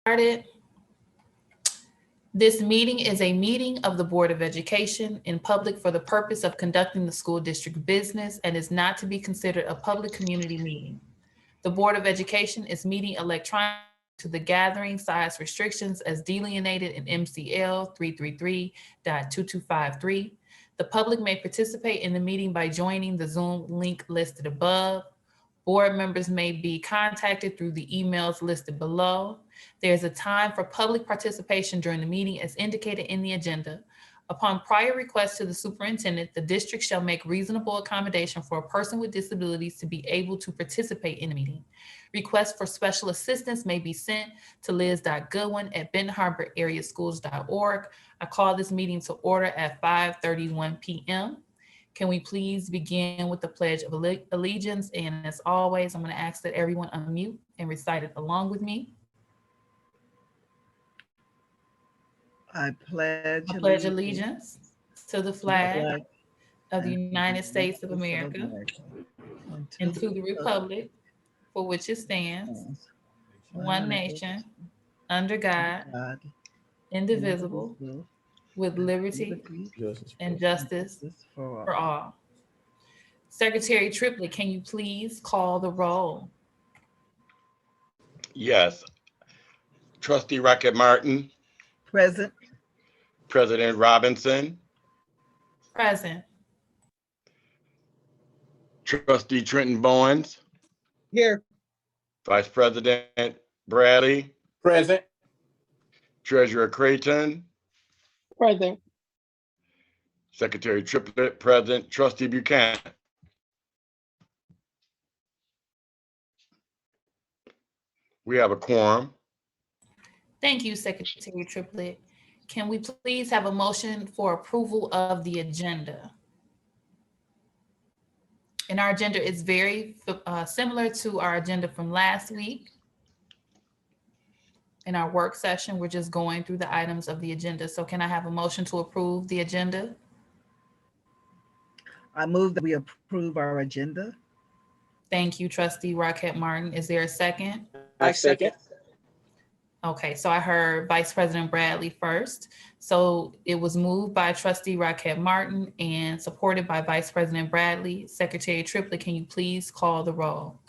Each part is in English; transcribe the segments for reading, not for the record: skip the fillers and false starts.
Started. This meeting is a meeting of the Board of Education in public for the purpose of conducting the school district business and is not to be considered a public community meeting. The Board of Education is meeting electronically to the gathering size restrictions as delineated in MCL 333.2253. The public may participate in the meeting by joining the Zoom link listed above. Board members may be contacted through the emails listed below. There's a time for public participation during the meeting as indicated in the agenda. Upon prior request to the superintendent, the district shall make reasonable accommodation for a person with disabilities to be able to participate in the meeting. Requests for special assistance may be sent to liz.goodwin@bentharbораreaschools.org. I call this meeting to order at 5:31 p.m. Can we please begin with the Pledge of Allegiance? And as always, I'm going to ask that everyone unmute and recite it along with me. I pledge allegiance to the flag of the United States of America and to the republic for which it stands, one nation, under God, indivisible, with liberty and justice for all. Secretary Triplett, can you please call the roll? Yes. Trustee Rocket Martin, Present. President Robinson, Present. Trustee Trenton Bowens, Here. Vice President Bradley, Present. Treasurer Creighton, Present. Secretary Triplett, present. Trustee Buchanan. We have a quorum. Thank you, Secretary Triplett. Can we please have a motion for approval of the agenda? And our agenda is very similar to our agenda from last week. In our work session, we're just going through the items of the agenda. So can I have a motion to approve the agenda? I move that we approve our agenda. Thank you, Trustee Rocket Martin. Is there a second? I second. Okay, so I heard Vice President Bradley first. So it was moved by Trustee Rocket Martin and supported by Vice President Bradley. Secretary Triplett, can you please call the roll?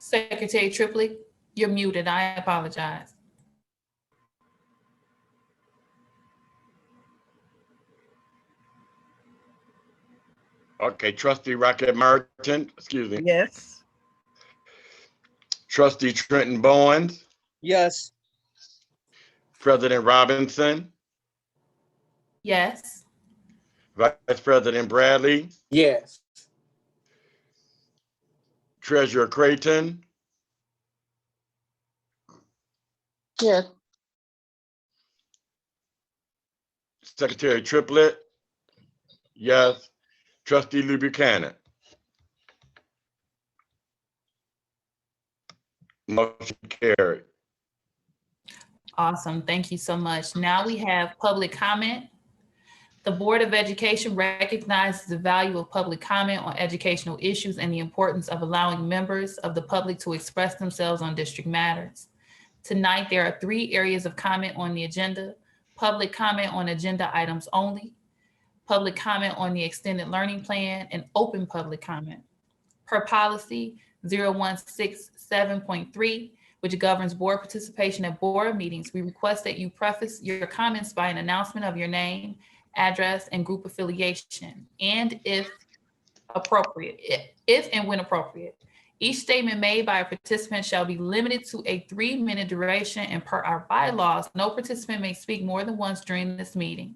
Secretary Triplett, you're muted. I apologize. Okay, Trustee Rocket Martin, excuse me. Yes. Trustee Trenton Bowens, Yes. President Robinson, Yes. Vice President Bradley, Yes. Treasurer Creighton, Yes. Secretary Triplett, yes. Trustee Lou Buchanan. Motion carried. Awesome. Thank you so much. Now we have public comment. The Board of Education recognizes the value of public comment on educational issues and the importance of allowing members of the public to express themselves on district matters. Tonight, there are 3 areas of comment on the agenda: public comment on agenda items only, public comment on the extended learning plan, and open public comment. Per policy 0167.3, which governs board participation at board meetings, we request that you preface your comments by an announcement of your name, address, and group affiliation, and if and when appropriate. Each statement made by a participant shall be limited to a 3-minute duration, and per our bylaws, no participant may speak more than once during this meeting.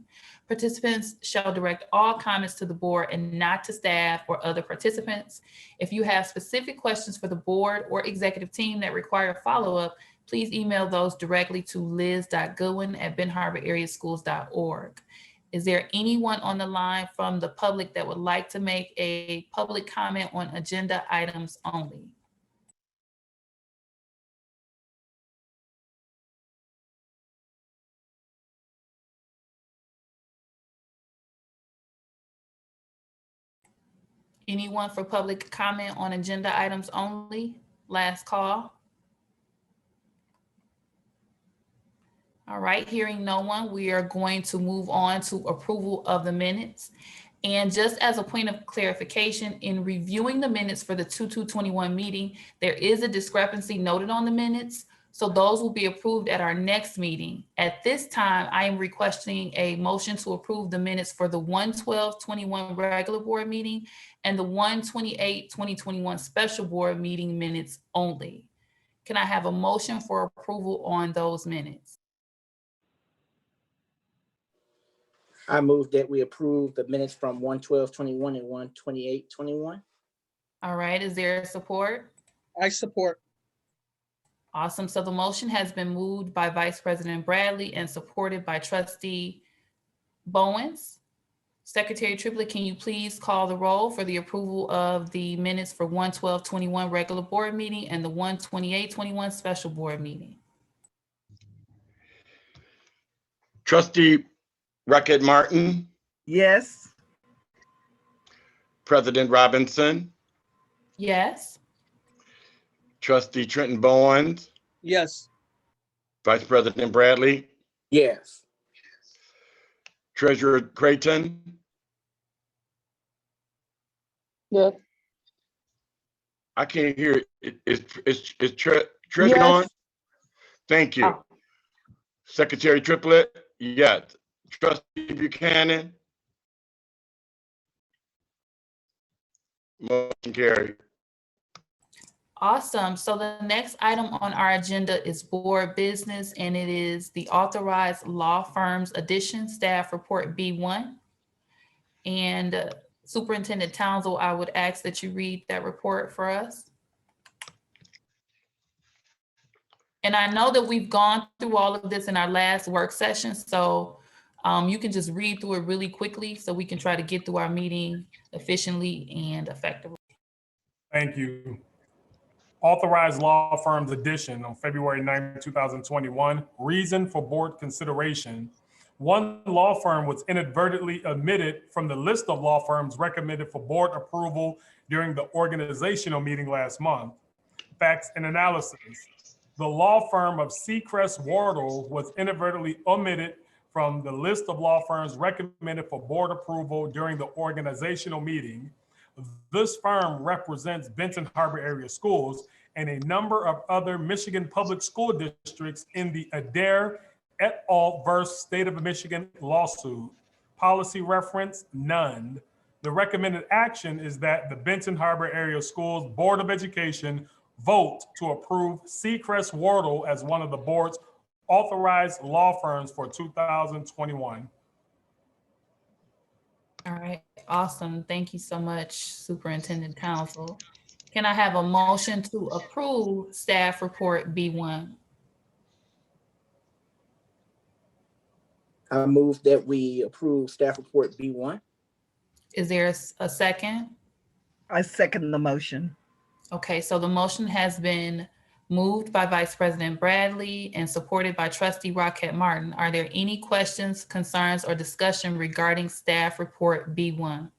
Participants shall direct all comments to the board and not to staff or other participants. If you have specific questions for the board or executive team that require follow-up, please email those directly to liz.goodwin@bentharbораreaschools.org. Is there anyone on the line from the public that would like to make a public comment on agenda items only? Anyone for public comment on agenda items only? Last call. All right, hearing no one, we are going to move on to approval of the minutes. And just as a point of clarification, in reviewing the minutes for the 2/2/21 meeting, there is a discrepancy noted on the minutes. So those will be approved at our next meeting. At this time, I am requesting a motion to approve the minutes for the 1/12/21 regular board meeting and the 1/28/2021 special board meeting minutes only. Can I have a motion for approval on those minutes? I move that we approve the minutes from 1/12/21 and 1/28/21. All right, is there support? I support. Awesome. So the motion has been moved by Vice President Bradley and supported by Trustee Bowens. Secretary Triplett, can you please call the roll for the approval of the minutes for 1/12/21 regular board meeting and the 1/28/21 special board meeting? Trustee Rocket Martin, Yes. President Robinson, Yes. Trustee Trenton Bowens, Yes. Vice President Bradley, Yes. Treasurer Creighton. Yes. I can't hear it. Is Treasurer on? Thank you. Oh. Secretary Triplett, yes. Trustee Buchanan. Motion carried. Awesome. So the next item on our agenda is board business, and it is the authorized law firms addition staff report B1. And Superintendent Townsend, I would ask that you read that report for us. And I know that we've gone through all of this in our last work session, so you can just read through it really quickly so we can try to get through our meeting efficiently and effectively. Thank you. Authorized law firms addition on February 9, 2021. Reason for board consideration. One law firm was inadvertently omitted from the list of law firms recommended for board approval during the organizational meeting last month. Facts and analysis. The law firm of Seacrest Wardle was inadvertently omitted from the list of law firms recommended for board approval during the organizational meeting. This firm represents Benton Harbor area schools and a number of other Michigan public school districts in the Adair et al. Versus State of Michigan lawsuit. Policy reference, none. The recommended action is that the Benton Harbor Area Schools Board of Education vote to approve Seacrest Wardle as one of the board's authorized law firms for 2021. All right, awesome. Thank you so much, Superintendent Counsel. Can I have a motion to approve staff report B1? I move that we approve staff report B1. Is there a second? I second the motion. Okay, so the motion has been moved by Vice President Bradley and supported by Trustee Rocket Martin. Are there any questions, concerns, or discussion regarding staff report B1?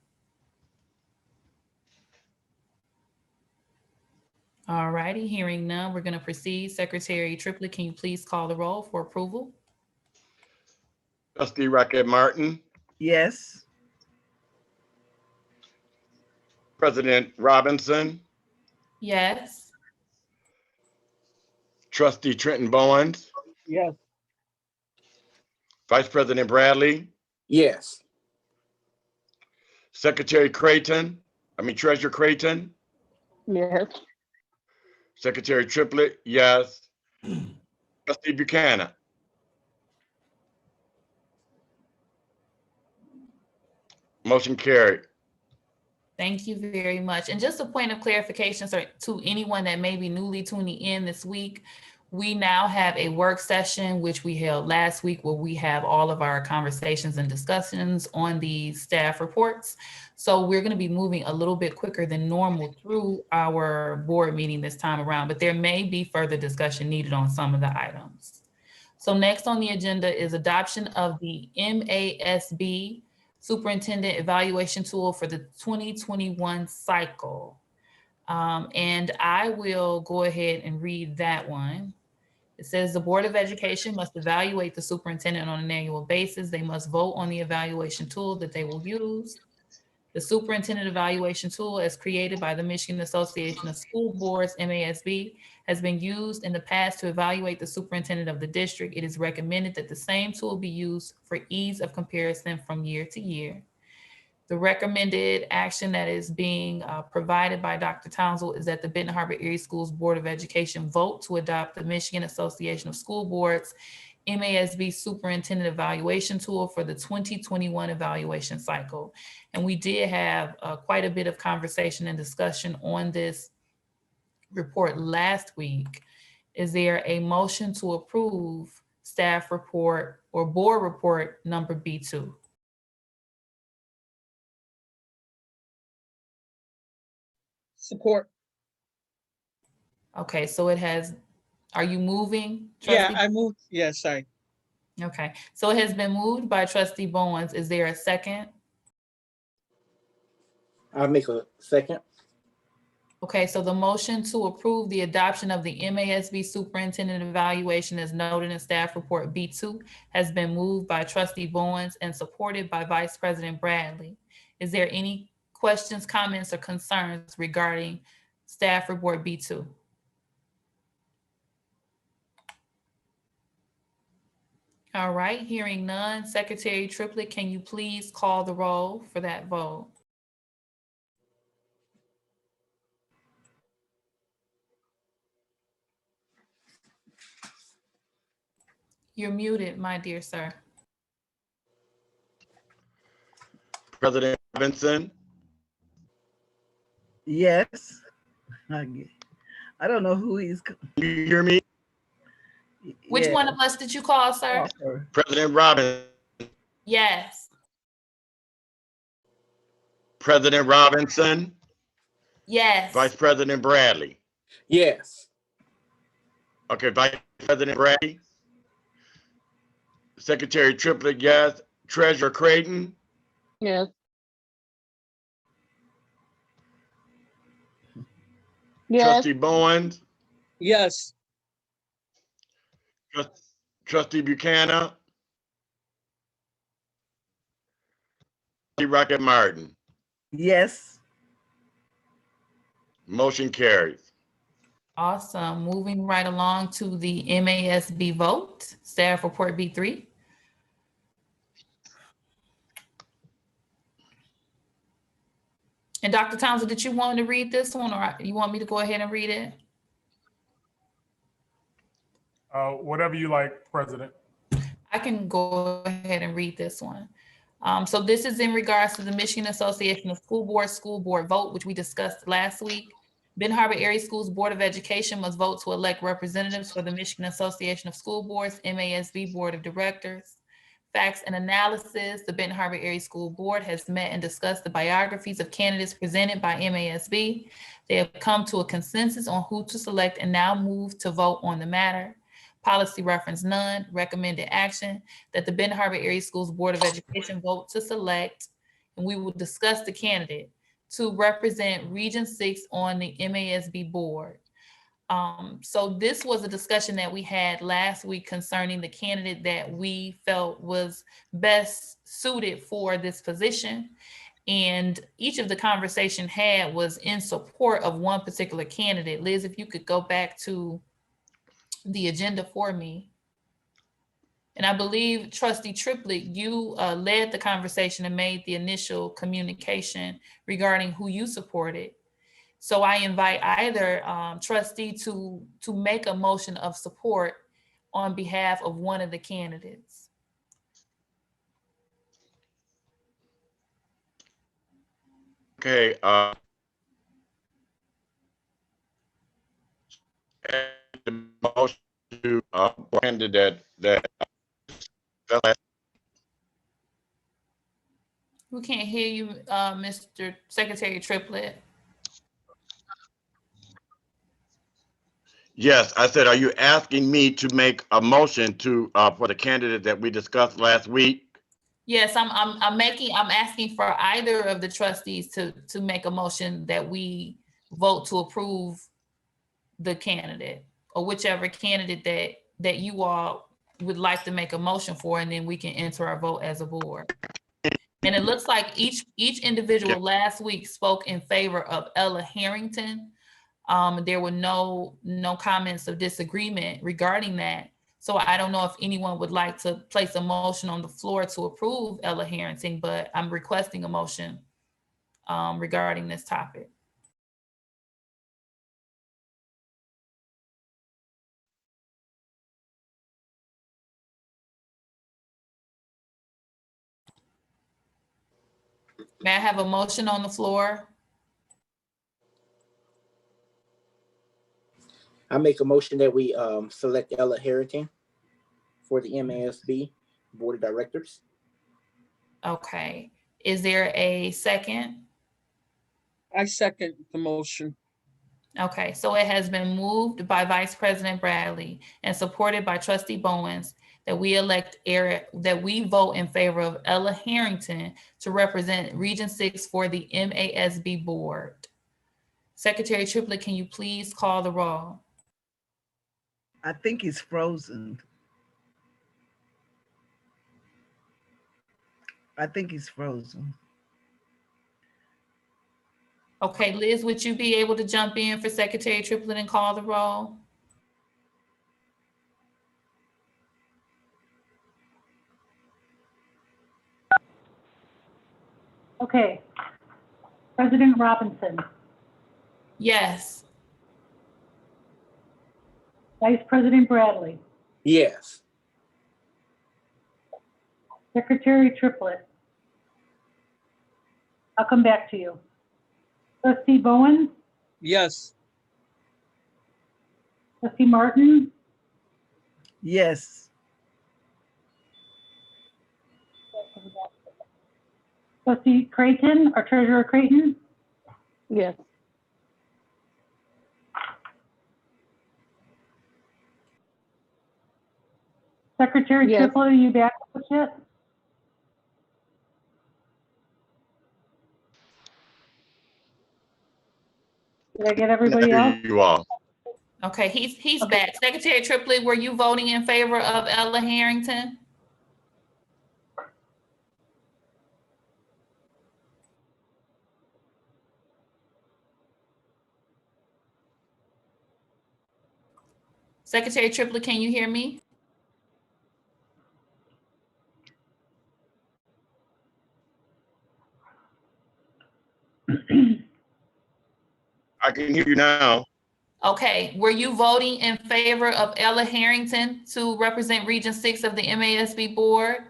All righty, hearing none, we're going to proceed. Secretary Triplett, can you please call the roll for approval? Trustee Rocket Martin, Yes. President Robinson, Yes. Trustee Trenton Bowens, Yes. Vice President Bradley, Yes. Treasurer Creighton, Yes. Secretary Triplett, yes. Trustee Buchanan. Motion carried. Thank you very much. And just a point of clarification, sir, to anyone that may be newly tuning in this week, we now have a work session, which we held last week, where we have all of our conversations and discussions on the staff reports. So we're going to be moving a little bit quicker than normal through our board meeting this time around, but there may be further discussion needed on some of the items. So next on the agenda is adoption of the MASB Superintendent Evaluation Tool for the 2021 cycle. And I will go ahead and read that one. It says the Board of Education must evaluate the superintendent on an annual basis. They must vote on the evaluation tool that they will use. The Superintendent Evaluation Tool, as created by the Michigan Association of School Boards, MASB, has been used in the past to evaluate the superintendent of the district. It is recommended that the same tool be used for ease of comparison from year to year. The recommended action that is being provided by Dr. Townsend is that the Benton Harbor Area Schools Board of Education vote to adopt the Michigan Association of School Boards MASB Superintendent Evaluation Tool for the 2021 evaluation cycle. And we did have quite a bit of conversation and discussion on this report last week. Is there a motion to approve staff report or board report number B2? Support. Okay, so it has, are you moving? Yeah, trustee? I moved. Yeah, sorry. Okay, so it has been moved by trustee Bowens. Is there a second? I'll make a second. Okay, so the motion to approve the adoption of the MASB superintendent evaluation as noted in staff report B2 has been moved by trustee Bowens and supported by Vice President Bradley. Is there any questions, comments, or concerns regarding staff report B2? All right, hearing none. Secretary Triplett, can you please call the roll for that vote? You're muted, my dear sir. President Robinson, Yes. I don't know who he's. you hear me? Which one of us did you call, sir? President Robinson, Yes. President Robinson, Yes. Vice President Bradley. Yes. Okay, Vice President Bradley. Secretary Triplett, yes. Treasurer Creighton, Yes. Trustee Bowens, Yes. Trustee Buchanan, Trustee Rocket Martin. Yes. Motion carries. Awesome. Moving right along to the MASB vote, staff report B3. And Dr. Townsend, did you want to read this one or you want me to go ahead and read it? Whatever you like, President. I can go ahead and read this one. So this is in regards to the Michigan Association of School Board vote, which we discussed last week. Benton Harbor Area Schools Board of Education must vote to elect representatives for the Michigan Association of School Boards, MASB Board of Directors. Facts and analysis, the Benton Harbor Area School Board has met and discussed the biographies of candidates presented by MASB. They have come to a consensus on who to select and now move to vote on the matter. Policy reference none, recommended action that the Benton Harbor Area Schools Board of Education vote to select, and we will discuss the candidate to represent Region 6 on the MASB board. So this was a discussion that we had last week concerning the candidate that we felt was best suited for this position. And each of the conversation had was in support of one particular candidate. Liz, if you could go back to the agenda for me. And I believe Trustee Triplett, you led the conversation and made the initial communication regarding who you supported. So I invite either trustee to make a motion of support on behalf of one of the candidates. Okay, the motion to candidate that We can't hear you, Mr. Secretary Triplett. yes, I said, are you asking me to make a motion to for the candidate that we discussed last week? Yes, I'm asking for either of the trustees to make a motion that we vote to approve the candidate, or whichever candidate that you all would like to make a motion for, and then we can enter our vote as a board. And it looks like each individual last week spoke in favor of Ella Harrington. There were no comments of disagreement regarding that. So I don't know if anyone would like to place a motion on the floor to approve Ella Harrington, but I'm requesting a motion regarding this topic. May I have a motion on the floor? I make a motion that we select Ella Harrington for the MASB Board of Directors. Okay. Is there a second? I second the motion. Okay, so it has been moved by Vice President Bradley and supported by Trustee Bowens that we vote in favor of Ella Harrington to represent Region 6 for the MASB Board. Secretary Triplett, can you please call the roll? I think he's frozen. I think he's frozen. Okay, Liz, would you be able to jump in for Secretary Triplett and call the roll? Okay. President Robinson, Yes. Vice President Bradley, Yes. Secretary Triplett. I'll come back to you. Trustee Bowen, Yes. Trustee Martin, Yes. Trustee Creighton, or Treasurer Creighton, Yes. Secretary Yes. Triplett, are you back with us yet? Did I get everybody else? You all. Okay, he's Okay. back. Secretary Triplett, were you voting in favor of Ella Harrington? Secretary Triplett, can you hear me? I can hear you now. Okay, were you voting in favor of Ella Harrington to represent Region 6 of the MASB Board?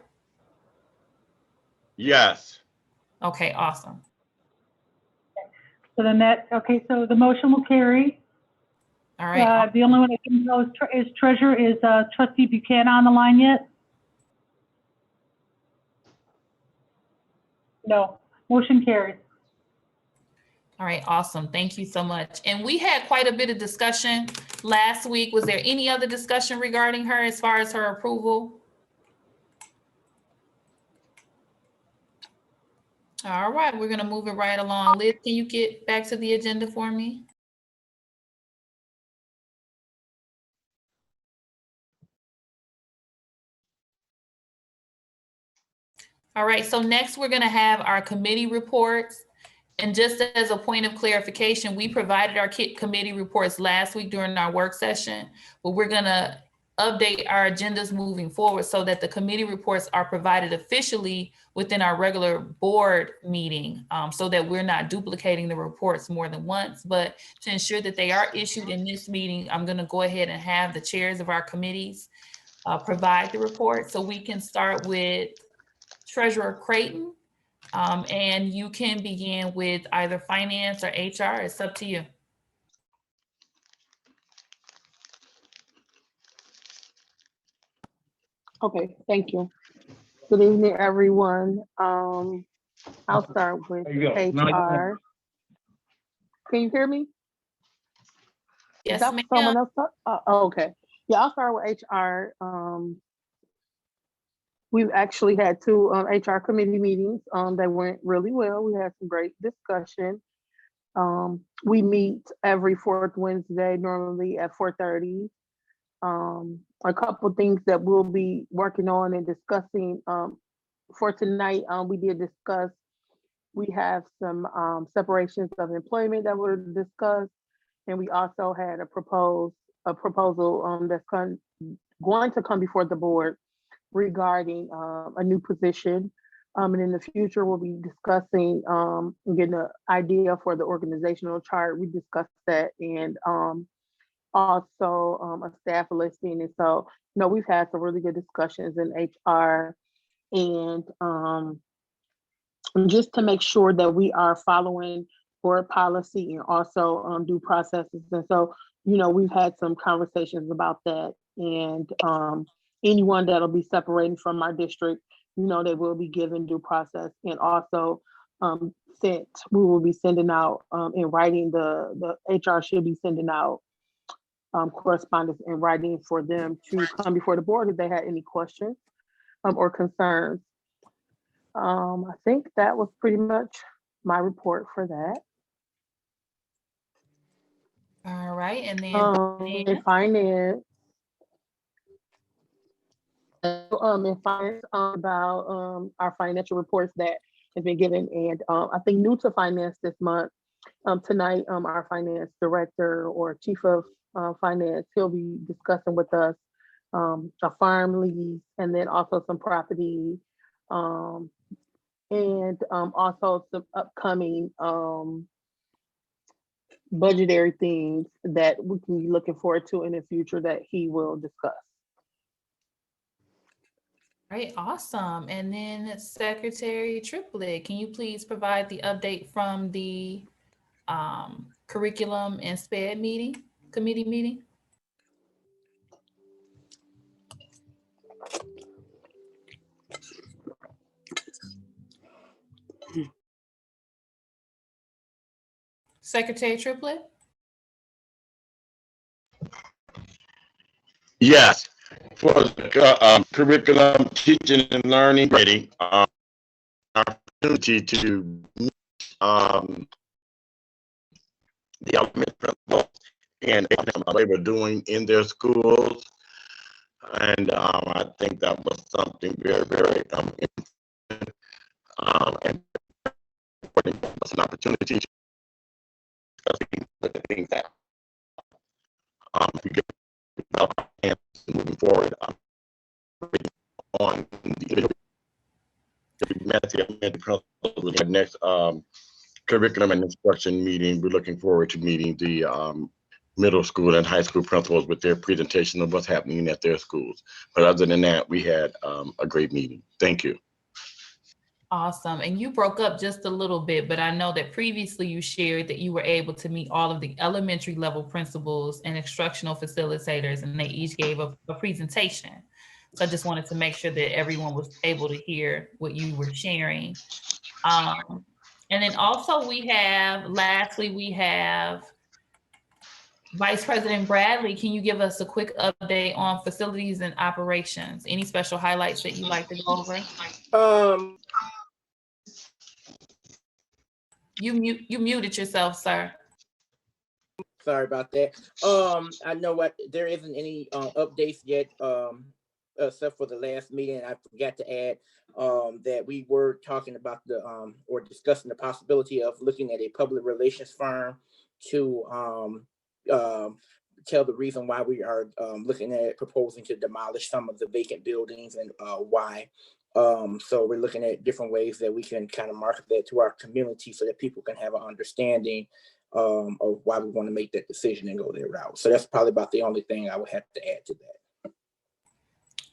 Yes. Okay, awesome. So then so the motion will carry. All right. The only one I can tell is Treasurer, is Trustee Buchanan on the line yet? No, motion carries. All right, awesome. Thank you so much. And we had quite a bit of discussion last week. Was there any other discussion regarding her as far as her approval? All right, we're gonna move it right along. Liz, can you get back to the agenda for me? All right, so next we're gonna have our committee reports. And just as a point of clarification, we provided our committee reports last week during our work session, but we're gonna update our agendas moving forward so that the committee reports are provided officially within our regular board meeting, so that we're not duplicating the reports more than once. But to ensure that they are issued in this meeting, I'm gonna go ahead and have the chairs of our committees provide the report. So we can start with Treasurer Creighton. And you can begin with either finance or HR. It's up to you. Okay, thank you. Good evening, everyone. I'll start with HR. Can you hear me? Yes, Is that ma'am. someone else? Okay. Yeah, I'll start with HR. We've actually had two HR committee meetings that went really well. We had some great discussion. We meet every fourth Wednesday, normally at 4:30. A couple things that we'll be working on and discussing for tonight. We did discuss, we have some separations of employment that were discussed, and we also had a proposal that's going to come before the board regarding a new position. And in the future, we'll be discussing getting an idea for the organizational chart. We discussed that, and also a staff listing. And so, we've had some really good discussions in HR, and just to make sure that we are following board policy and also due processes. And so, we've had some conversations about that, and anyone that'll be separating from our district, they will be given due process, and also we will be sending out in writing, the HR should be sending out correspondence in writing for them to come before the board if they had any questions or concerns. I think that was pretty much my report for that. All right, and then In finance, about our financial reports that have been given, and I think new to finance this month, tonight, our finance director or chief of finance, he'll be discussing with us a farm lease, and then also some property, and also some upcoming budgetary things that we can be looking forward to in the future that he will discuss. All right, awesome. And then Secretary Triplett, can you please provide the update from the curriculum and SPED committee meeting? Secretary Triplett? Yes, for the curriculum, teaching and learning, grading, our opportunity to the elementary principals and what they were doing in their schools. And I think that was something very, very important. And it was an opportunity to discuss the things that we get moving forward on the next curriculum and instruction meeting. We're looking forward to meeting the middle school and high school principals with their presentation of what's happening at their schools. But other than that, we had a great meeting. Thank you. Awesome. And you broke up just a little bit, but I know that previously you shared that you were able to meet all of the elementary level principals and instructional facilitators, and they each gave a presentation. So I just wanted to make sure that everyone was able to hear what you were sharing. And then also lastly, we have Vice President Bradley. Can you give us a quick update on facilities and operations? Any special highlights that you'd like to go over? You muted yourself, sir. Sorry about that. I know there isn't any updates yet, except for the last meeting. I forgot to add that we were talking about or discussing the possibility of looking at a public relations firm to tell the reason why we are looking at proposing to demolish some of the vacant buildings and why. So we're looking at different ways that we can kind of market that to our community so that people can have an understanding of why we want to make that decision and go their route. So that's probably about the only thing I would have to add to that.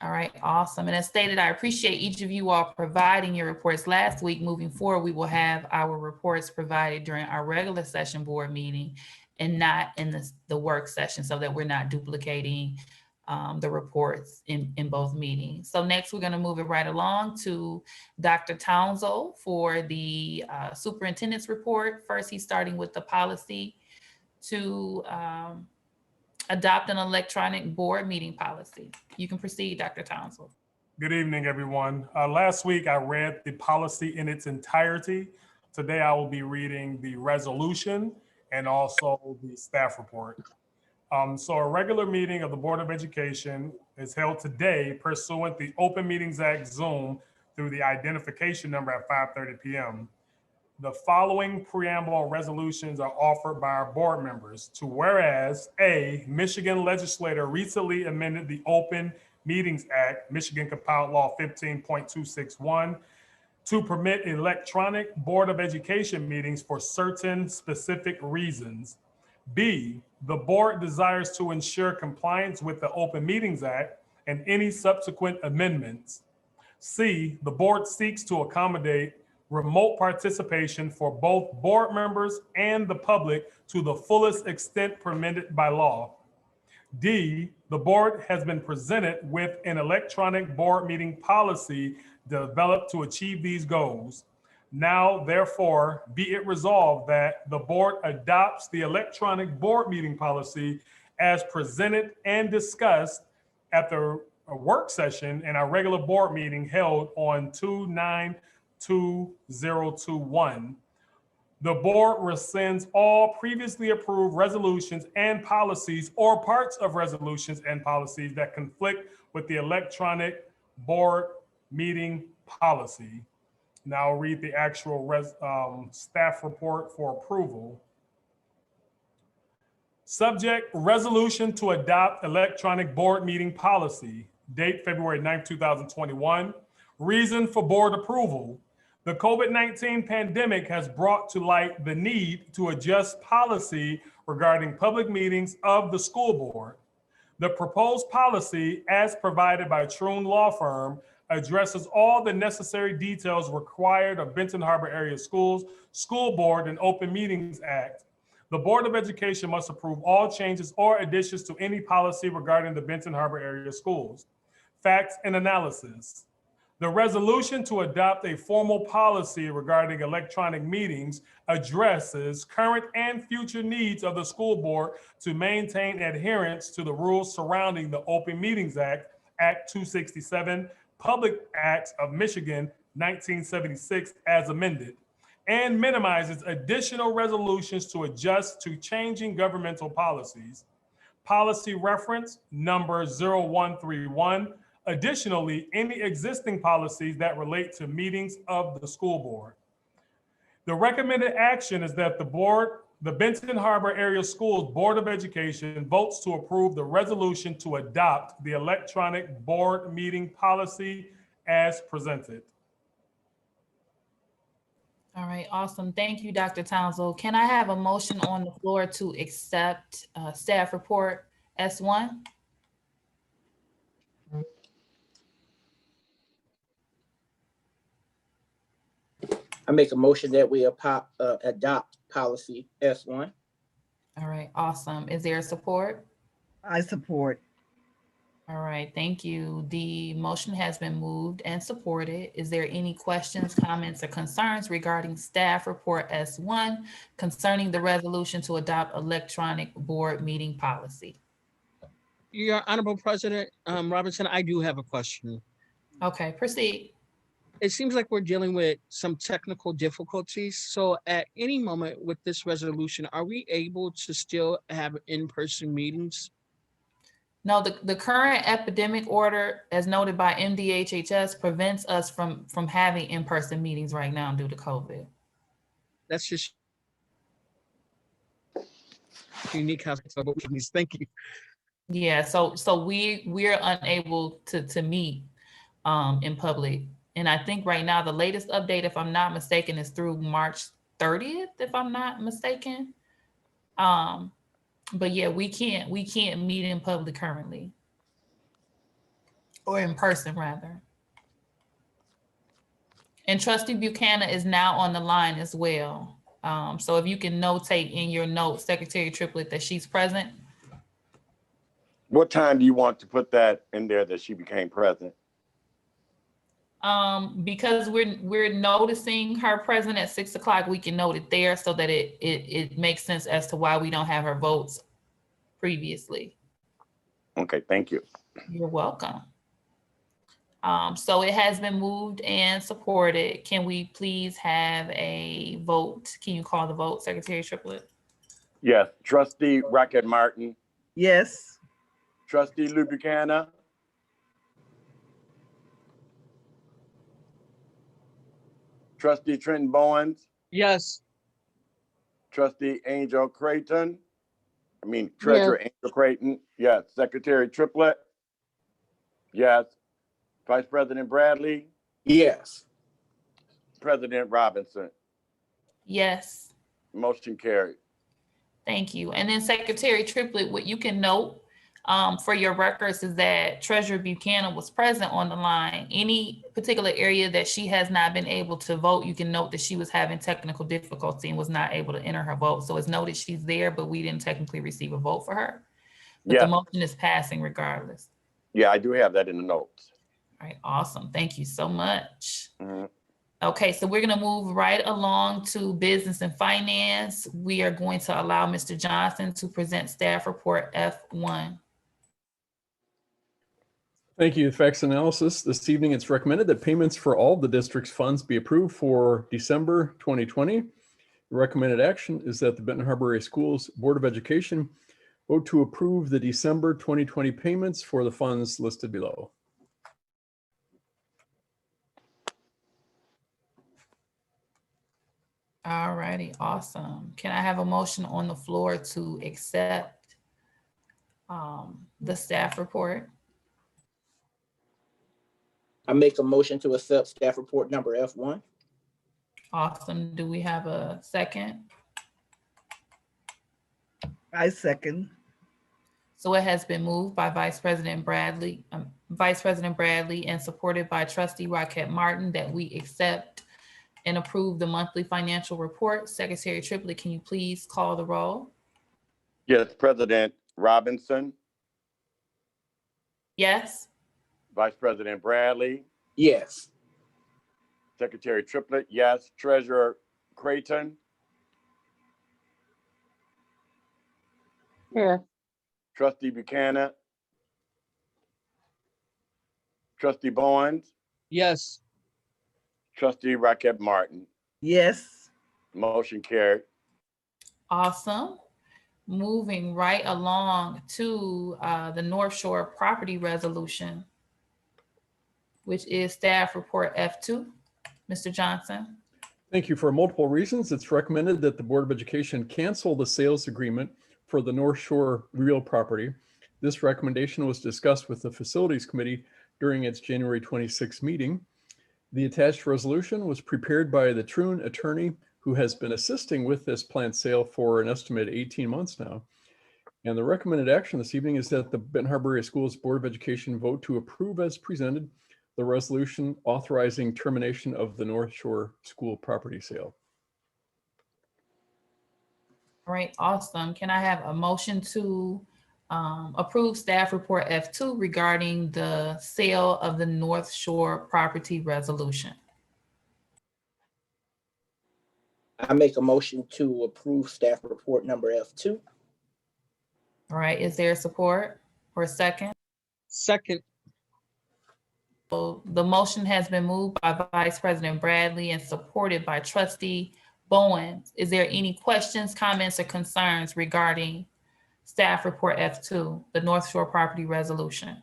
All right, awesome. And as stated, I appreciate each of you all providing your reports last week. Moving forward, we will have our reports provided during our regular session board meeting and not in the work session, so that we're not duplicating the reports in both meetings. So next, we're going to move it right along to Dr. Townsend for the superintendent's report. First, he's starting with the policy to adopt an electronic board meeting policy. You can proceed, Dr. Townsend. Good evening, everyone. Last week, I read the policy in its entirety. Today, I will be reading the resolution and also the staff report. So a regular meeting of the Board of Education is held today pursuant the Open Meetings Act Zoom through the identification number at 5:30 p.m. The following preamble resolutions are offered by our board members to whereas A, Michigan legislator recently amended the Open Meetings Act, Michigan Compiled Law 15.261, to permit electronic Board of Education meetings for certain specific reasons. B, the board desires to ensure compliance with the Open Meetings Act and any subsequent amendments. C, the board seeks to accommodate remote participation for both board members and the public to the fullest extent permitted by law. D, the board has been presented with an electronic board meeting policy developed to achieve these goals. Now, therefore, be it resolved that the board adopts the electronic board meeting policy as presented and discussed at the work session in our regular board meeting held on 2/9/2021. The board rescinds all previously approved resolutions and policies or parts of resolutions and policies that conflict with the electronic board meeting policy. Now I'll read the actual staff report for approval. Subject, resolution to adopt electronic board meeting policy. Date February 9th, 2021. Reason for board approval. The COVID-19 pandemic has brought to light the need to adjust policy regarding public meetings of the school board. The proposed policy, as provided by Troon Law Firm, addresses all the necessary details required of Benton Harbor Area Schools, School Board, and Open Meetings Act. The Board of Education must approve all changes or additions to any policy regarding the Benton Harbor Area Schools. Facts and analysis. The resolution to adopt a formal policy regarding electronic meetings addresses current and future needs of the school board to maintain adherence to the rules surrounding the Open Meetings Act, Act 267, Public Acts of Michigan, 1976 as amended, and minimizes additional resolutions to adjust to changing governmental policies. Policy reference number 0131. Additionally, any existing policies that relate to meetings of the school board. The recommended action is that the Benton Harbor Area Schools Board of Education votes to approve the resolution to adopt the electronic board meeting policy as presented. All right, awesome. Thank you, Dr. Townsend. Can I have a motion on the floor to accept staff report S1? I make a motion that we adopt policy S1. All right, awesome. Is there support? I support. All right, thank you. The motion has been moved and supported. Is there any questions, comments, or concerns regarding staff report S1 concerning the resolution to adopt electronic board meeting policy? Your Honorable President Robinson, I do have a question. Okay, proceed. It seems like we're dealing with some technical difficulties. So at any moment with this resolution, are we able to still have in-person meetings? No, the current epidemic order, as noted by MDHHS, prevents us from having in-person meetings right now due to COVID. That's just unique. Thank you. Yeah, so we're unable to meet in public. And I think right now the latest update, if I'm not mistaken, is through March 30th, if I'm not mistaken. But yeah, we can't meet in public currently, or in person rather. And Trustee Buchanan is now on the line as well. So if you can notate in your notes, Secretary Triplett, that she's present. What time do you want to put that in there that she became present? Because we're noticing her present at 6 o'clock, we can note it there so that it makes sense as to why we don't have her votes previously. Okay, thank you. You're welcome. So it has been moved and supported. Can we please have a vote? Can you call the vote, Secretary Triplett? Yes. Trustee Rocket Martin, Yes. Trustee Lou Buchanan, Trustee Trenton Bowens, Yes. Trustee Angel Creighton, Treasurer Angel Creighton, yes. Secretary Triplett, yes. Vice President Bradley, Yes. President Robinson. Yes. Motion carried. Thank you. And then Secretary Triplett, what you can note for your records is that Treasurer Buchanan was present on the line. Any particular area that she has not been able to vote, you can note that she was having technical difficulty and was not able to enter her vote. So it's noted she's there, but we didn't technically receive a vote for her. But Yeah. the motion is passing regardless. Yeah, I do have that in the notes. All right, awesome. Thank you so much. Mhm. Okay, so we're going to move right along to business and finance. We are going to allow Mr. Johnson to present staff report F1. Thank you. Facts analysis. This evening, it's recommended that payments for all the district's funds be approved for December 2020. The recommended action is that the Benton Harbor Area Schools Board of Education vote to approve the December 2020 payments for the funds listed below. All righty, awesome. Can I have a motion on the floor to accept the staff report? I make a motion to accept staff report number F1. Awesome. Do we have a second? I second. So it has been moved by Vice President Bradley and supported by Trustee Rocket Martin that we accept and approve the monthly financial report. Secretary Triplett, can you please call the roll? Yes, President Robinson, Yes. Vice President Bradley, Yes. Secretary Triplett, yes. Treasurer Creighton, Yes. Trustee Buchanan, Trustee Bowens, Yes. Trustee Rocket Martin. Yes. Motion carried. Awesome. Moving right along to the North Shore property resolution, which is staff report F2. Mr. Johnson. Thank you. For multiple reasons, it's recommended that the Board of Education cancel the sales agreement for the North Shore real property. This recommendation was discussed with the Facilities Committee during its January 26th meeting. The attached resolution was prepared by the Troon attorney who has been assisting with this planned sale for an estimated 18 months now. And the recommended action this evening is that the Benton Harbor Area Schools Board of Education vote to approve as presented the resolution authorizing termination of the North Shore school property sale. All right, awesome. Can I have a motion to approve staff report F2 regarding the sale of the North Shore property resolution? I make a motion to approve staff report number F2. All right, is there support or a second? Second. So the motion has been moved by Vice President Bradley and supported by Trustee Bowens. Is there any questions, comments, or concerns regarding staff report F2, the North Shore property resolution?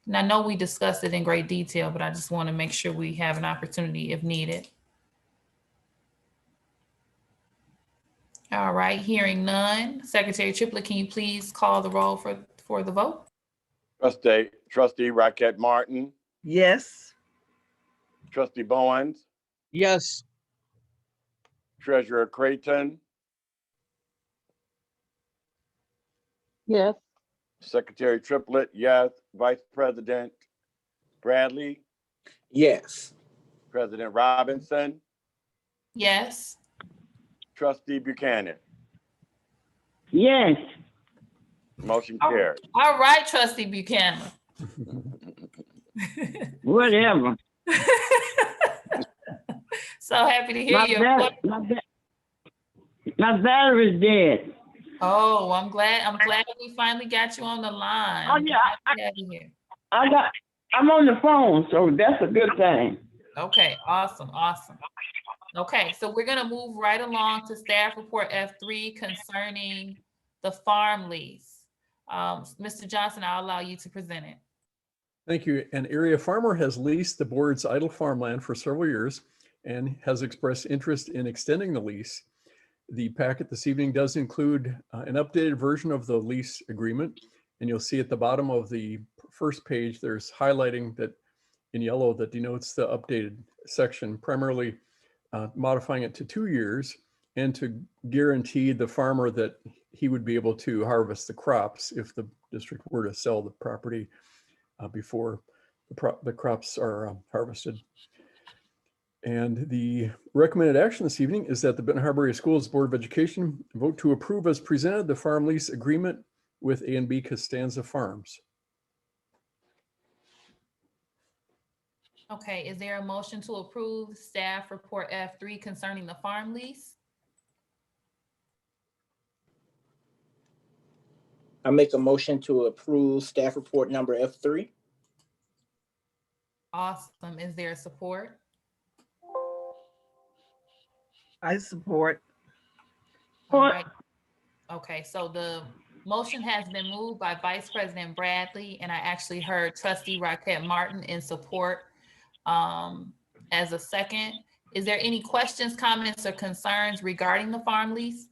And I know we discussed it in great detail, but I just want to make sure we have an opportunity if needed. All right, hearing none. Secretary Triplett, can you please call the roll for the vote? Trustee Rocket Martin, Yes. Trustee Bowens, Yes. Treasurer Creighton, Yes. Secretary Triplett, yes. Vice President Bradley, Yes. President Robinson, Yes. Trustee Buchanan. Yes. Motion Oh. carried. All right, Trustee Buchanan. Whatever. So happy to hear My, you. my battery's dead. Oh, I'm glad we finally got you on the line. Oh, yeah, Happy to have you here. I'm on the phone, so that's a good thing. Okay, awesome. Okay, so we're gonna move right along to staff report F3 concerning the farm lease. Mr. Johnson, I'll allow you to present it. Thank you. An area farmer has leased the board's idle farmland for several years and has expressed interest in extending the lease. The packet this evening does include an updated version of the lease agreement, and you'll see at the bottom of the first page, there's highlighting that in yellow that denotes the updated section, primarily modifying it to 2 years and to guarantee the farmer that he would be able to harvest the crops if the district were to sell the property before the crops are harvested. And the recommended action this evening is that the Benton Harbor Area Schools Board of Education vote to approve as presented the farm lease agreement with A&B Costanza Farms. Okay, is there a motion to approve staff report F3 concerning the farm lease? I make a motion to approve staff report number F3. Awesome. Is there support? I support. All right. Okay, so the motion has been moved by Vice President Bradley, and I actually heard Trustee Rockette Martin in support as a second. Is there any questions, comments, or concerns regarding the farm lease?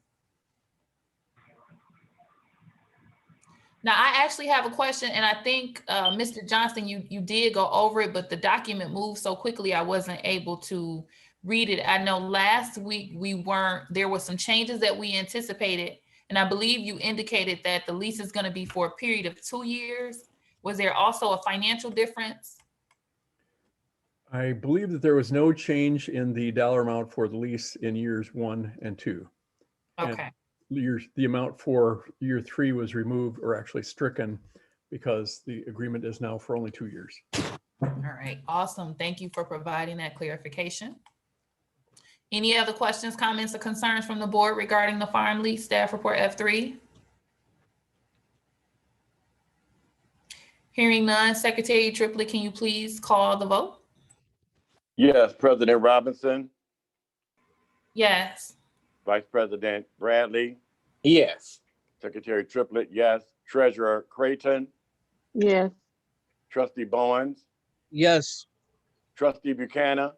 Now, I actually have a question, and I think, Mr. Johnson, you did go over it, but the document moved so quickly I wasn't able to read it. I know last week there were some changes that we anticipated, and I believe you indicated that the lease is going to be for a period of 2 years. Was there also a financial difference? I believe that there was no change in the dollar amount for the lease in years 1 and 2. Okay. And the amount for year 3 was removed or actually stricken because the agreement is now for only 2 years. All right, awesome. Thank you for providing that clarification. Any other questions, comments, or concerns from the board regarding the farm lease staff report F3? Hearing none, Secretary Triplett, can you please call the vote? Yes, President Robinson, Yes. Vice President Bradley, Yes. Secretary Triplett, yes. Treasurer Creighton, Yes. Trustee Bowens, Yes. Trustee Buchanan,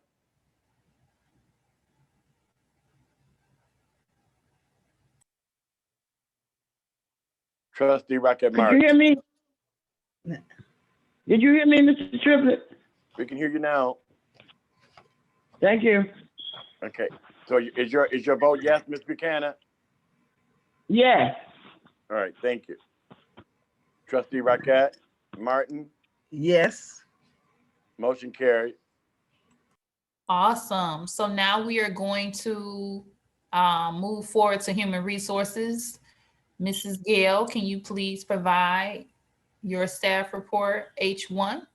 Trustee Rocket Did you Martin. hear me? Did you hear me, Mr. Triplett? We can hear you now. Thank you. Okay, so is your vote yes, Ms. Buchanan? Yes. All right, thank you. Trustee Rocket Martin, Yes. motion carried. Awesome. So now we are going to move forward to human resources. Mrs. Gale, can you please provide your staff report H1?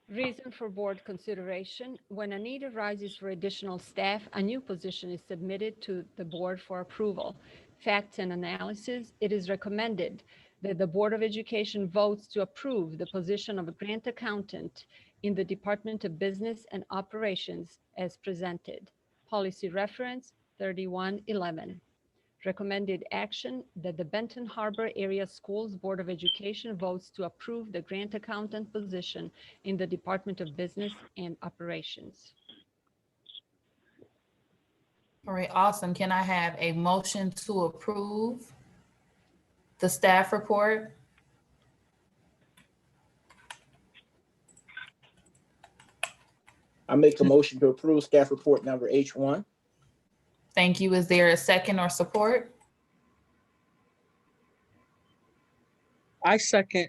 Reason for board consideration: when a need arises for additional staff, a new position is submitted to the board for approval. Facts and analysis: it is recommended that the Board of Education votes to approve the position of a grant accountant in the Department of Business and Operations as presented. Policy reference 3111. Recommended action: that the Benton Harbor Area Schools Board of Education votes to approve the grant accountant position in the Department of Business and Operations. All right, awesome. Can I have a motion to approve the staff report? I make a motion to approve staff report number H1. Thank you. Is there a second or support? I second.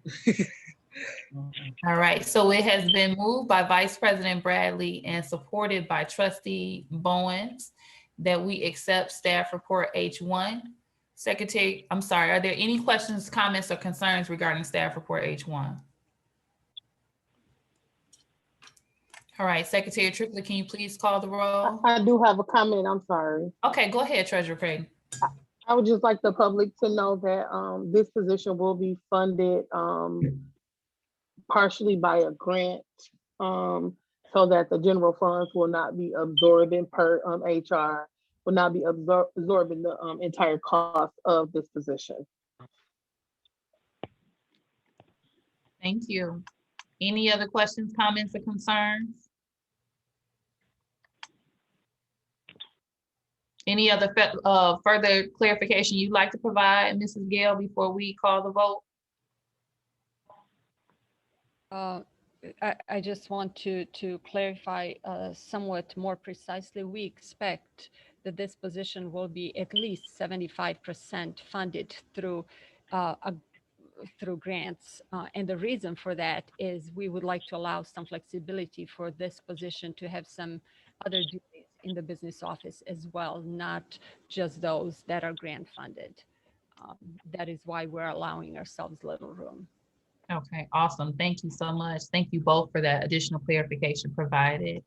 All right, so it has been moved by Vice President Bradley and supported by Trustee Bowens that we accept staff report H1. Secretary, I'm sorry, are there any questions, comments, or concerns regarding staff report H1? All right, Secretary Triplett, can you please call the roll? I do have a comment, I'm sorry. Okay, go ahead, Treasurer Creighton. I would just like the public to know that this position will be funded partially by a grant, so that the general funds will not be absorbing HR, will not be absorbing the entire cost of this position. Thank you. Any other questions, comments, or concerns? Any other further clarification you'd like to provide, Mrs. Gale, before we call the vote? I just want to clarify somewhat more precisely. We expect that this position will be at least 75% funded through through grants. And the reason for that is we would like to allow some flexibility for this position to have some other duties in the business office as well, not just those that are grant funded. That is why we're allowing ourselves little room. Okay, awesome. Thank you so much. Thank you both for that additional clarification provided.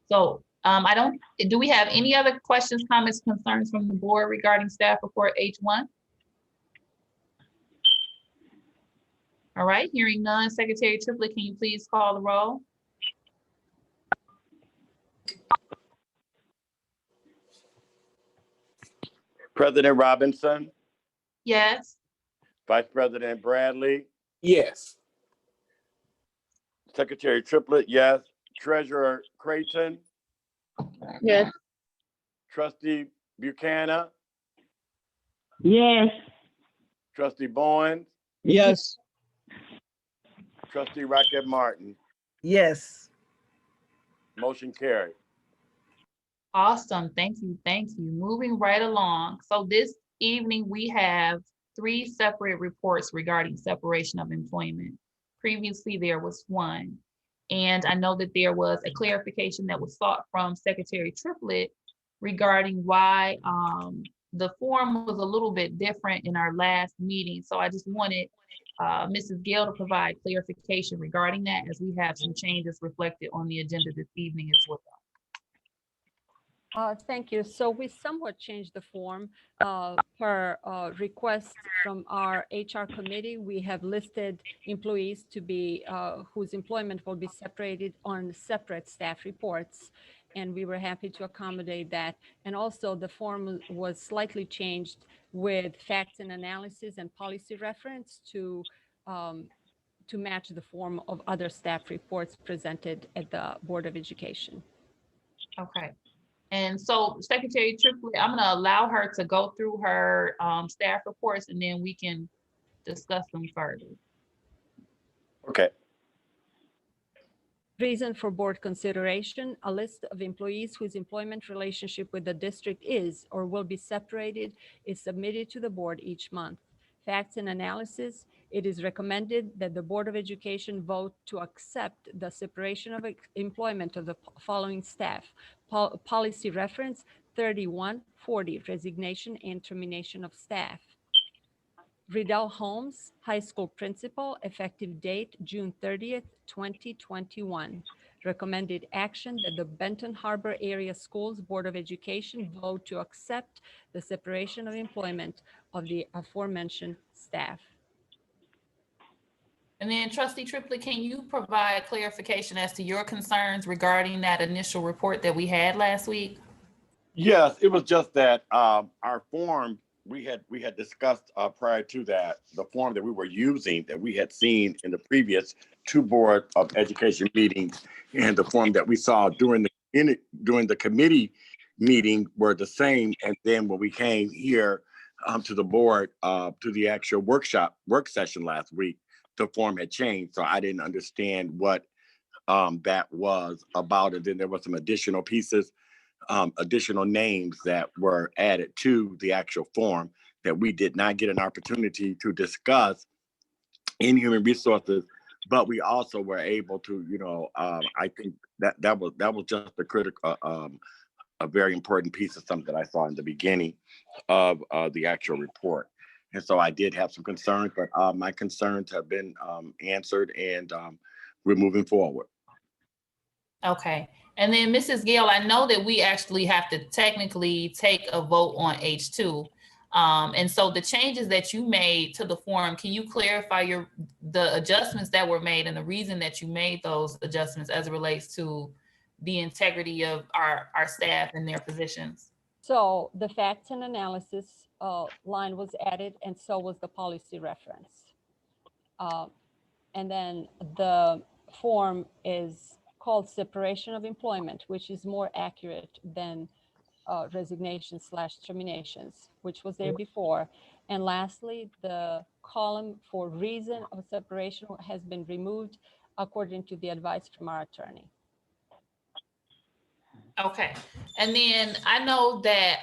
So do we have any other questions, comments, concerns from the board regarding staff report H1? All right, hearing none, Secretary Triplett, can you please call the roll? President Robinson, Yes. Vice President Bradley, Yes. Secretary Triplett, yes. Treasurer Creighton, Yes. Trustee Buchanan, Yes. Trustee Bowens, Yes. Trustee Rocket Martin. Yes. Motion carried. Awesome. Thank you. Thank you. Moving right along. So this evening we have 3 separate reports regarding separation of employment. Previously, there was 1. And I know that there was a clarification that was sought from Secretary Triplett regarding why the form was a little bit different in our last meeting. So I just wanted Mrs. Gale to provide clarification regarding that, as we have some changes reflected on the agenda this evening as well. Thank you. So we somewhat changed the form per request from our HR committee. We have listed employees to be whose employment will be separated on separate staff reports. And we were happy to accommodate that. And also the form was slightly changed with facts and analysis and policy reference to match the form of other staff reports presented at the Board of Education. Okay. And so Secretary Triplett, I'm going to allow her to go through her staff reports, and then we can discuss them further. Okay. Reason for board consideration: a list of employees whose employment relationship with the district is or will be separated is submitted to the board each month. Facts and analysis: it is recommended that the Board of Education vote to accept the separation of employment of the following staff. Policy reference 3140, resignation and termination of staff. Riddell Holmes, high school principal, effective date June 30th, 2021. Recommended action that the Benton Harbor Area Schools Board of Education vote to accept the separation of employment of the aforementioned staff. And then Trustee Triplett, can you provide clarification as to your concerns regarding that initial report that we had last week? Yes, it was just that our form, we had discussed prior to that, the form that we were using that we had seen in the previous 2 Board of Education meetings, and the form that we saw during the committee meeting were the same. And then when we came here to the board, to the actual work session last week, the form had changed. So I didn't understand what that was about. And then there were some additional pieces, additional names that were added to the actual form that we did not get an opportunity to discuss in human resources. But we also were able to, I think that was just a critical, a very important piece of something I saw in the beginning of the actual report. And so I did have some concerns, but my concerns have been answered, and we're moving forward. Okay. And then Mrs. Gale, I know that we actually have to technically take a vote on H2. And so the changes that you made to the form, can you clarify the adjustments that were made and the reason that you made those adjustments as it relates to the integrity of our staff and their positions? So the facts and analysis line was added, and so was the policy reference. And then the form is called separation of employment, which is more accurate than resignation/terminations, which was there before. And lastly, the column for reason of separation has been removed according to the advice from our attorney. Okay. And then I know that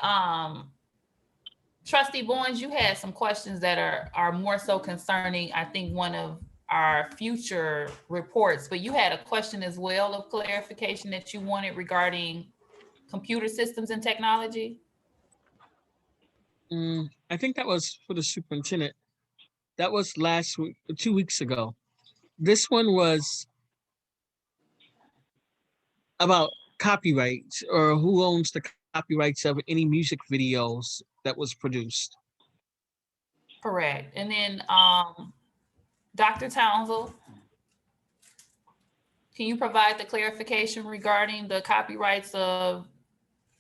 Trustee Bowens, you had some questions that are more so concerning, I think, one of our future reports, but you had a question as well of clarification that you wanted regarding computer systems and technology. I think that was for the superintendent. That was last week, 2 weeks ago. This one was about copyrights or who owns the copyrights of any music videos that was produced. Correct. And then Dr. Townsend, can you provide the clarification regarding the copyrights of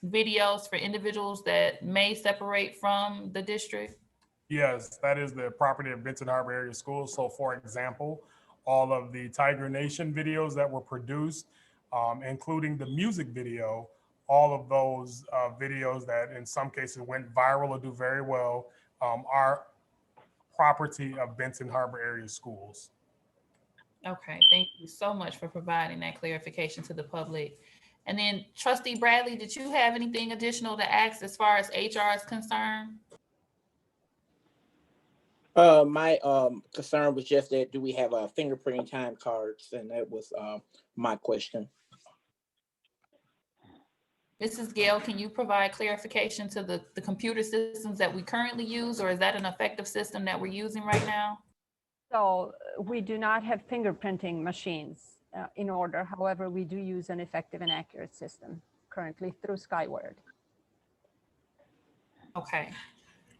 videos for individuals that may separate from the district? Yes, that is the property of Benton Harbor Area Schools. So for example, all of the Tiger Nation videos that were produced, including the music video, all of those videos that in some cases went viral or do very well are property of Benton Harbor Area Schools. Okay, thank you so much for providing that clarification to the public. And then Trustee Bradley, did you have anything additional to ask as far as HR is concerned? My concern was just that do we have fingerprinting time cards, and that was my question. Mrs. Gale, can you provide clarification to the computer systems that we currently use, or is that an effective system that we're using right now? So we do not have fingerprinting machines in order. However, we do use an effective and accurate system currently through Skyward. Okay.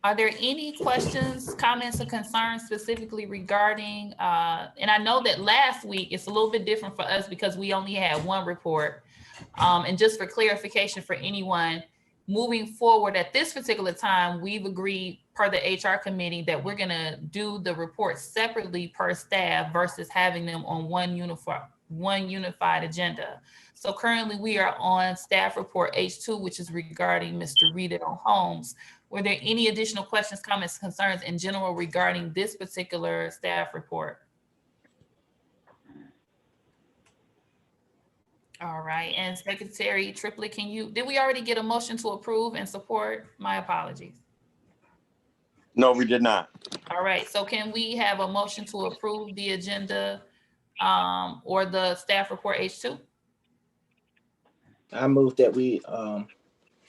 Are there any questions, comments, or concerns specifically regarding, and I know that last week it's a little bit different for us because we only had one report. And just for clarification for anyone, moving forward at this particular time, we've agreed per the HR committee that we're gonna do the reports separately per staff versus having them on one unified agenda. So currently we are on staff report H2, which is regarding Mr. Riedel Holmes. Were there any additional questions, comments, concerns in general regarding this particular staff report? All right, and Secretary Triplett, did we already get a motion to approve and support? My apologies. No, we did not. All right, so can we have a motion to approve the agenda or the staff report H2? I move that we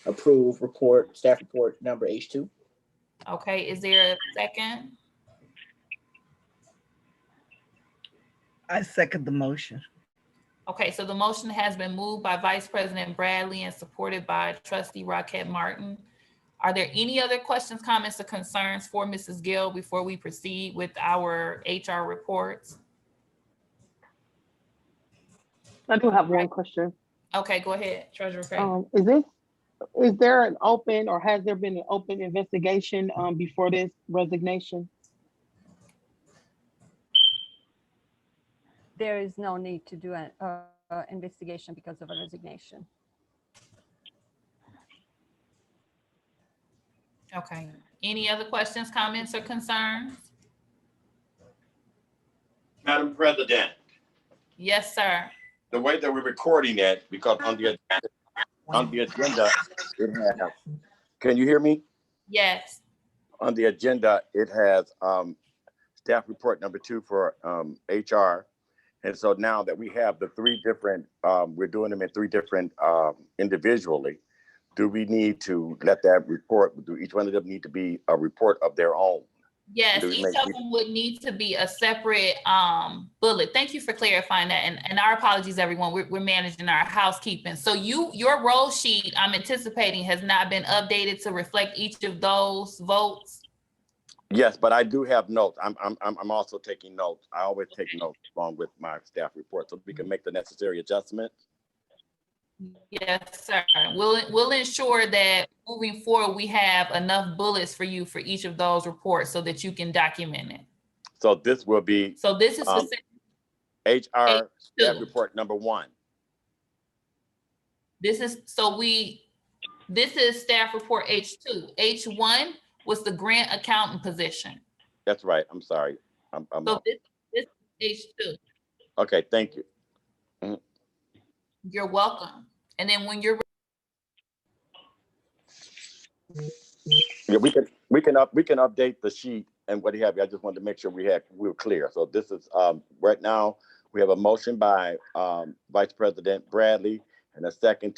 approve staff report number H2. Okay, is there a second? I second the motion. Okay, so the motion has been moved by Vice President Bradley and supported by Trustee Rockette Martin. Are there any other questions, comments, or concerns for Mrs. Gill before we proceed with our HR reports? I do have one question. Okay, go ahead, Treasurer Craig. Is there an open or has there been an open investigation before this resignation? There is no need to do an investigation because of a resignation. Okay, any other questions, comments, or concerns? Madam President, Yes, sir. the way that we're recording it, because on the agenda, it has, can you hear me? Yes. On the agenda, it has staff report number 2 for HR. And so now that we have the 3 different, we're doing them in 3 different individually, do we need to let that report, do each one of them need to be a report of their own? Yes, Do we each make of these- them would need to be a separate bullet. Thank you for clarifying that. And our apologies, everyone. We're managing our housekeeping. So your roll sheet, I'm anticipating, has not been updated to reflect each of those votes. Yes, but I do have notes. I'm also taking notes. I always take notes along with my staff report so we can make the necessary adjustments. Yes, sir. We'll ensure that moving forward, we have enough bullets for you for each of those reports so that you can document it. So this will be So this is specific. HR staff H2. report number 1. This is staff report H2. H1 was the grant accountant position. That's right. I'm sorry. I'm So this is H2. okay. Thank you. You're welcome. And then when you're Yeah, we can update the sheet and what have you. I just wanted to make sure we were clear. So this is right now we have a motion by Vice President Bradley and a second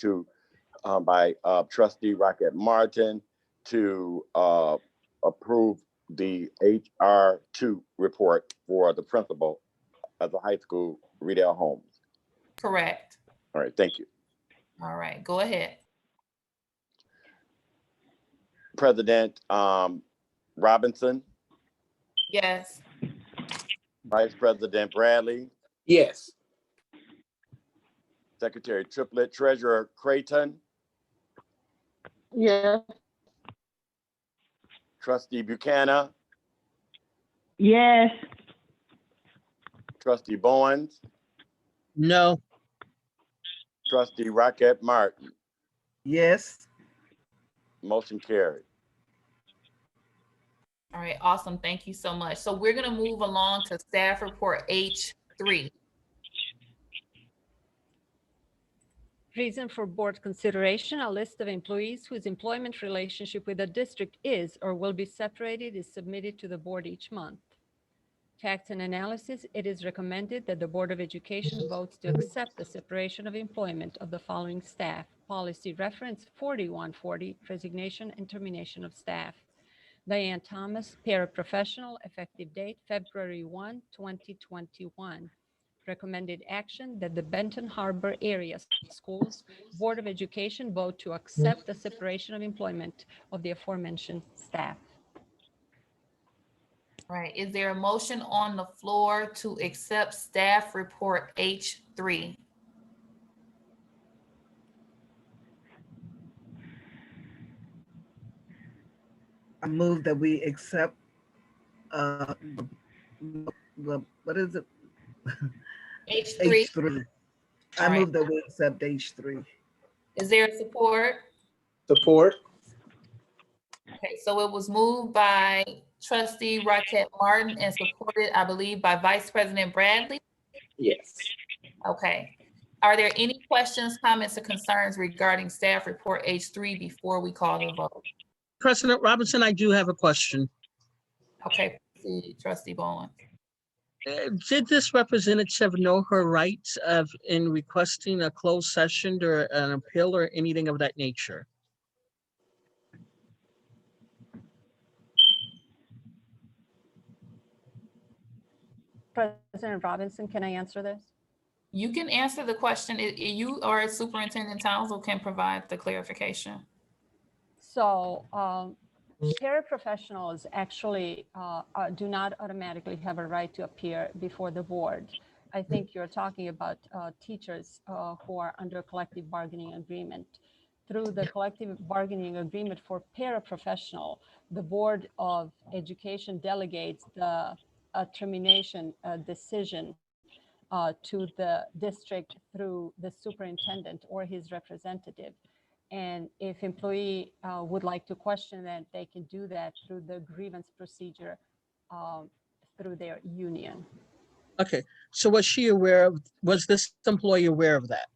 by Trustee Rocket Martin to approve the HR2 report for the principal of the high school, Riedel Holmes. correct. All right, thank you. All right, go ahead. President Robinson, Yes. Vice President Bradley, Yes. Secretary Triplett, Treasurer Creighton, Yes. Trustee Buchanan, Yes. Trustee Bowens, No. Trustee Rocket Martin. Yes. Motion carried. All right, awesome. Thank you so much. So we're gonna move along to staff report H3. Reason for board consideration, a list of employees whose employment relationship with the district is or will be separated is submitted to the board each month. Facts and analysis, it is recommended that the Board of Education votes to accept the separation of employment of the following staff. Policy reference 4140, resignation and termination of staff. Diane Thomas, paraprofessional, effective date February 1, 2021. Recommended action that the Benton Harbor Area Schools Board of Education vote to accept the separation of employment of the aforementioned staff. All right, is there a motion on the floor to accept staff report H3? I move that we accept, what is it? H3, H3. I All right. move that we accept H3. is there support? Support. Okay, so it was moved by Trustee Rocket Martin and supported, I believe, by Vice President Bradley. Yes. Okay. Are there any questions, comments, or concerns regarding staff report H3 before we call the vote? President Robinson, I do have a question. Okay, proceed, Trustee Bowen. Did this representative know her rights in requesting a closed session or an appeal or anything of that nature? President Robinson, can I answer this? You can answer the question. You or Superintendent Townsend can provide the clarification. So paraprofessionals actually do not automatically have a right to appear before the board. I think you're talking about teachers who are under collective bargaining agreement. Through the collective bargaining agreement for paraprofessional, the Board of Education delegates the termination decision to the district through the superintendent or his representative. And if employee would like to question that, they can do that through the grievance procedure through their union. Okay, so was she aware of, was this employee aware of that?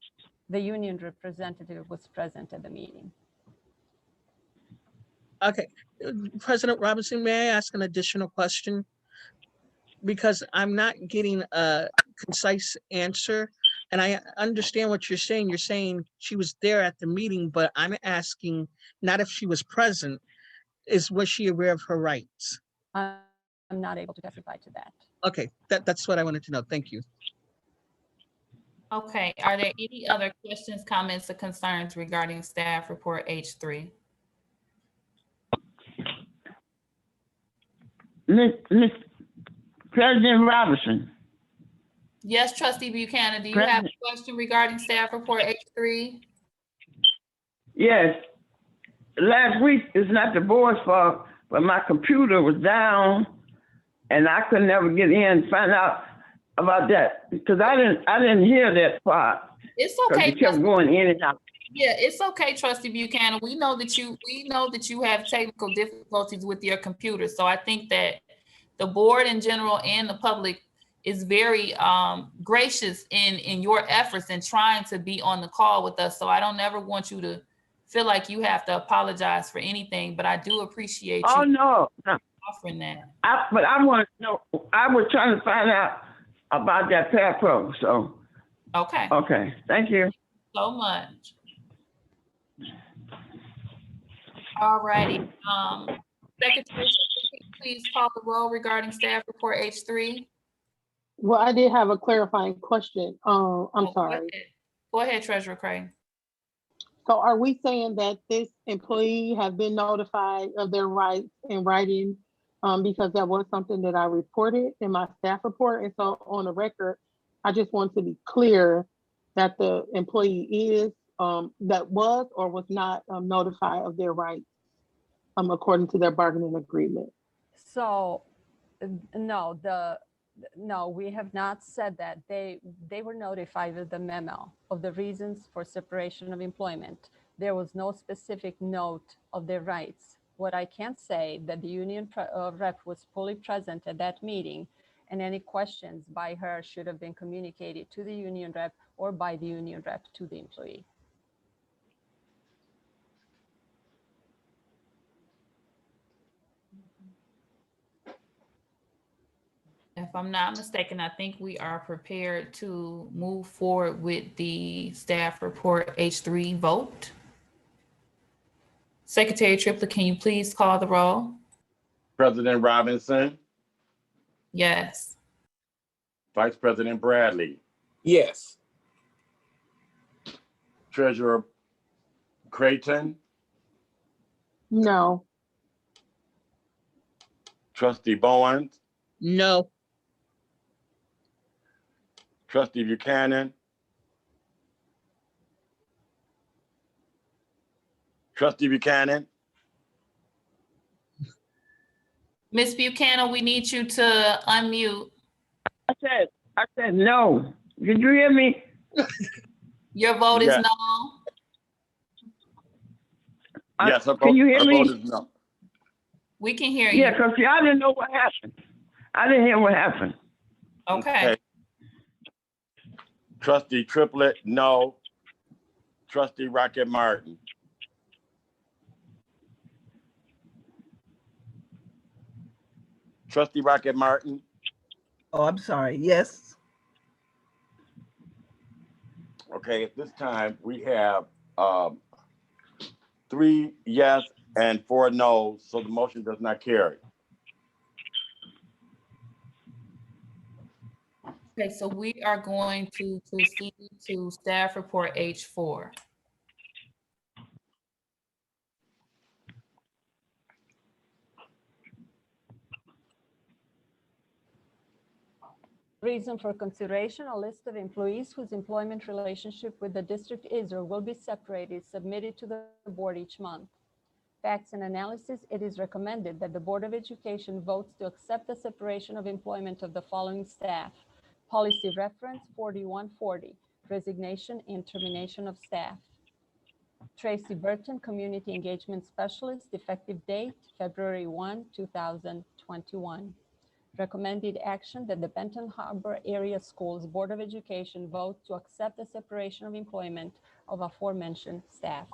The union representative was present at the meeting. Okay, President Robinson, may I ask an additional question? Because I'm not getting a concise answer. And I understand what you're saying. You're saying she was there at the meeting, but I'm asking not if she was present, was she aware of her rights? I'm I'm not able to testify to that. Okay, that's what I wanted to know. Thank you. Okay, are there any other questions, comments, or concerns regarding staff report H3? Miss President Robinson. Yes, Trustee Buchanan, do you have a question regarding staff report H3? Yes. Last week is not the board's fault, but my computer was down and I could never get in and find out about that because I didn't hear that part. It's okay. You kept going in and out. Yeah, it's okay, Trustee Buchanan. We know that you have technical difficulties with your computer. So I think that the board in general and the public is very gracious in your efforts in trying to be on the call with us. So I don't ever want you to feel like you have to apologize for anything, but I do appreciate you no. offering that. But I want to know, I was trying to find out about that PAPRO, so. Okay. Okay, thank you. So much. All righty. Secretary, please call the roll regarding staff report H3. Well, I did have a clarifying question. I'm sorry. Go ahead, Treasurer Craig. So are we saying that this employee has been notified of their rights in writing because that was something that I reported in my staff report? And so on the record, I just want to be clear that the employee is, that was or was not notified of their rights according to their bargaining agreement. So, no, we have not said that. They were notified of the memo of the reasons for separation of employment. There was no specific note of their rights. What I can say that the union rep was fully present at that meeting, and any questions by her should have been communicated to the union rep or by the union rep to the employee. If I'm not mistaken, I think we are prepared to move forward with the staff report H3 vote. Secretary Triplett, can you please call the roll? President Robinson, Yes. Vice President Bradley, Yes. Treasurer Creighton, No. Trustee Bowens, No. Trustee Buchanan, Trustee Buchanan, Ms. Buchanan, we need you to unmute. I said no. Did you hear me? Your vote is Yes. no. Yes, Can you hear me? vote is no. We can hear you. Yeah, because I didn't know what happened. I didn't hear what happened. Okay. Trustee Triplett, no. Trustee Rocket Martin. Trustee Rocket Martin, Oh, I'm sorry. Yes. okay, at this time, we have 3 yes and 4 no's, so the motion does not carry. Okay, so we are going to proceed to staff report H4. Reason for consideration, a list of employees whose employment relationship with the district is or will be separated, submitted to the board each month. Facts and analysis, it is recommended that the Board of Education votes to accept the separation of employment of the following staff. Policy reference 4140, resignation and termination of staff. Tracy Burton, Community Engagement Specialist, effective date February 1, 2021. Recommended action that the Benton Harbor Area Schools Board of Education vote to accept the separation of employment of aforementioned staff.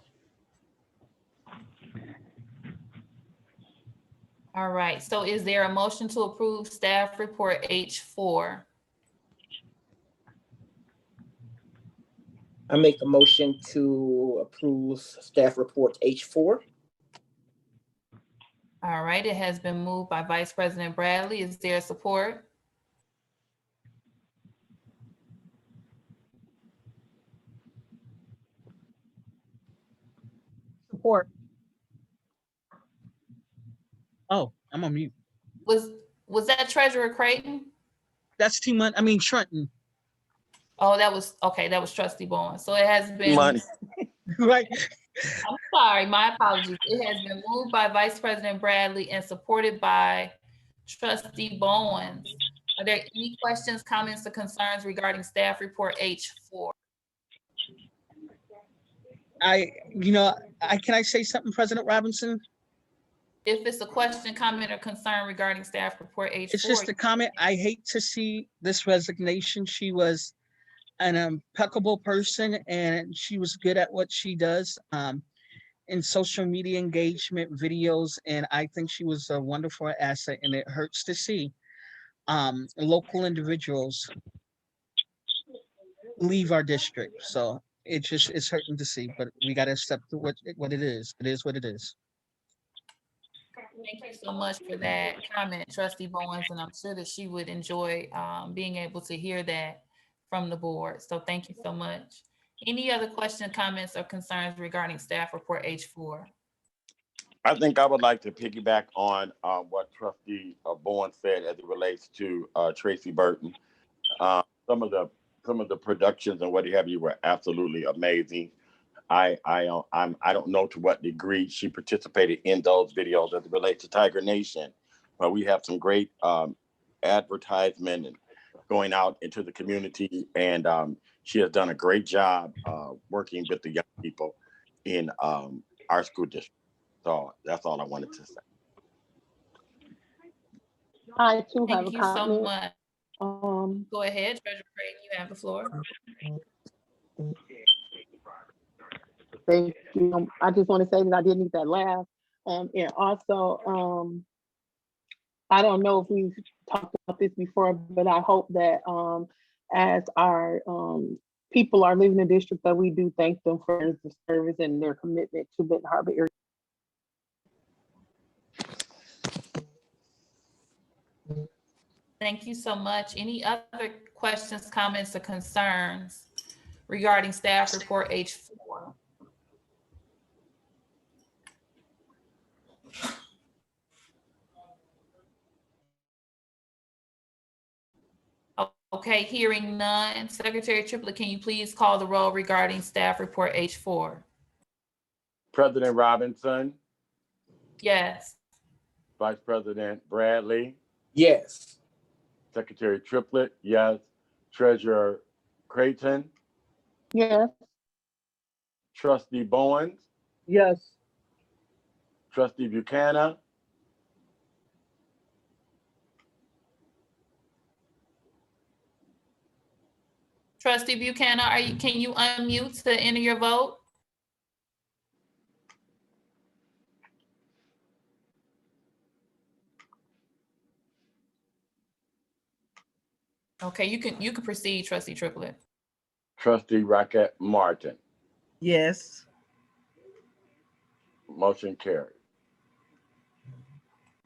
All right, so is there a motion to approve staff report H4? I make a motion to approve staff report H4. All All right, it has been moved by Vice President Bradley. Is there support? Support. Oh, I'm on mute. Was that Treasurer Creighton? That's Trenton. Oh, that was, okay, that was Trustee Bowen. So it has been, Money. Right. I'm sorry, my apologies. It has been moved by Vice President Bradley and supported by Trustee Bowens. Are there any questions, comments, or concerns regarding staff report H4? Can I say something, President Robinson? If it's a question, comment, or concern regarding staff report H4. It's just a comment. I hate to see this resignation. She was an impeccable person and she was good at what she does in social media engagement videos. And I think she was a wonderful asset, and it hurts to see local individuals leave our district. So it's hurting to see, but we got to accept what it is. It is what it is. Thank you so much for that comment, Trustee Bowens, and I'm sure that she would enjoy being able to hear that from the board. So thank you so much. Any other questions, comments, or concerns regarding staff report H4? I think I would like to piggyback on what Trustee Bowen said as it relates to Tracy Burton. Some of the productions and what have you were absolutely amazing. I don't know to what degree she participated in those videos as it relates to Tiger Nation, but we have some great advertisement and going out into the community, and she has done a great job working with the young people in our school district. So that's all I wanted to say. I too have Thank a you so comment. much. Go ahead, Treasurer Creighton, you have the floor. Thank you. I just want to say that I did need that laugh. And also, I don't know if we've talked about this before, but I hope that as our people are leaving the district, that we do thank them for the service and their commitment to Benton Harbor area. Thank you so much. Any other questions, comments, or concerns regarding staff report H4? Okay, hearing none. Secretary Triplett, can you please call the roll regarding staff report H4? President Robinson, Yes. Vice President Bradley, Yes. Secretary Triplett, yes. Treasurer Creighton, Yes. Trustee Bowens, Yes. Trustee Buchanan, Trustee Buchanan, can you unmute to enter your vote? Okay, you can proceed, Trustee Triplett. Trustee Rocket Martin. Yes. Motion carried.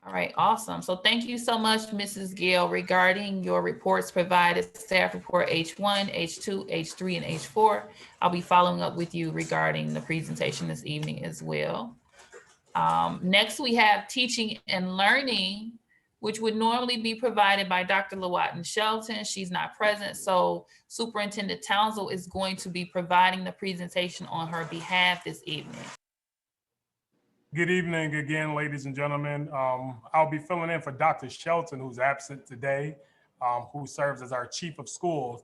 All right, awesome. So thank you so much, Mrs. Gill, regarding your reports provided, staff report H1, H2, H3, and H4. I'll be following up with you regarding the presentation this evening as well. Next, we have teaching and learning, which would normally be provided by Dr. Lawatan Shelton. She's not present, so Superintendent Townsend is going to be providing the presentation on her behalf this evening. Good evening again, ladies and gentlemen. I'll be filling in for Dr. Shelton, who's absent today, who serves as our chief of schools.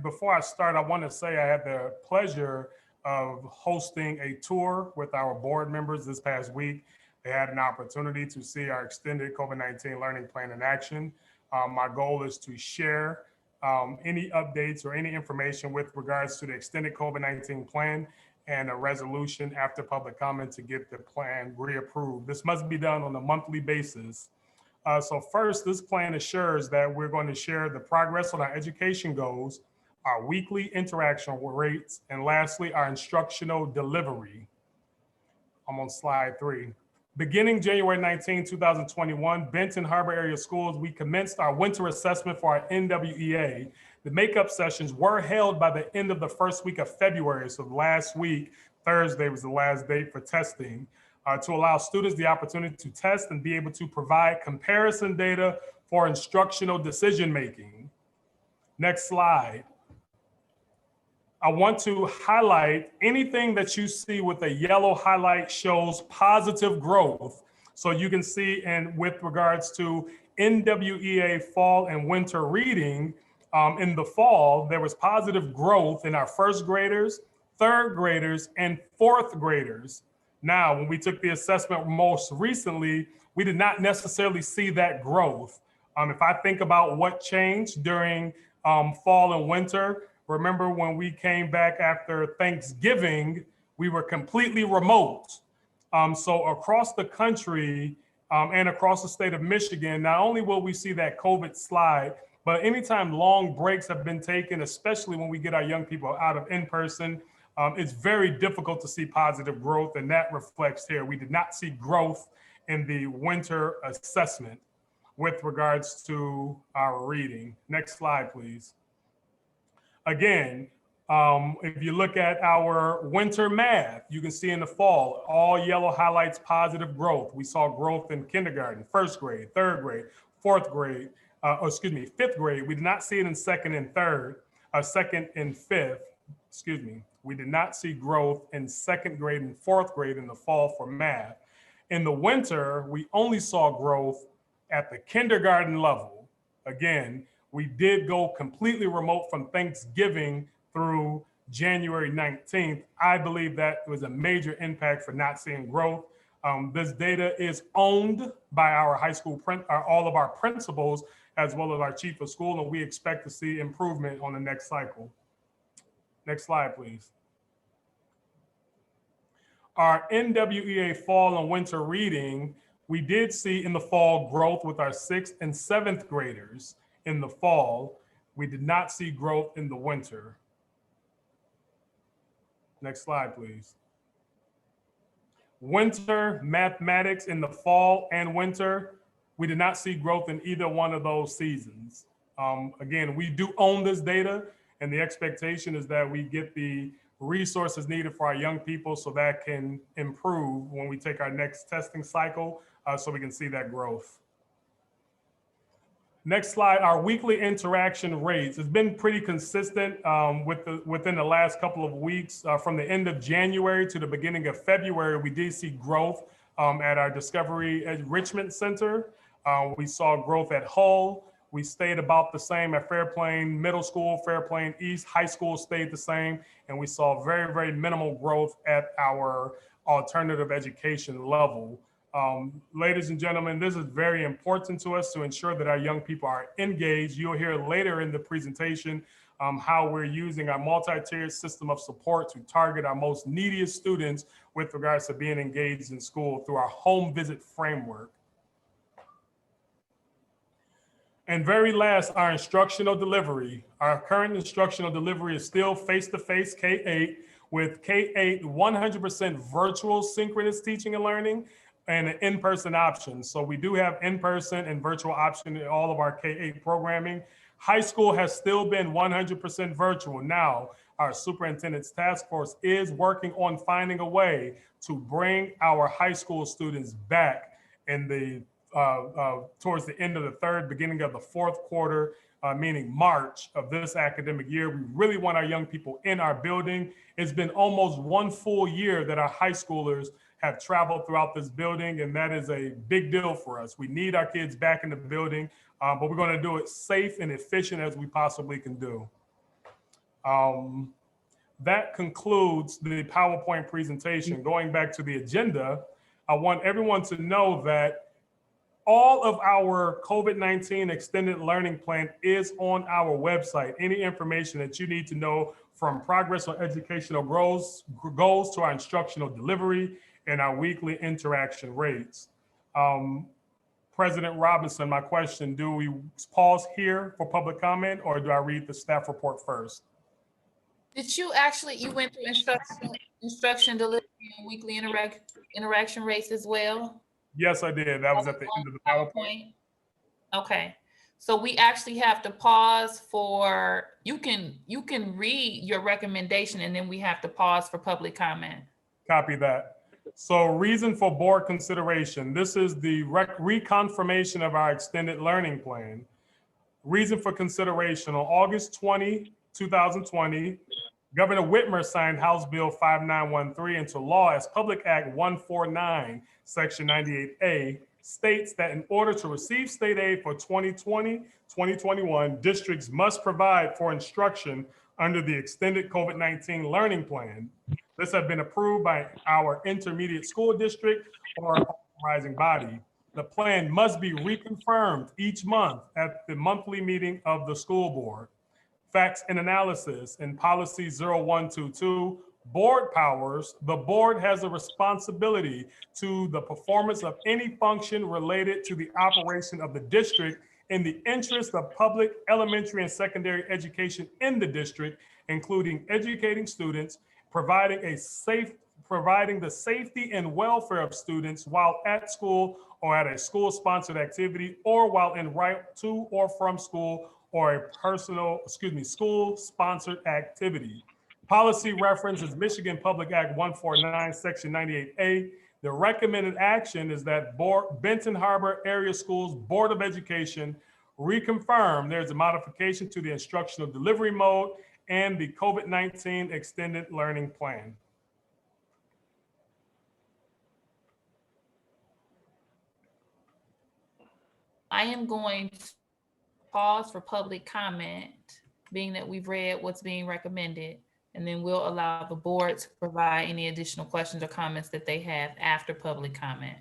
Before I start, I want to say I had the pleasure of hosting a tour with our board members this past week. They had an opportunity to see our extended COVID-19 learning plan in action. My goal is to share any updates or any information with regards to the extended COVID-19 plan and a resolution after public comment to get the plan reapproved. This must be done on a monthly basis. So first, this plan assures that we're going to share the progress on our education goals, our weekly interaction rates, and lastly, our instructional delivery. I'm on slide 3. Beginning January 19, 2021, Benton Harbor area schools, we commenced our winter assessment for our NWEA. The makeup sessions were held by the end of the first week of February. So last week, Thursday was the last date for testing, to allow students the opportunity to test and be able to provide comparison data for instructional decision-making. Next slide. I want to highlight anything that you see with a yellow highlight shows positive growth. So you can see, and with regards to NWEA fall and winter reading, in the fall, there was positive growth in our first graders, third graders, and fourth graders. Now, when we took the assessment most recently, we did not necessarily see that growth. If I think about what changed during fall and winter, remember when we came back after Thanksgiving, we were completely remote. So across the country and across the state of Michigan, not only will we see that COVID slide, but anytime long breaks have been taken, especially when we get our young people out of in-person, it's very difficult to see positive growth, and that reflects here. We did not see growth in the winter assessment with regards to our reading. Next slide, please. Again, if you look at our winter math, you can see in the fall, all yellow highlights positive growth. We saw growth in kindergarten, first grade, third grade, fourth grade, fifth grade. We did not see it in second and fifth, We did not see growth in second grade and fourth grade in the fall for math. In the winter, we only saw growth at the kindergarten level. Again, we did go completely remote from Thanksgiving through January 19th. I believe that was a major impact for not seeing growth. This data is owned by our high school, all of our principals, as well as our chief of school, and we expect to see improvement on the next cycle. Next slide, please. Our NWEA fall and winter reading, we did see in the fall growth with our 6th and 7th graders in the fall. We did not see growth in the winter. Next slide, please. Winter mathematics in the fall and winter, we did not see growth in either one of those seasons. Again, we do own this data, and the expectation is that we get the resources needed for our young people so that can improve when we take our next testing cycle, so we can see that growth. Next slide, our weekly interaction rates. It's been pretty consistent within the last couple of weeks. From the end of January to the beginning of February, we did see growth at our Discovery Enrichment Center. We saw growth at Hull. We stayed about the same at Fairplain Middle School, Fairplain East High School stayed the same, and we saw very, very minimal growth at our alternative education level. Ladies and gentlemen, this is very important to us to ensure that our young people are engaged. You'll hear later in the presentation how we're using our multi-tiered system of support to target our most neediest students with regards to being engaged in school through our home visit framework. And very last, our instructional delivery. Our current instructional delivery is still face-to-face K-8 with K-8 100% virtual synchronous teaching and learning and an in-person option. So we do have in-person and virtual option in all of our K-8 programming. High school has still been 100% virtual. Now, our superintendent's task force is working on finding a way to bring our high school students back in the towards the end of the third, beginning of the fourth quarter, meaning March of this academic year. We really want our young people in our building. It's been almost 1 full year that our high schoolers have traveled throughout this building, and that is a big deal for us. We need our kids back in the building, but we're going to do it safe and efficient as we possibly can do. That concludes the PowerPoint presentation. Going back to the agenda, I want everyone to know that all of our COVID-19 extended learning plan is on our website. Any information that you need to know, from progress on educational goals to our instructional delivery and our weekly interaction rates. President Robinson, my question, do we pause here for public comment or do I read the staff report first? Did you went through instruction delivery and weekly interaction rates as well? Yes, I did. That was at the end of the PowerPoint. Okay, so we actually have to pause for, you can read your recommendation and then we have to pause for public comment. Copy that. So reason for board consideration. This is the reconfirmation of our extended learning plan. Reason for consideration: on August 20, 2020, Governor Whitmer signed House Bill 5913 into law as Public Act 149, Section 98A, states that in order to receive state aid for 2020-2021, districts must provide for instruction under the extended COVID-19 learning plan. This has been approved by our intermediate school district or authorizing body. The plan must be reconfirmed each month at the monthly meeting of the school board. Facts and analysis in policy 0122, board powers. The board has a responsibility to the performance of any function related to the operation of the district in the interest of public elementary and secondary education in the district, including educating students, providing the safety and welfare of students while at school or at a school-sponsored activity, or while en route to or from school or a school-sponsored activity. Policy reference is Michigan Public Act 149, Section 98A. The recommended action is that Benton Harbor Area Schools Board of Education reconfirm there's a modification to the instructional delivery mode and the COVID-19 extended learning plan. I am going to pause for public comment, being that we've read what's being recommended, and then we'll allow the board to provide any additional questions or comments that they have after public comment.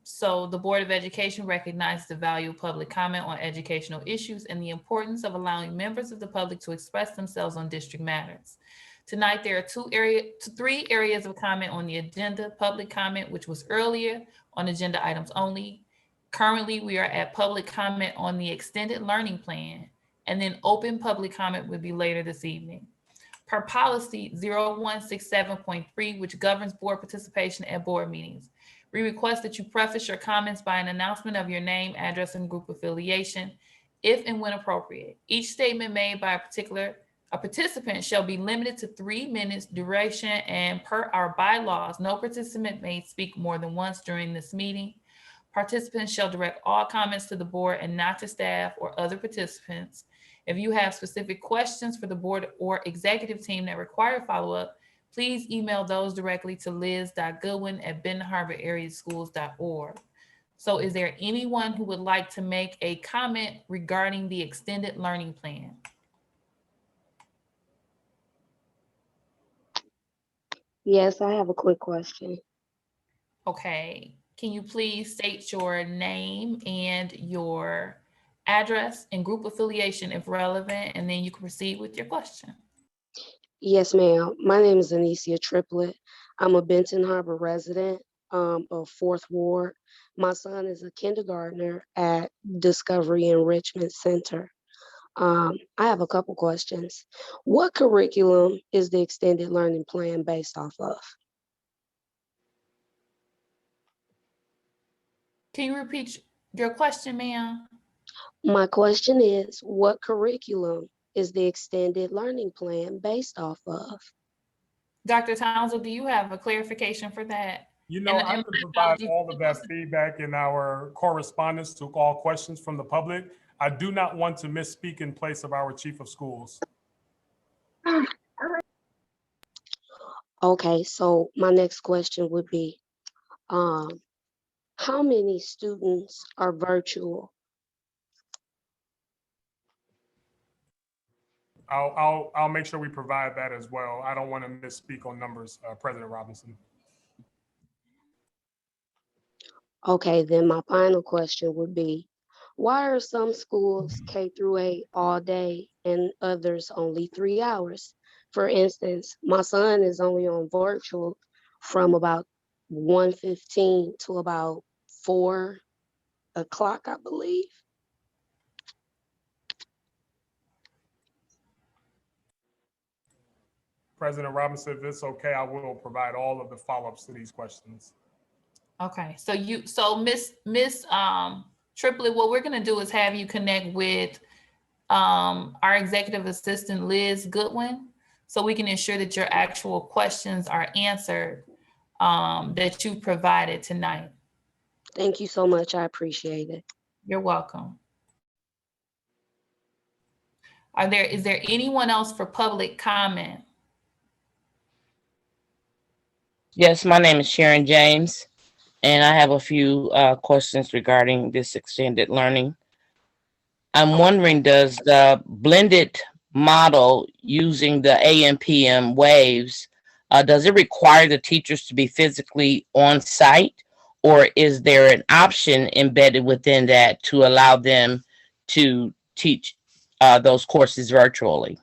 So the Board of Education recognizes the value of public comment on educational issues and the importance of allowing members of the public to express themselves on district matters. Tonight, there are three areas of comment on the agenda: public comment, which was earlier on agenda items only. Currently, we are at public comment on the extended learning plan, and then open public comment would be later this evening. Per policy 0167.3, which governs board participation at board meetings, we request that you preface your comments by an announcement of your name, address, and group affiliation, if and when appropriate. Each statement made by a participant shall be limited to 3 minutes duration, and per our bylaws, no participant may speak more than once during this meeting. Participants shall direct all comments to the board and not to staff or other participants. If you have specific questions for the board or executive team that require follow-up, please email those directly to liz.goodwin@bentonharborareaschools.org. So is there anyone who would like to make a comment regarding the extended learning plan? Yes, I have a quick question. Okay, can you please state your name and your address and group affiliation if relevant, and then you can proceed with your question. Yes, ma'am. My name is Anicia Triplett. I'm a Benton Harbor resident of 4th Ward. My son is a kindergartner at Discovery Enrichment Center. I have a couple questions. What curriculum is the extended learning plan based off of? Can you repeat your question, ma'am? My question is, what curriculum is the extended learning plan based off of? Dr. Townsend, do you have a clarification for that? You know, I can provide all of that feedback in our correspondence to all questions from the public. I do not want to misspeak in place of our chief of schools. Okay, so my next question would be, how many students are virtual? I'll make sure we provide that as well. I don't want to misspeak on numbers, President Robinson. Okay, then my final question would be, why are some schools K-8 all day and others only 3 hours? For instance, my son is only on virtual from about 1:15 to about 4 o'clock, I believe. President Robinson, if it's okay, I will provide all of the follow-ups to these questions. Okay, so Miss Triplett, what we're gonna do is have you connect with our executive assistant, Liz Goodwin, so we can ensure that your actual questions are answered that you provided tonight. Thank you so much. I appreciate it. You're welcome. Is there anyone else for public comment? Yes, my name is Sharon James, and I have a few questions regarding this extended learning. I'm wondering, does the blended model using the AM/PM waves, does it require the teachers to be physically on site, or is there an option embedded within that to allow them to teach those courses virtually?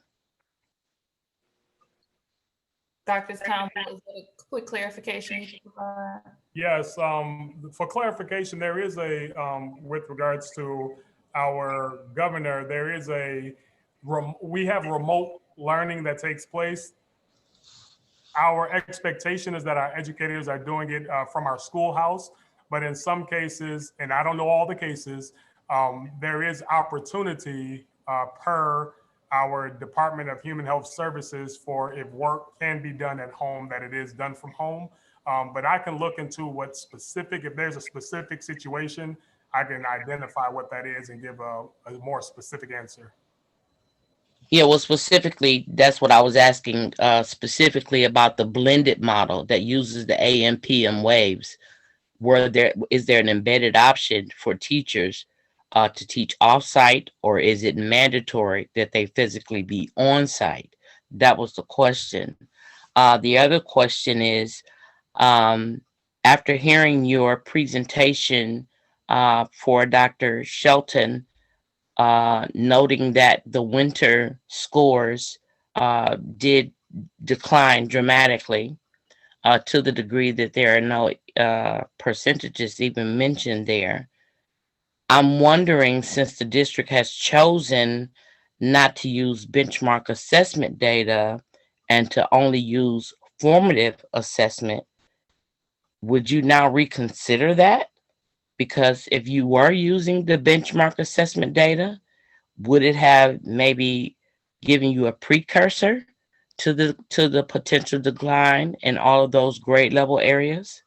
Dr. Townsend, is there a quick clarification you can provide? Yes, for clarification, there is a, with regards to our governor, there is we have remote learning that takes place. Our expectation is that our educators are doing it from our schoolhouse, but in some cases, and I don't know all the cases, there is opportunity per our Department of Human Health Services for if work can be done at home, that it is done from home. But I can look into what specific, if there's a specific situation, I can identify what that is and give a more specific answer. Yeah, well, specifically, that's what I was asking, specifically about the blended model that uses the AM/PM waves. Is there an embedded option for teachers to teach off-site, or is it mandatory that they physically be on-site? That was the question. The other question is, after hearing your presentation for Dr. Shelton, noting that the winter scores did decline dramatically to the degree that there are no percentages even mentioned there. I'm wondering, since the district has chosen not to use benchmark assessment data and to only use formative assessment, would you now reconsider that? Because if you were using the benchmark assessment data, would it have maybe given you a precursor to the potential decline in all of those grade level areas?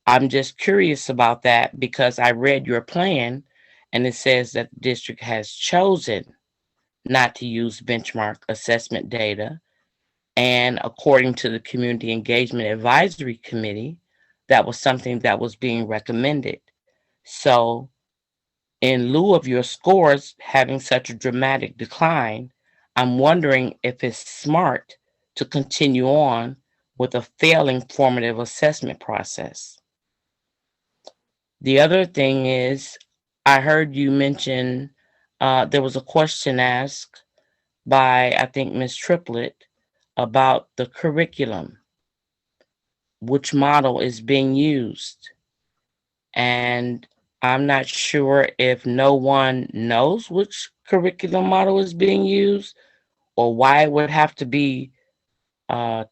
I'm just curious about that because I read your plan and it says that the district has chosen not to use benchmark assessment data. And according to the Community Engagement Advisory Committee, that was something that was being recommended. So in lieu of your scores having such a dramatic decline, I'm wondering if it's smart to continue on with a failing formative assessment process. The other thing is, I heard you mention there was a question asked by, I think, Ms. Triplett about the curriculum, which model is being used. And I'm not sure if no one knows which curriculum model is being used or why it would have to be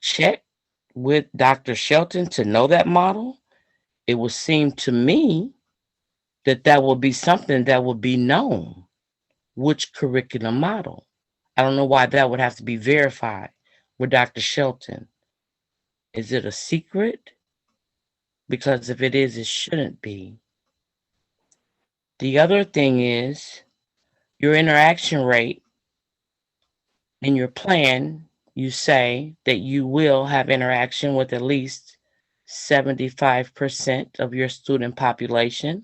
checked with Dr. Shelton to know that model. It would seem to me that would be something that would be known, which curriculum model. I don't know why that would have to be verified with Dr. Shelton. Is it a secret? Because if it is, it shouldn't be. The other thing is your interaction rate. In your plan, you say that you will have interaction with at least 75% of your student population.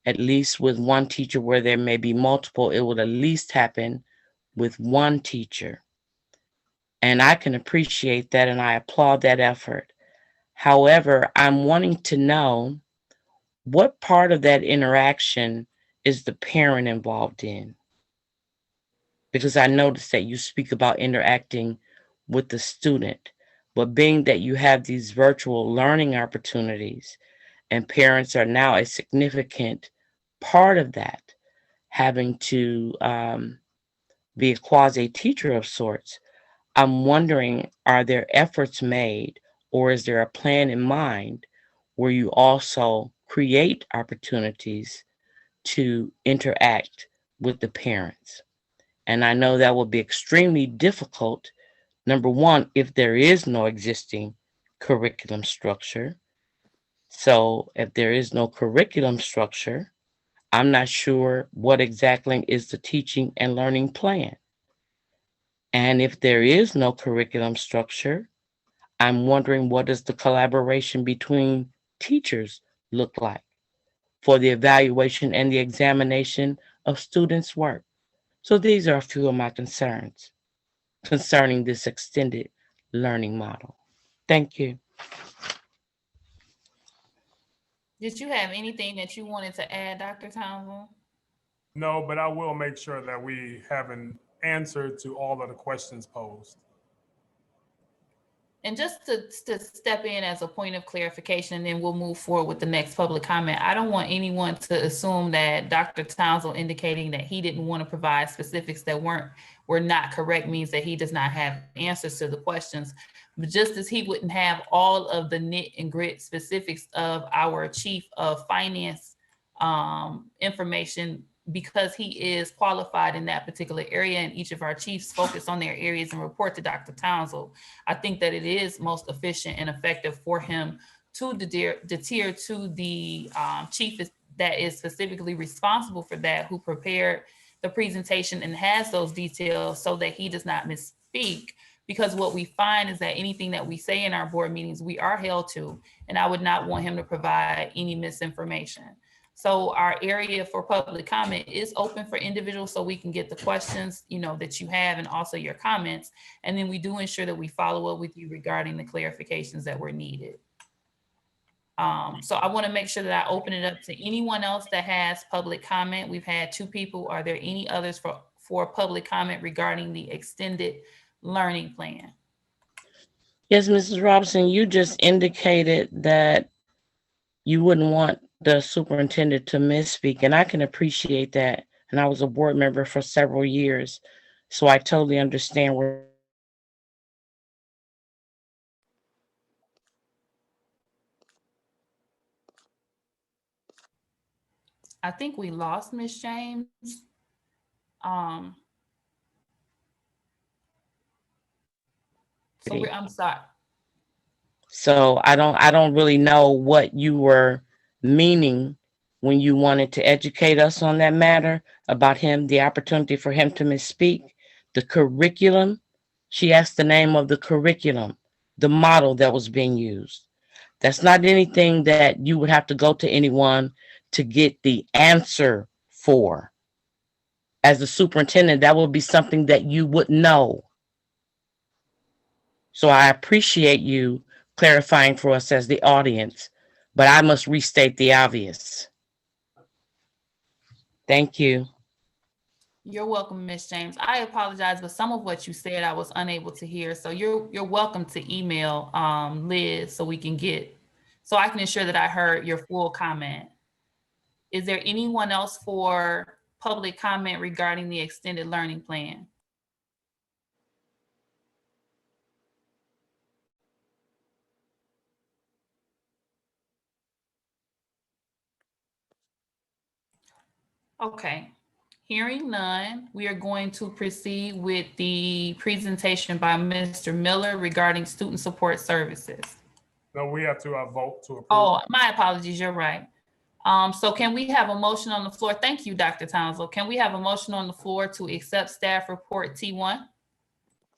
At least with one teacher, where there may be multiple, it will at least happen with one teacher. And I can appreciate that and I applaud that effort. However, I'm wanting to know what part of that interaction is the parent involved in? Because I noticed that you speak about interacting with the student, but being that you have these virtual learning opportunities and parents are now a significant part of that, having to be a quasi teacher of sorts, I'm wondering, are there efforts made, or is there a plan in mind where you also create opportunities to interact with the parents? And I know that will be extremely difficult. Number one, if there is no existing curriculum structure. So if there is no curriculum structure, I'm not sure what exactly is the teaching and learning plan. And if there is no curriculum structure, I'm wondering, what does the collaboration between teachers look like for the evaluation and the examination of students' work? So these are a few of my concerns concerning this extended learning model. Thank you. Did you have anything that you wanted to add, Dr. Townsend? No, but I will make sure that we have an answer to all of the questions posed. And just to step in as a point of clarification, and then we'll move forward with the next public comment. I don't want anyone to assume that Dr. Townsend indicating that he didn't want to provide specifics that were not correct means that he does not have answers to the questions. But just as he wouldn't have all of the nit and grit specifics of our chief of finance information, because he is qualified in that particular area, and each of our chiefs focus on their areas and report to Dr. Townsend, I think that it is most efficient and effective for him to adhere to the chief that is specifically responsible for that, who prepared the presentation and has those details, so that he does not misspeak. Because what we find is that anything that we say in our board meetings, we are held to, and I would not want him to provide any misinformation. So our area for public comment is open for individuals, so we can get the questions, that you have, and also your comments. And then we do ensure that we follow up with you regarding the clarifications that were needed. So I want to make sure that I open it up to anyone else that has public comment. We've had 2 people. Are there any others for public comment regarding the extended learning plan? Yes, Mrs. Robinson, you just indicated that you wouldn't want the superintendent to misspeak, and I can appreciate that. And I was a board member for several years, so I totally understand where. I think we lost Ms. James. I'm sorry. So I don't really know what you were meaning when you wanted to educate us on that matter about him, the opportunity for him to misspeak. The curriculum, she asked the name of the curriculum, the model that was being used. That's not anything that you would have to go to anyone to get the answer for. As the superintendent, that would be something that you would know. So I appreciate you clarifying for us as the audience, but I must restate the obvious. Thank you. You're welcome, Ms. James. I apologize, but some of what you said I was unable to hear. So you're welcome to email Liz so I can ensure that I heard your full comment. Is there anyone else for public comment regarding the extended learning plan? Okay. Hearing none, we are going to proceed with the presentation by Mr. Miller regarding student support services. No, we have to vote to approve. Oh, my apologies, you're right. So can we have a motion on the floor? Thank you, Dr. Townsend. Can we have a motion on the floor to accept staff report T1?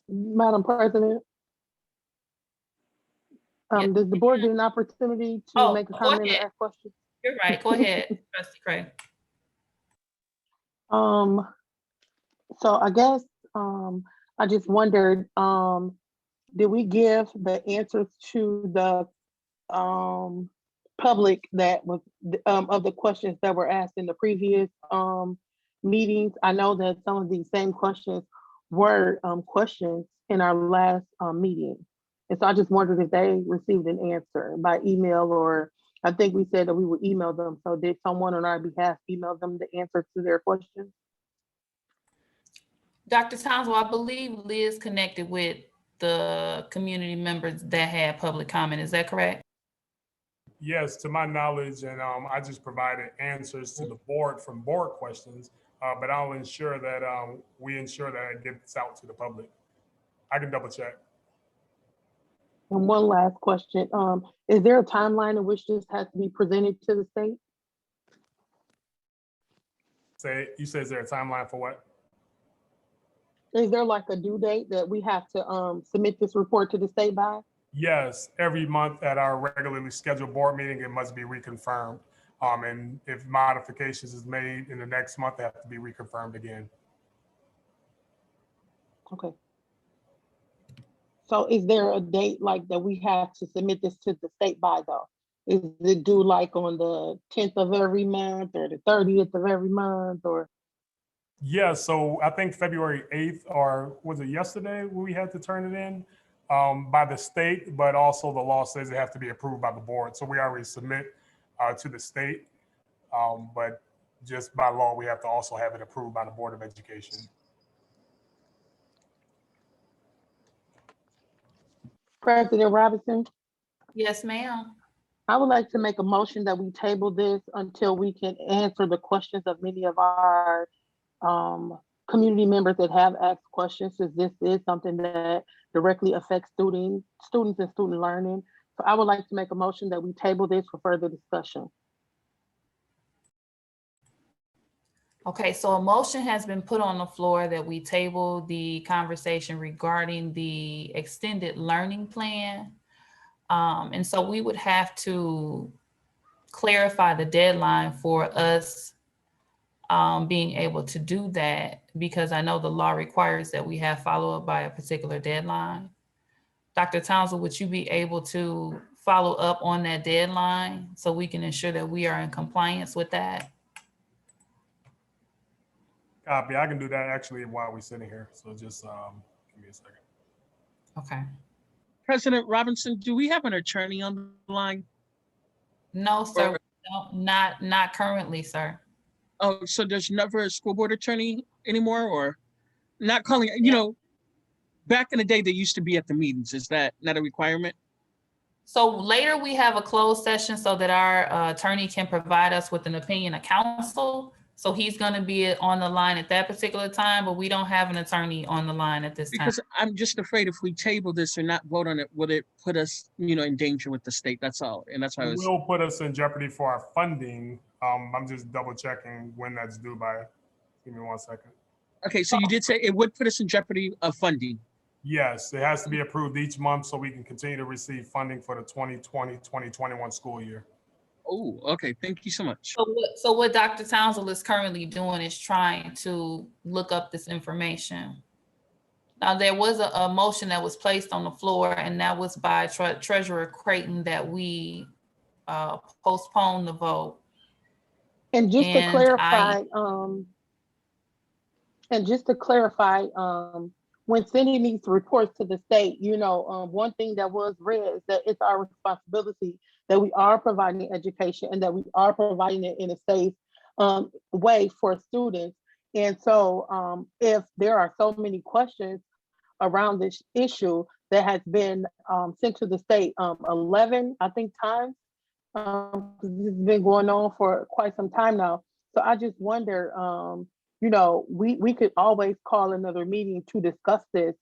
Madam President, Yes. does the board get an opportunity to make a comment or ask questions? You're right, go ahead, Trustee Craig. So I guess I just wondered, did we give the answers to the public that was of the questions that were asked in the previous meetings? I know that some of these same questions were questions in our last meeting. And so I just wondered if they received an answer by email, or I think we said that we would email them. So did someone on our behalf email them the answer to their questions? Dr. Townsend, I believe Liz connected with the community members that had public comment. Is that correct? Yes, to my knowledge, and I just provided answers to the board from board questions, but I'll ensure that we ensure that it gets out to the public. I can double check. And one last question. Is there a timeline in which this has to be presented to the state? You say, is there a timeline for what? Is there like a due date that we have to submit this report to the state by? Yes, every month at our regularly scheduled board meeting, it must be reconfirmed. And if modifications is made in the next month, they have to be reconfirmed again. Okay. So is there a date like that we have to submit this to the state by though? Is it due like on the 10th of every month or the 30th of every month or? Yeah, so I think February 8th, or was it yesterday we had to turn it in by the state, but also the law says it has to be approved by the board. So we already submit to the state, but just by law, we have to also have it approved by the Board of Education. President Robinson? Yes, ma'am. I would like to make a motion that we table this until we can answer the questions of many of our community members that have asked questions, since this is something that directly affects students and student learning. So I would like to make a motion that we table this for further discussion. Okay, so a motion has been put on the floor that we table the conversation regarding the extended learning plan. And so we would have to clarify the deadline for us being able to do that, because I know the law requires that we have follow-up by a particular deadline. Dr. Townsend, would you be able to follow up on that deadline so we can ensure that we are in compliance with that? Copy. I can do that actually while we're sitting here. So just give me a second. Okay. President Robinson, do we have an attorney on the line? No, sir. No, not currently, sir. Oh, so there's never a school board attorney anymore, or not calling, you know, back in the day, they used to be at the meetings. Is that not a requirement? So later we have a closed session so that our attorney can provide us with an opinion of counsel. So he's going to be on the line at that particular time, but we don't have an attorney on the line at this time. Because I'm just afraid if we table this or not vote on it, will it put us, you know, in danger with the state? That's all. And that's why It will put us in jeopardy for our funding. I'm just double checking when that's due by. Give me 1 second. Okay, so you did say it would put us in jeopardy of funding. Yes, it has to be approved each month so we can continue to receive funding for the 2020-2021 school year. Oh, okay. Thank you so much. So what Dr. Townsend is currently doing is trying to look up this information. Now, there was a motion that was placed on the floor, and that was by Treasurer Creighton that we postpone the vote. And just to clarify, when sending these reports to the state, you know, one thing that was read is that it's our responsibility that we are providing education and that we are providing it in a safe way for students. And so if there are so many questions around this issue that has been sent to the state 11, I think, times, this has been going on for quite some time now. So I just wonder, you know, we could always call another meeting to discuss this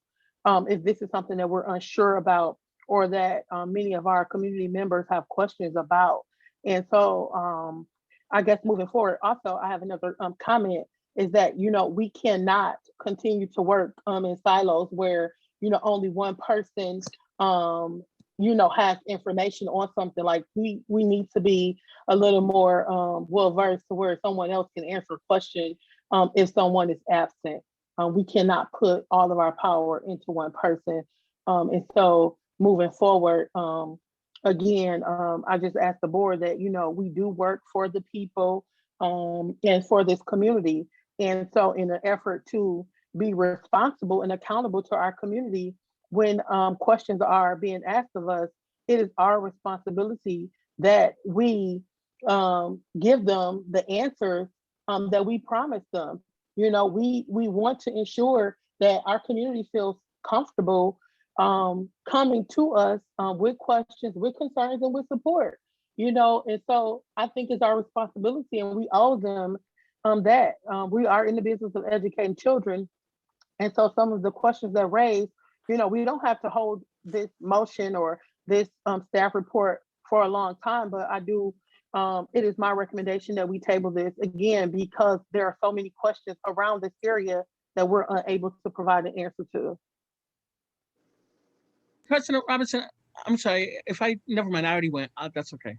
if this is something that we're unsure about or that many of our community members have questions about. And so I guess moving forward, also, I have another comment is that, you know, we cannot continue to work in silos where, you know, only one person, you know, has information on something. Like we need to be a little more well-versed to where someone else can answer a question if someone is absent. We cannot put all of our power into one person. And so moving forward, again, I just ask the board that, you know, we do work for the people and for this community. And so in an effort to be responsible and accountable to our community, when questions are being asked of us, it is our responsibility that we give them the answers that we promised them. You know, we want to ensure that our community feels comfortable coming to us with questions, with concerns, and with support. And so I think it's our responsibility, and we owe them that. We are in the business of educating children, and so some of the questions that raised, we don't have to hold this motion or this staff report for a long time, but I do. It is my recommendation that we table this again because there are so many questions around this area that we're unable to provide an answer to. President Robinson, I'm sorry, never mind, I already went. That's okay.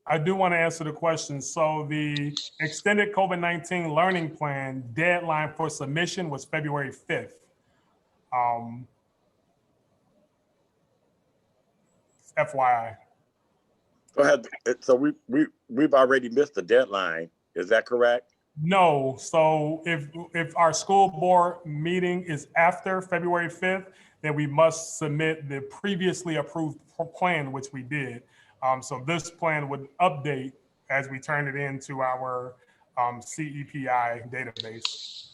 I do want to answer the question. So the extended COVID-19 learning plan deadline for submission was February 5th. FYI. So we've already missed the deadline. Is that correct? No. So if our school board meeting is after February 5th, then we must submit the previously approved plan, which we did. So this plan would update as we turn it into our CEPI database.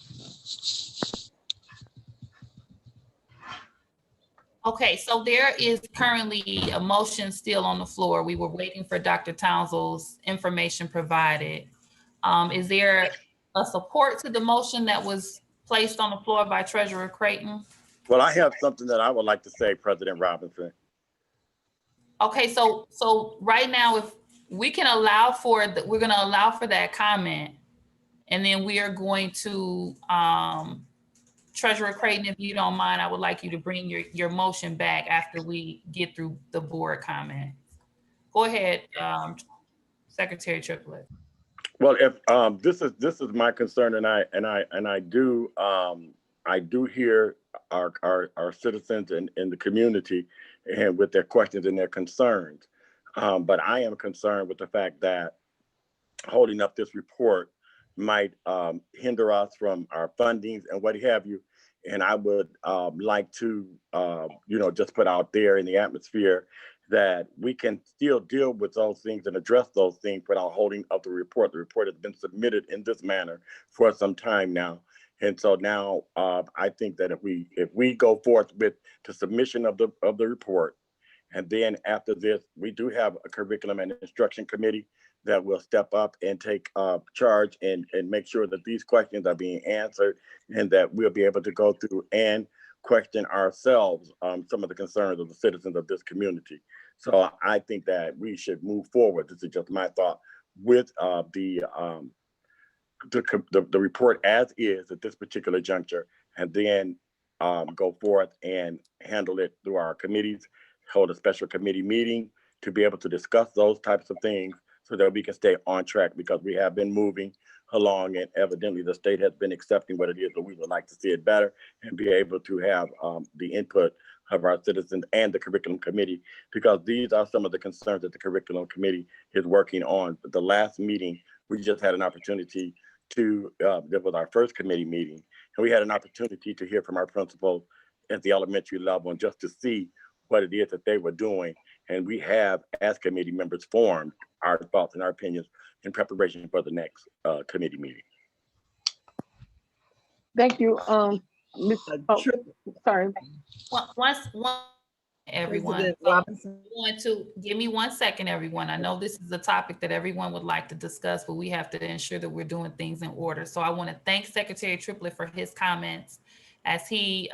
Okay, so there is currently a motion still on the floor. We were waiting for Dr. Townsend's information provided. Is there a support to the motion that was placed on the floor by Treasurer Creighton? Well, I have something that I would like to say, President Robinson. Okay, so right now, if we can allow for we're going to allow for that comment, and then we are going to Treasurer Creighton, if you don't mind, I would like you to bring your motion back after we get through the board comment. Go ahead, Secretary Triplett. Well, if this is my concern, and I do hear our citizens in the community and with their questions and their concerns, but I am concerned with the fact that holding up this report might hinder us from our fundings and what have you. And I would like to, just put out there in the atmosphere that we can still deal with those things and address those things without holding up the report. The report has been submitted in this manner for some time now. And so now I think that if we go forth with the submission of the report, and then after this, we do have a curriculum and instruction committee that will step up and take charge and make sure that these questions are being answered and that we'll be able to go through and question ourselves some of the concerns of the citizens of this community. So I think that we should move forward. This is just my thought with the report as is at this particular juncture, and then go forth and handle it through our committees, hold a special committee meeting to be able to discuss those types of things so that we can stay on track, because we have been moving along and evidently the state has been accepting what it is, but we would like to see it better and be able to have the input of our citizens and the curriculum committee, because these are some of the concerns that the curriculum committee is working on. But the last meeting, we just had an opportunity to, that was our first committee meeting, and we had an opportunity to hear from our principals at the elementary level and just to see what it is that they were doing. And we have, as committee members, formed our thoughts and our opinions in preparation for the next committee meeting. Thank you. Sorry. Once everyone, President Robinson. want to give me 1 second, everyone. I know this is a topic that everyone would like to discuss, but we have to ensure that we're doing things in order. So I want to thank Secretary Triplett for his comments, as he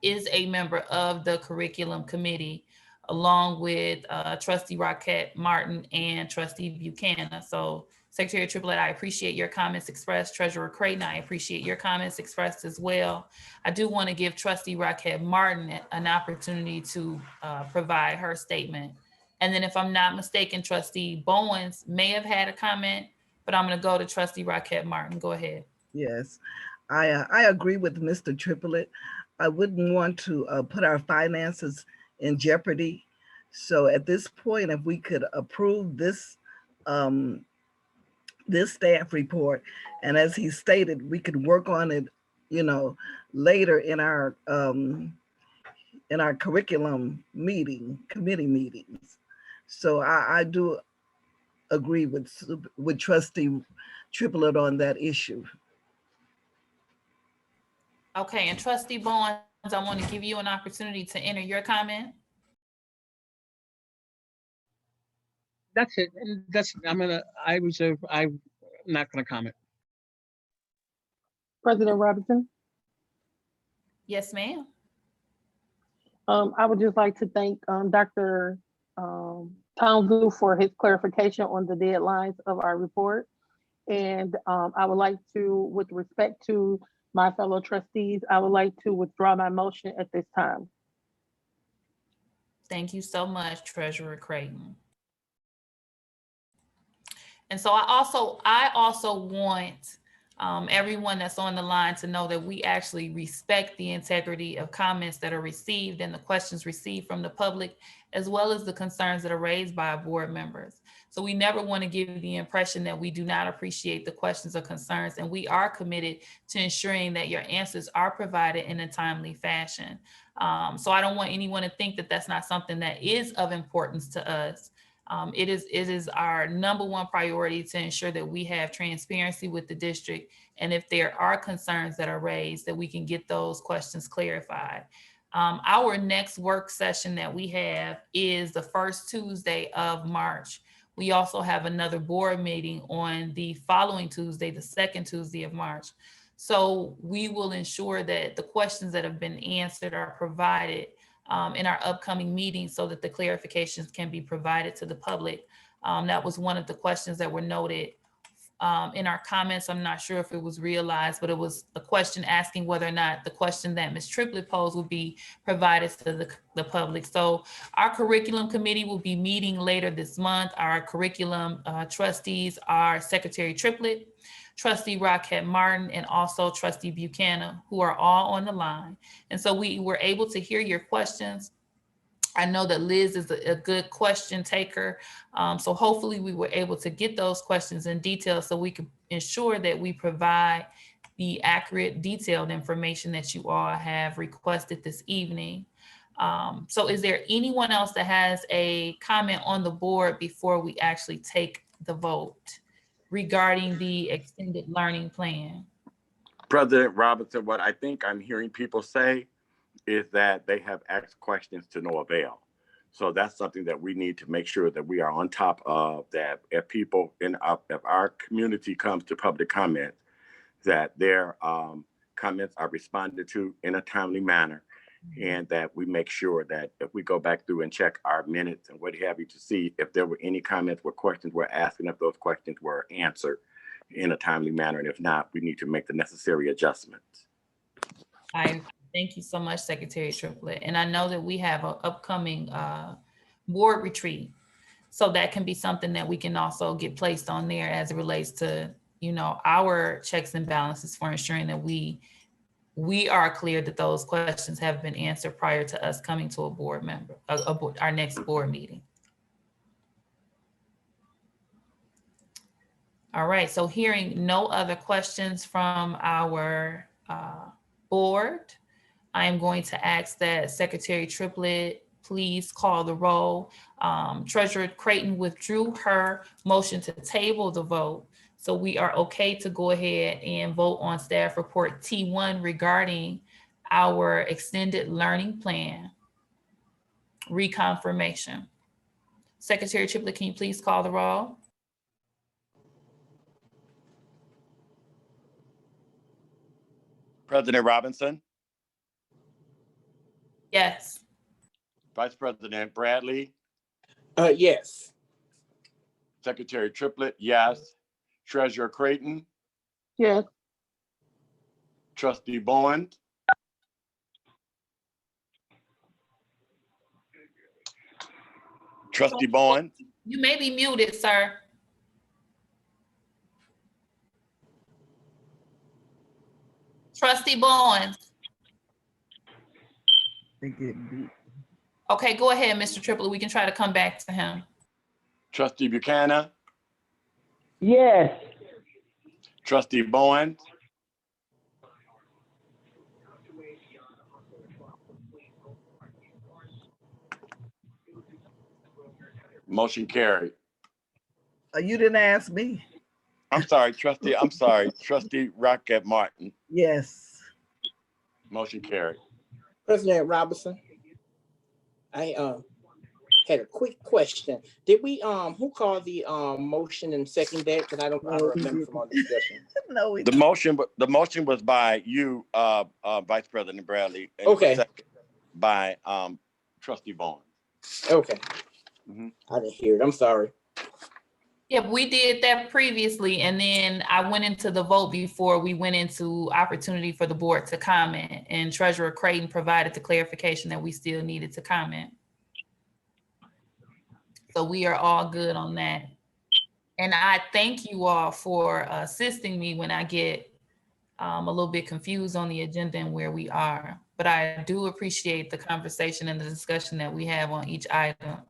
is a member of the curriculum committee, along with Trustee Rockette Martin and Trustee Buchanan. So Secretary Triplett, I appreciate your comments expressed. Treasurer Creighton, I appreciate your comments expressed as well. I do want to give Trustee Rockette Martin an opportunity to provide her statement. And then if I'm not mistaken, Trustee Bowens may have had a comment, but I'm going to go to Trustee Rockette Martin. Go ahead. Yes, I agree with Mr. Triplett. I wouldn't want to put our finances in jeopardy. So at this point, if we could approve this this staff report, and as he stated, we could work on it, later in our curriculum committee meetings. So I do agree with Trustee Triplett on that issue. Okay, and Trustee Bowen, I want to give you an opportunity to enter your comment. That's it. And that's, I'm not gonna comment. President Robinson, Yes, ma'am. I would just like to thank Dr. Townsend for his clarification on the deadlines of our report. And I would like to, with respect to my fellow trustees, I would like to withdraw my motion at this time. Thank you so much, Treasurer Creighton. And so I also want everyone that's on the line to know that we actually respect the integrity of comments that are received and the questions received from the public, as well as the concerns that are raised by board members. So we never want to give the impression that we do not appreciate the questions or concerns, and we are committed to ensuring that your answers are provided in a timely fashion. So I don't want anyone to think that that's not something that is of importance to us. It is our number one priority to ensure that we have transparency with the district. And if there are concerns that are raised, that we can get those questions clarified. Our next work session that we have is the first Tuesday of March. We also have another board meeting on the following Tuesday, the second Tuesday of March. So we will ensure that the questions that have been answered are provided in our upcoming meetings so that the clarifications can be provided to the public. That was one of the questions that were noted in our comments. I'm not sure if it was realized, but it was a question asking whether or not the question that Ms. Triplett posed would be provided to the public. So our curriculum committee will be meeting later this month. Our curriculum trustees are Secretary Triplett, Trustee Rockette Martin, and also Trustee Buchanan, who are all on the line. And so we were able to hear your questions. I know that Liz is a good question taker. So hopefully we were able to get those questions in detail so we can ensure that we provide the accurate, detailed information that you all have requested this evening. So is there anyone else that has a comment on the board before we actually take the vote regarding the extended learning plan? President Robinson, what I think I'm hearing people say is that they have asked questions to no avail. So that's something that we need to make sure that we are on top of, that if people if our community comes to public comment, that their comments are responded to in a timely manner, and that we make sure that if we go back through and check our minutes and what have you to see if there were any comments where questions were asked and if those questions were answered in a timely manner. And if not, we need to make the necessary adjustments. Thank you so much, Secretary Triplett. And I know that we have an upcoming board retreat. So that can be something that we can also get placed on there as it relates to, you know, our checks and balances for ensuring that we are clear that those questions have been answered prior to us coming to a board member, our next board meeting. All right, so hearing no other questions from our board, I am going to ask that Secretary Triplett please call the roll. Treasurer Creighton withdrew her motion to table the vote. So we are okay to go ahead and vote on staff report T1 regarding our extended learning plan reconfirmation. Secretary Triplett, can you please call the roll? President Robinson? Yes. Vice President Bradley? Yes. Secretary Triplett, yes. Treasurer Creighton? Yes. Trustee Bowen? Trustee Bowen? You may be muted, sir. Trustee Bowen. Okay, go ahead, Mr. Triplett. We can try to come back to him. Trustee Buchanan? Yes. Trustee Bowen? Motion carried. You didn't ask me. I'm sorry, Trustee Rockette Martin. Yes. Motion carried. President Robinson, I had a quick question. Did we who called the motion and second that? Because I don't remember from our discussion. No, we The motion was by you, Vice President Bradley. And Okay. it was seconded by Trustee Vaughn. Okay. Mhm. I didn't hear it. I'm sorry. Yeah, we did that previously, and then I went into the vote before we went into opportunity for the board to comment, and Treasurer Creighton provided the clarification that we still needed to comment. So we are all good on that. And I thank you all for assisting me when I get a little bit confused on the agenda and where we are. But I do appreciate the conversation and the discussion that we have on each item.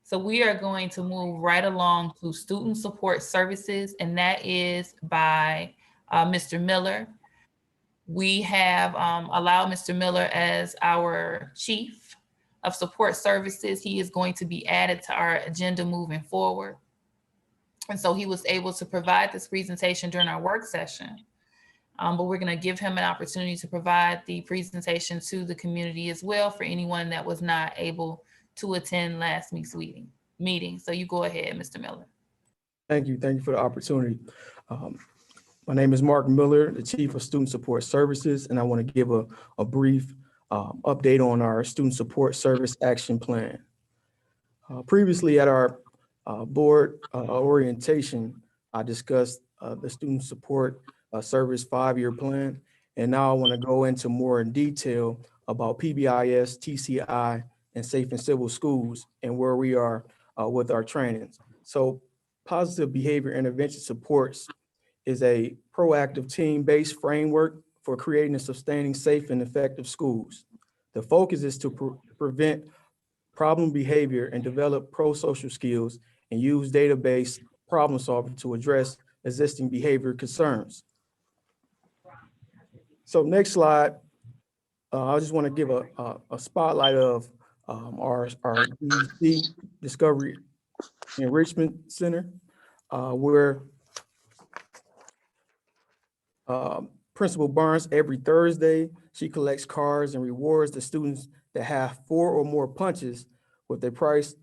So we are going to move right along to student support services, and that is by Mr. Miller. We have allowed Mr. Miller as our chief of support services. He is going to be added to our agenda moving forward. And so he was able to provide this presentation during our work session. But we're going to give him an opportunity to provide the presentation to the community as well for anyone that was not able to attend last week's meeting. So you go ahead, Mr. Miller. Thank you. Thank you for the opportunity. My name is Mark Miller, the Chief of Student Support Services, and I want to give a brief update on our Student Support Service Action Plan. Previously at our board orientation, I discussed the Student Support Service 5-year plan, and now I want to go into more in detail about PBIS, TCI, and Safe and Civil Schools and where we are with our trainings. So positive behavior intervention supports is a proactive team-based framework for creating and sustaining safe and effective schools. The focus is to prevent problem behavior and develop pro-social skills and use data-based problem solving to address existing behavior concerns. So next slide, I just want to give a spotlight of our DC Discovery Enrichment Center, where Principal Barnes, every Thursday, she collects cards and rewards the students that have 4 or more punches with a price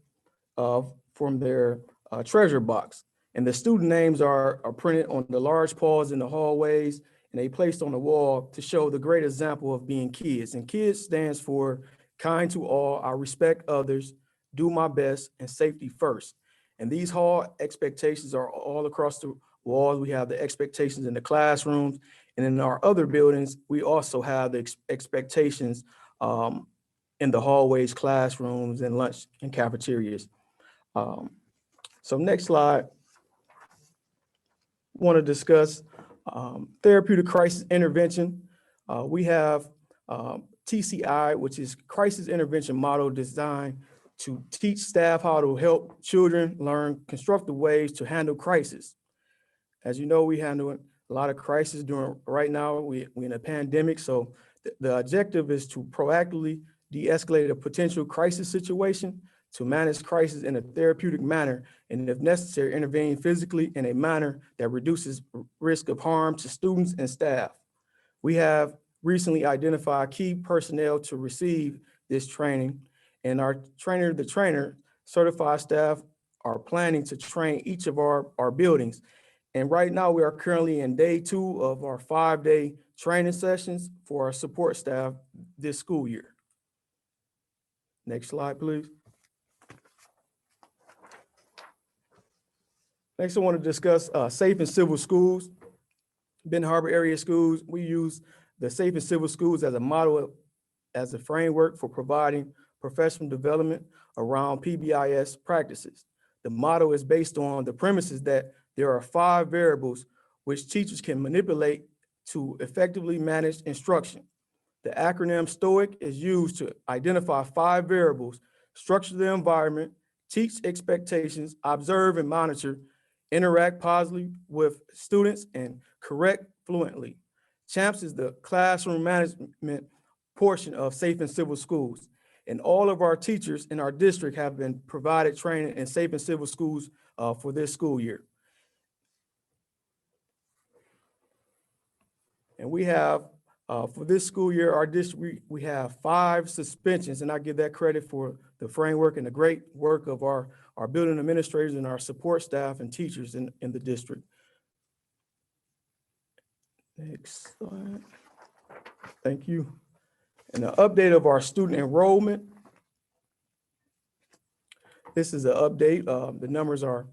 from their treasure box. And the student names are printed on the large paws in the hallways, and they placed on the wall to show the great example of being kids. And kids stands for kind to all, I respect others, do my best, and safety first. And these hall expectations are all across the walls. We have the expectations in the classrooms, and in our other buildings, we also have the expectations in the hallways, classrooms, and lunch and cafeterias. So next slide, want to discuss therapeutic crisis intervention. We have TCI, which is crisis intervention model designed to teach staff how to help children learn constructive ways to handle crisis. As you know, we handle a lot of crisis right now. We in a pandemic, so the objective is to proactively de-escalate a potential crisis situation, to manage crisis in a therapeutic manner, and if necessary, intervene physically in a manner that reduces risk of harm to students and staff. We have recently identified key personnel to receive this training, and our trainer certified staff are planning to train each of our buildings. And right now we are currently in day 2 of our 5-day training sessions for our support staff this school year. Next slide, please. Next, I want to discuss safe and civil schools. Benton Harbor area schools, we use the safe and civil schools as a model, as a framework for providing professional development around PBIS practices. The model is based on the premises that there are 5 variables which teachers can manipulate to effectively manage instruction. The acronym STOIC is used to identify 5 variables, structure the environment, teach expectations, observe and monitor, interact positively with students, and correct fluently. CHAMPS is the classroom management portion of safe and civil schools. And all of our teachers in our district have been provided training in safe and civil schools for this school year. And we have For this school year, our district, we have 5 suspensions, and I give that credit for the framework and the great work of our building administrators and our support staff and teachers in the district. Next slide. Thank you. And an update of our student enrollment. This is an update. The numbers are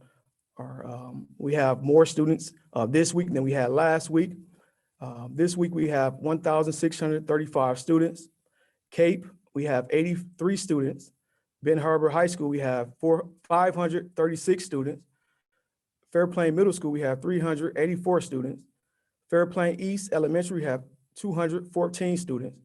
we have more students this week than we had last week. This week we have 1,635 students. Cape, we have 83 students. Ben Harbor High School, we have 536 students. Fairplain Middle School, we have 384 students. Fairplain East Elementary, we have 214 students.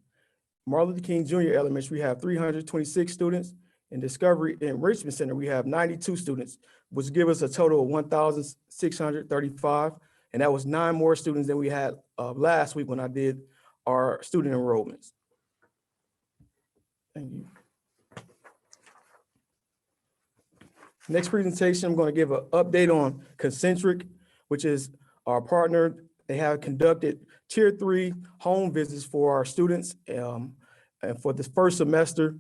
Martin Luther King Jr. Elementary, we have 326 students. In Discovery Enrichment Center, we have 92 students, which give us a total of 1,635. And that was 9 more students than we had last week when I did our student enrollments. Thank you. Next presentation, I'm going to give an update on Concentric, which is our partner. They have conducted Tier 3 home visits for our students. And for this first semester,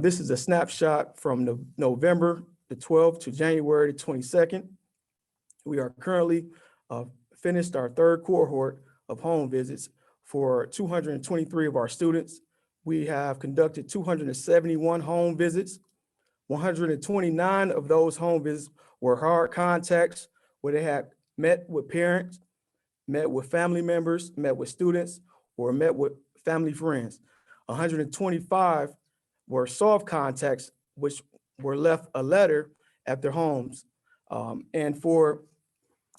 this is a snapshot from November the 12th to January the 22nd. We are currently finished our 3rd cohort of home visits for 223 of our students. We have conducted 271 home visits. 129 of those home visits were hard contacts where they had met with parents, met with family members, met with students, or met with family friends. 125 were soft contacts, which were left a letter at their homes. And for,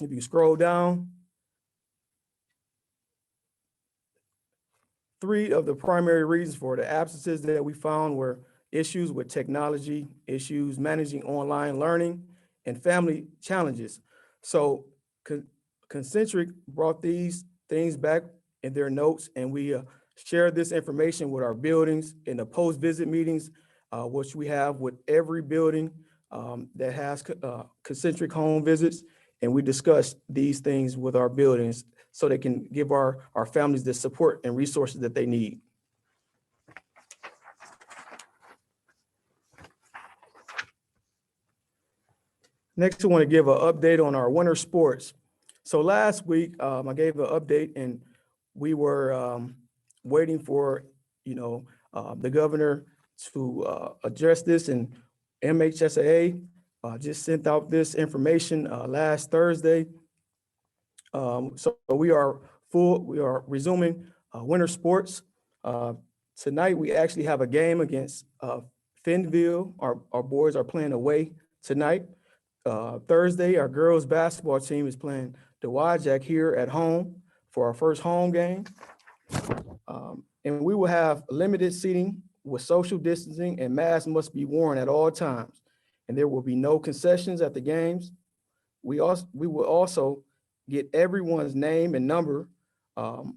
if you scroll down, 3 of the primary reasons for the absences that we found were issues with technology, issues managing online learning, and family challenges. So Concentric brought these things back in their notes, and we shared this information with our buildings in the post-visit meetings, which we have with every building that has Concentric home visits. And we discussed these things with our buildings so they can give our families the support and resources that they need. Next, I want to give an update on our winter sports. So last week, I gave an update, and we were waiting for, the governor to address this, and MHSAA just sent out this information last Thursday. So we are resuming winter sports. Tonight, we actually have a game against Fenville. Our boys are playing away tonight. Thursday, our girls basketball team is playing Nwea here at home for our first home game. And we will have limited seating with social distancing, and masks must be worn at all times. And there will be no concessions at the games. We will also get everyone's name and number of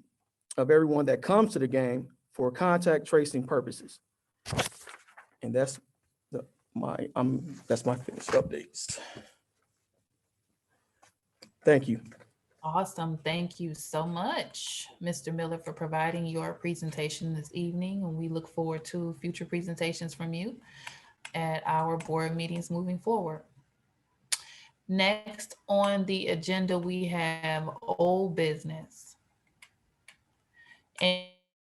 everyone that comes to the game for contact tracing purposes. And that's my finished updates. Thank you. Awesome. Thank you so much, Mr. Miller, for providing your presentation this evening. And we look forward to future presentations from you at our board meetings moving forward. Next on the agenda, we have old business. And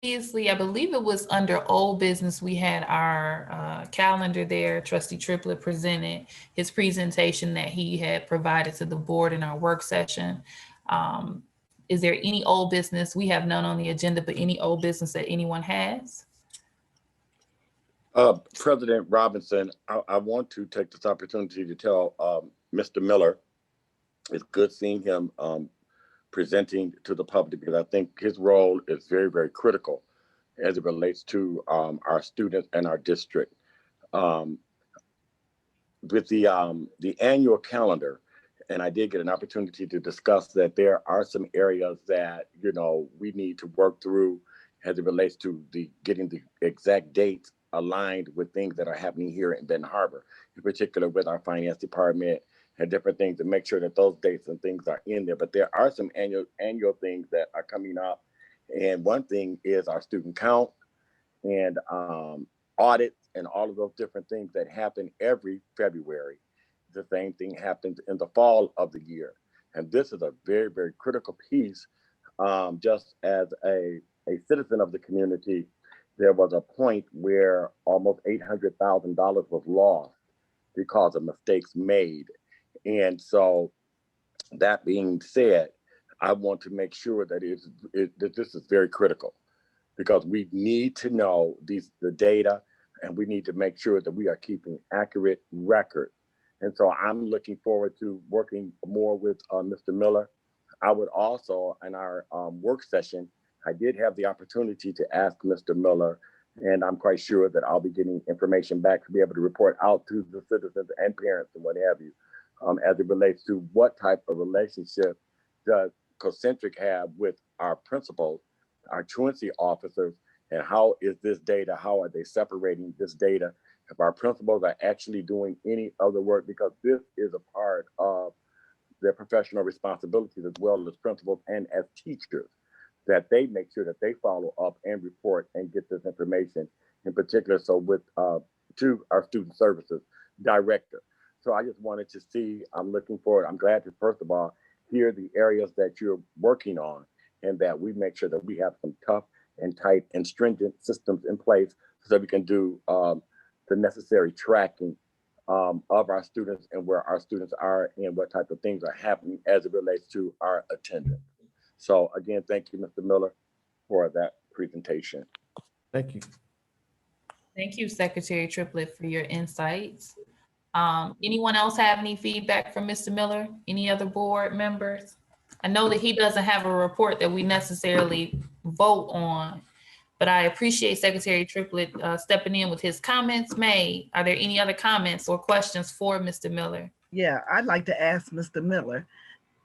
previously, I believe it was under old business, we had our calendar there. Trustee Triplett presented his presentation that he had provided to the board in our work session. Is there any old business? We have none on the agenda, but any old business that anyone has? President Robinson, I want to take this opportunity to tell Mr. Miller, it's good seeing him presenting to the public, because I think his role is very, very critical as it relates to our students and our district. With the annual calendar, and I did get an opportunity to discuss that there are some areas that, we need to work through as it relates to getting the exact dates aligned with things that are happening here in Benton Harbor, in particular with our finance department and different things, to make sure that those dates and things are in there. But there are some annual things that are coming up, And one thing is our student count and audits and all of those different things that happen every February. The same thing happens in the fall of the year. And this is a very, very critical piece. Just as a citizen of the community, there was a point where almost $800,000 was lost because of mistakes made. And so that being said, I want to make sure that that this is very critical, because we need to know the data, and we need to make sure that we are keeping accurate records. And so I'm looking forward to working more with Mr. Miller. I would also, in our work session, I did have the opportunity to ask Mr. Miller, and I'm quite sure that I'll be getting information back to be able to report out to the citizens and parents and what have you, as it relates to what type of relationship does Concentric have with our principals, our truancy officers, and how is this data, how are they separating this data? If our principals are actually doing any other work, because this is a part of their professional responsibilities as well as principals and as teachers, that they make sure that they follow up and report and get this information in particular. So with to our student services director. So I just wanted to see, I'm looking forward. I'm glad to, first of all, hear the areas that you're working on, and that we make sure that we have some tough and tight and stringent systems in place so that we can do the necessary tracking of our students and where our students are and what type of things are happening as it relates to our attendance. So again, thank you, Mr. Miller, for that presentation. Thank you. Thank you, Secretary Triplett, for your insights. Anyone else have any feedback from Mr. Miller? Any other board members? I know that he doesn't have a report that we necessarily vote on, but I appreciate Secretary Triplett stepping in with his comments made. Are there any other comments or questions for Mr. Miller? Yeah, I'd like to ask Mr. Miller.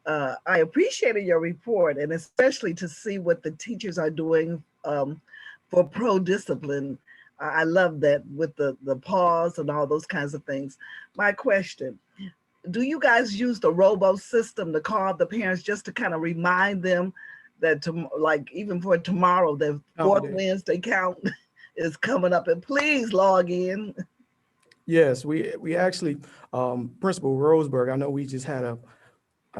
I appreciated your report, and especially to see what the teachers are doing for pro-discipline. I love that with the pause and all those kinds of things. My question, do you guys use the robo system to call the parents just to kind of remind them that, like even for tomorrow, the fourth Wednesday count is coming up, and please log in? Yes, we actually, Principal Roseberg, I know we just had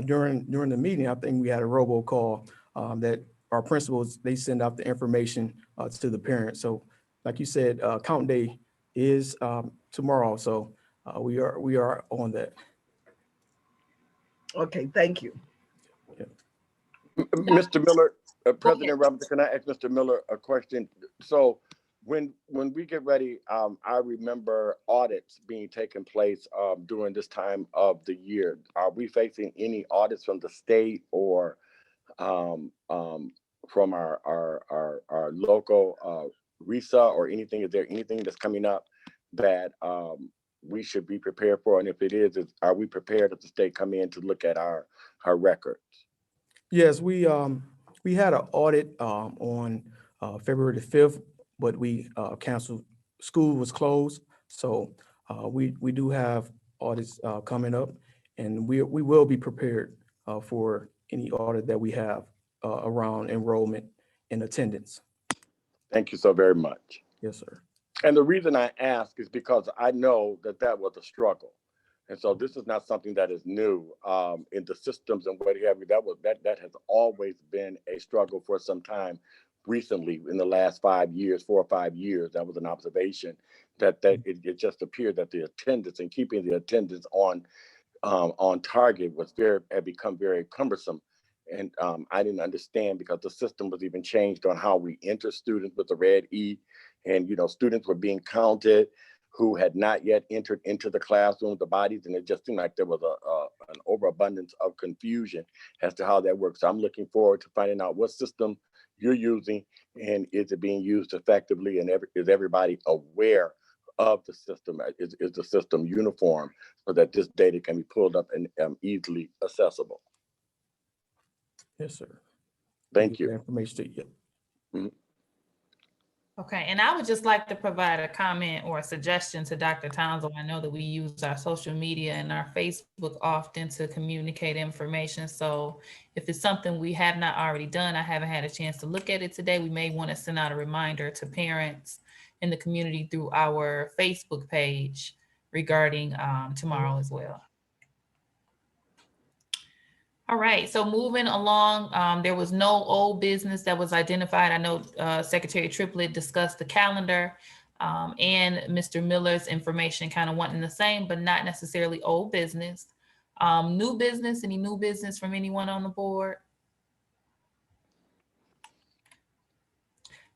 during the meeting, I think we had a robocall that our principals, they send out the information to the parents. So like you said, count day is tomorrow. So we are on that. Okay, thank you. Yeah. Mr. Miller, President Robinson, can I ask Mr. Miller a question? So when we get ready, I remember audits being taken place during this time of the year. Are we facing any audits from the state or from our local RESA or anything? Is there anything that's coming up that we should be prepared for? And if it is, are we prepared if the state come in to look at our records? Yes, we had an audit on February the 5th, but we canceled. School was closed, so we do have audits coming up, and we will be prepared for any audit that we have around enrollment and attendance. Thank you so very much. Yes, sir. And the reason I ask is because I know that was a struggle. And so this is not something that is new in the systems and what have you. That has always been a struggle for some time. Recently, in the last 5 years, 4 or 5 years, that was an observation that it just appeared that the attendance and keeping the attendance on target had become very cumbersome. And I didn't understand, because the system was even changed on how we enter students with the red E, and students were being counted who had not yet entered into the classroom with the bodies, and it just seemed like there was an overabundance of confusion as to how that works. So I'm looking forward to finding out what system you're using, and is it being used effectively, and is everybody aware of the system? Is the system uniform so that this data can be pulled up and easily accessible? Yes, sir. Thank you. Information to you. Mm-hmm. Okay, and I would just like to provide a comment or a suggestion to Dr. Townsend. I know that we use our social media and our Facebook often to communicate information. So if it's something we have not already done, I haven't had a chance to look at it today, we may want to send out a reminder to parents in the community through our Facebook page regarding tomorrow as well. All right, so moving along, there was no old business that was identified. I know Secretary Triplett discussed the calendar and Mr. Miller's information kind of wanting the same, but not necessarily old business. New business, any new business from anyone on the board?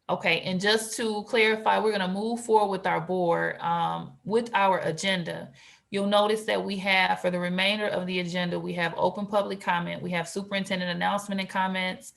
Okay, and just to clarify, we're gonna move forward with our board, with our agenda. You'll notice that we have, for the remainder of the agenda, we have open public comment, we have superintendent announcement and comments,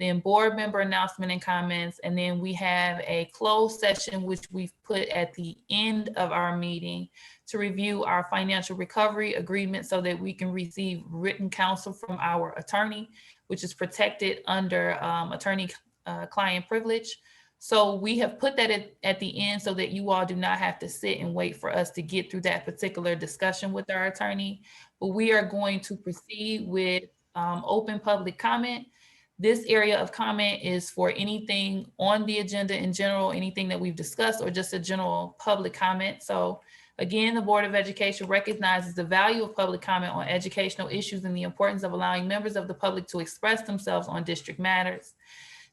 then board member announcement and comments, and then we have a closed session, which we've put at the end of our meeting to review our financial recovery agreement so that we can receive written counsel from our attorney, which is protected under attorney-client privilege. So we have put that at the end so that you all do not have to sit and wait for us to get through that particular discussion with our attorney. But we are going to proceed with open public comment. This area of comment is for anything on the agenda in general, anything that we've discussed, or just a general public comment. So again, the Board of Education recognizes the value of public comment on educational issues and the importance of allowing members of the public to express themselves on district matters.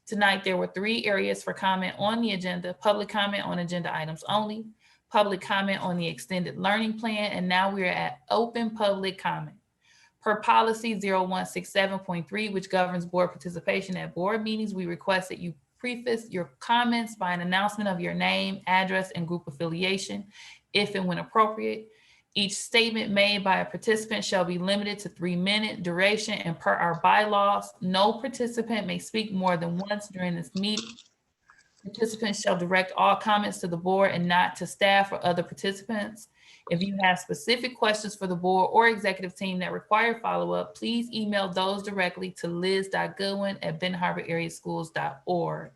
Tonight, there were 3 areas for comment on the agenda: public comment on agenda items only, public comment on the extended learning plan, and now we're at open public comment. Per policy 0167.3, which governs board participation at board meetings, we request that you preface your comments by an announcement of your name, address, and group affiliation, if and when appropriate. Each statement made by a participant shall be limited to 3-minute duration, and per our bylaws, no participant may speak more than once during this meeting. Participants shall direct all comments to the board and not to staff or other participants. If you have specific questions for the board or executive team that require follow-up, please email those directly to liz.goodwin@benharborareaschools.org.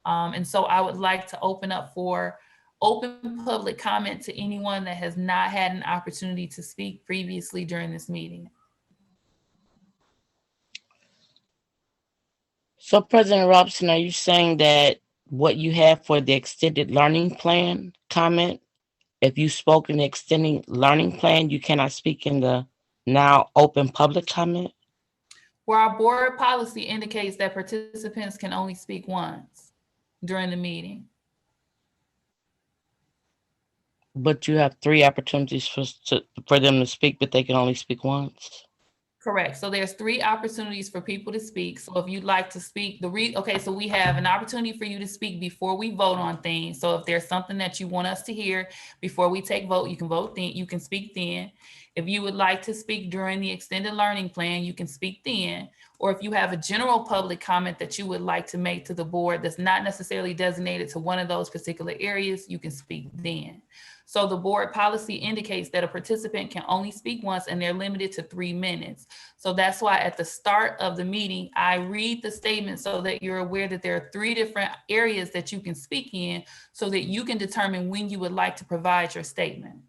And so I would like to open up for open public comment to anyone that has not had an opportunity to speak previously during this meeting. So President Robinson, are you saying that what you have for the extended learning plan comment, if you spoke in the extending learning plan, you cannot speak in the now open public comment? Where our board policy indicates that participants can only speak once during the meeting. But you have 3 opportunities for them to speak, but they can only speak once. Correct. So there's 3 opportunities for people to speak. So if you'd like to speak, okay, so we have an opportunity for you to speak before we vote on things. So if there's something that you want us to hear before we take vote, you can vote then, you can speak then. If you would like to speak during the extended learning plan, you can speak then. Or if you have a general public comment that you would like to make to the board that's not necessarily designated to one of those particular areas, you can speak then. So the board policy indicates that a participant can only speak once and they're limited to 3 minutes. So that's why at the start of the meeting, I read the statement so that you're aware that there are 3 different areas that you can speak in so that you can determine when you would like to provide your statement.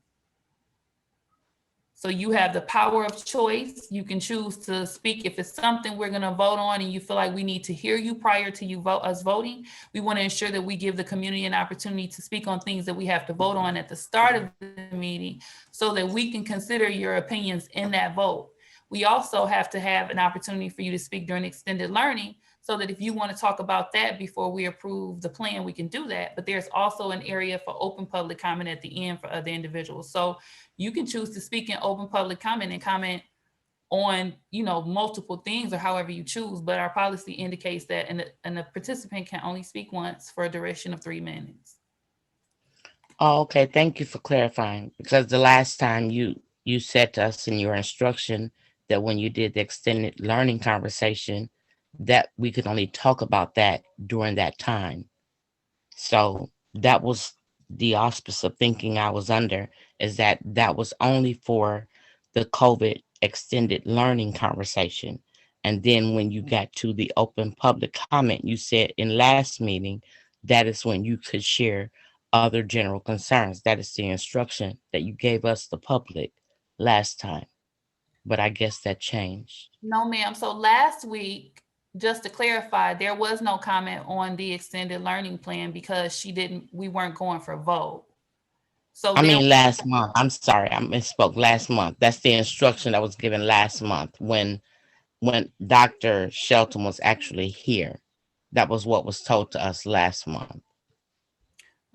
So you have the power of choice. You can choose to speak. If it's something we're going to vote on and you feel like we need to hear you prior to you us voting, we want to ensure that we give the community an opportunity to speak on things that we have to vote on at the start of the meeting so that we can consider your opinions in that vote. We also have to have an opportunity for you to speak during extended learning so that if you want to talk about that before we approve the plan, we can do that. But there's also an area for open public comment at the end for other individuals. So you can choose to speak in open public comment and comment on, multiple things or however you choose. But our policy indicates that and the participant can only speak once for a duration of 3 minutes. Oh, okay. Thank you for clarifying, because the last time you said to us in your instruction that when you did the extended learning conversation, that we could only talk about that during that time. So that was the auspice of thinking I was under, is that was only for the COVID extended learning conversation. And then when you got to the open public comment, you said in last meeting that is when you could share other general concerns. That is the instruction that you gave us, the public, last time. But I guess that changed. No, ma'am. So last week, just to clarify, there was no comment on the extended learning plan because we weren't going for vote. So I mean, last month. I'm sorry, I misspoke. Last month. That's the instruction that was given last month when Dr. Shelton was actually here. That was what was told to us last month.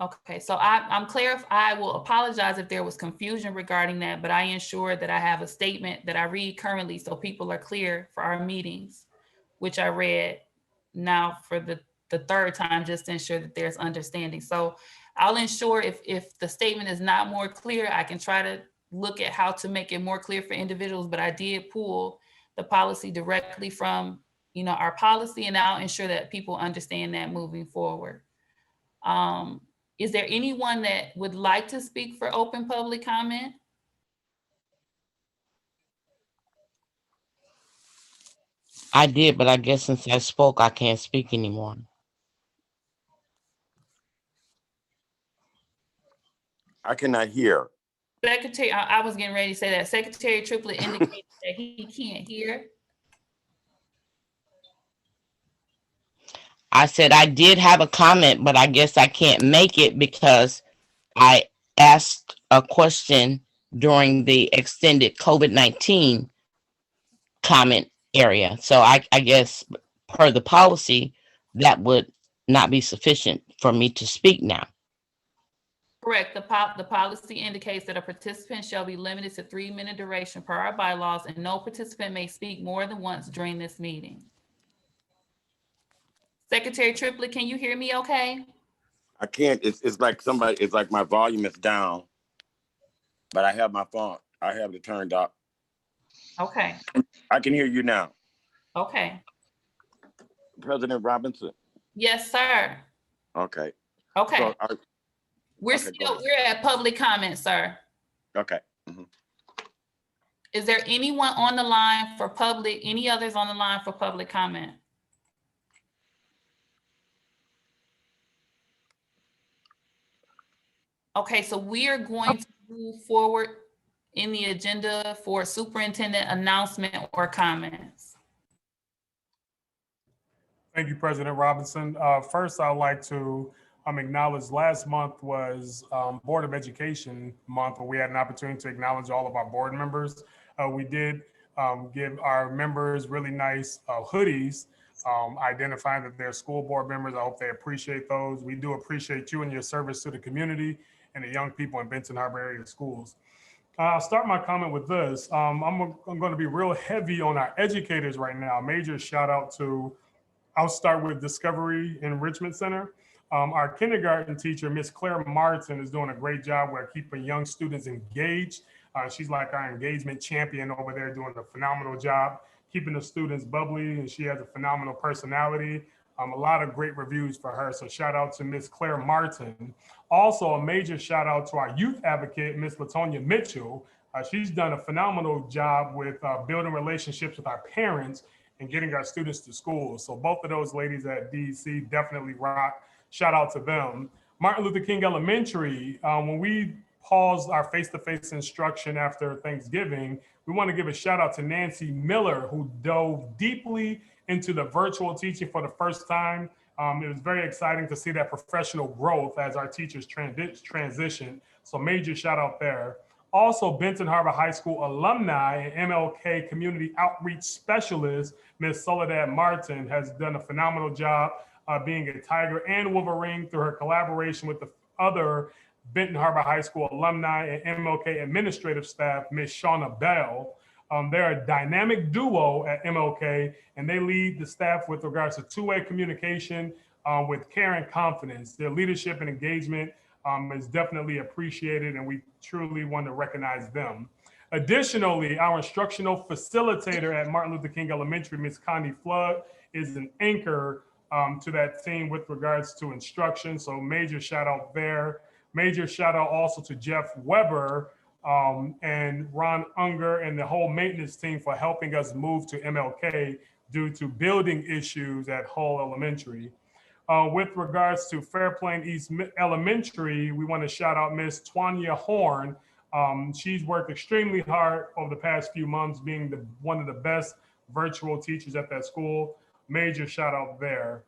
Okay, so I'm clear. I will apologize if there was confusion regarding that, but I ensure that I have a statement that I read currently so people are clear for our meetings, which I read now for the third time, just to ensure that there's understanding. So I'll ensure if the statement is not more clear, I can try to look at how to make it more clear for individuals, but I did pull the policy directly from, our policy, and I'll ensure that people understand that moving forward. Is there anyone that would like to speak for open public comment? I did, but I guess since I spoke, I can't speak anymore. I cannot hear. Secretary, I was getting ready to say that. Secretary Triplett indicated that he can't hear. I said I did have a comment, but I guess I can't make it because I asked a question during the extended COVID-19 comment area. So I guess per the policy, that would not be sufficient for me to speak now. Correct. The policy indicates that a participant shall be limited to 3-minute duration per our bylaws, and no participant may speak more than once during this meeting. Secretary Triplett, can you hear me okay? I can't. It's like my volume is down, but I have my phone. I have it turned up. Okay. I can hear you now. Okay. President Robinson. Yes, sir. Okay. Okay. So we're at public comment, sir. Okay. Mm-hmm. Is there anyone on the line for public, any others on the line for public comment? Okay, so we are going to move forward in the agenda for superintendent announcement or comments. Thank you, President Robinson. First, I'd like to acknowledge last month was Board of Education month, where we had an opportunity to acknowledge all of our board members. We did give our members really nice hoodies identifying that they're school board members. I hope they appreciate those. We do appreciate you and your service to the community and the young people in Benton Harbor area schools. I'll start my comment with this. I'm going to be real heavy on our educators right now. Major shout out to, I'll start with Discovery Enrichment Center. Our kindergarten teacher, Miss Claire Martin, is doing a great job with keeping young students engaged. She's like our engagement champion over there, doing a phenomenal job, keeping the students bubbly, and she has a phenomenal personality. A lot of great reviews for her. So shout out to Miss Claire Martin. Also a major shout out to our youth advocate, Miss Latonya Mitchell. She's done a phenomenal job with building relationships with our parents and getting our students to school. So both of those ladies at DEC definitely rock. Shout out to them. Martin Luther King Elementary, when we paused our face-to-face instruction after Thanksgiving, we want to give a shout out to Nancy Miller, who dove deeply into the virtual teaching for the first time. It was very exciting to see that professional growth as our teachers transition. So major shout out there. Also, Benton Harbor High School alumni and MLK community outreach specialist, Ms. Soledad Martin, has done a phenomenal job being a Tiger and Wolverine through her collaboration with the other Benton Harbor High School alumni and MLK administrative staff, Ms. Shauna Bell. They're a dynamic duo at MLK, and they lead the staff with regards to two-way communication with care and confidence. Their leadership and engagement is definitely appreciated, and we truly want to recognize them. Additionally, our instructional facilitator at Martin Luther King Elementary, Ms. Connie Flood, is an anchor to that team with regards to instruction. So major shout out there. Major shout out also to Jeff Weber and Ron Unger and the whole maintenance team for helping us move to MLK due to building issues at Hull Elementary. With regards to Fairplain East Elementary, we want to shout out Miss Tanya Horn. She's worked extremely hard over the past few months, being one of the best virtual teachers at that school. Major shout out there.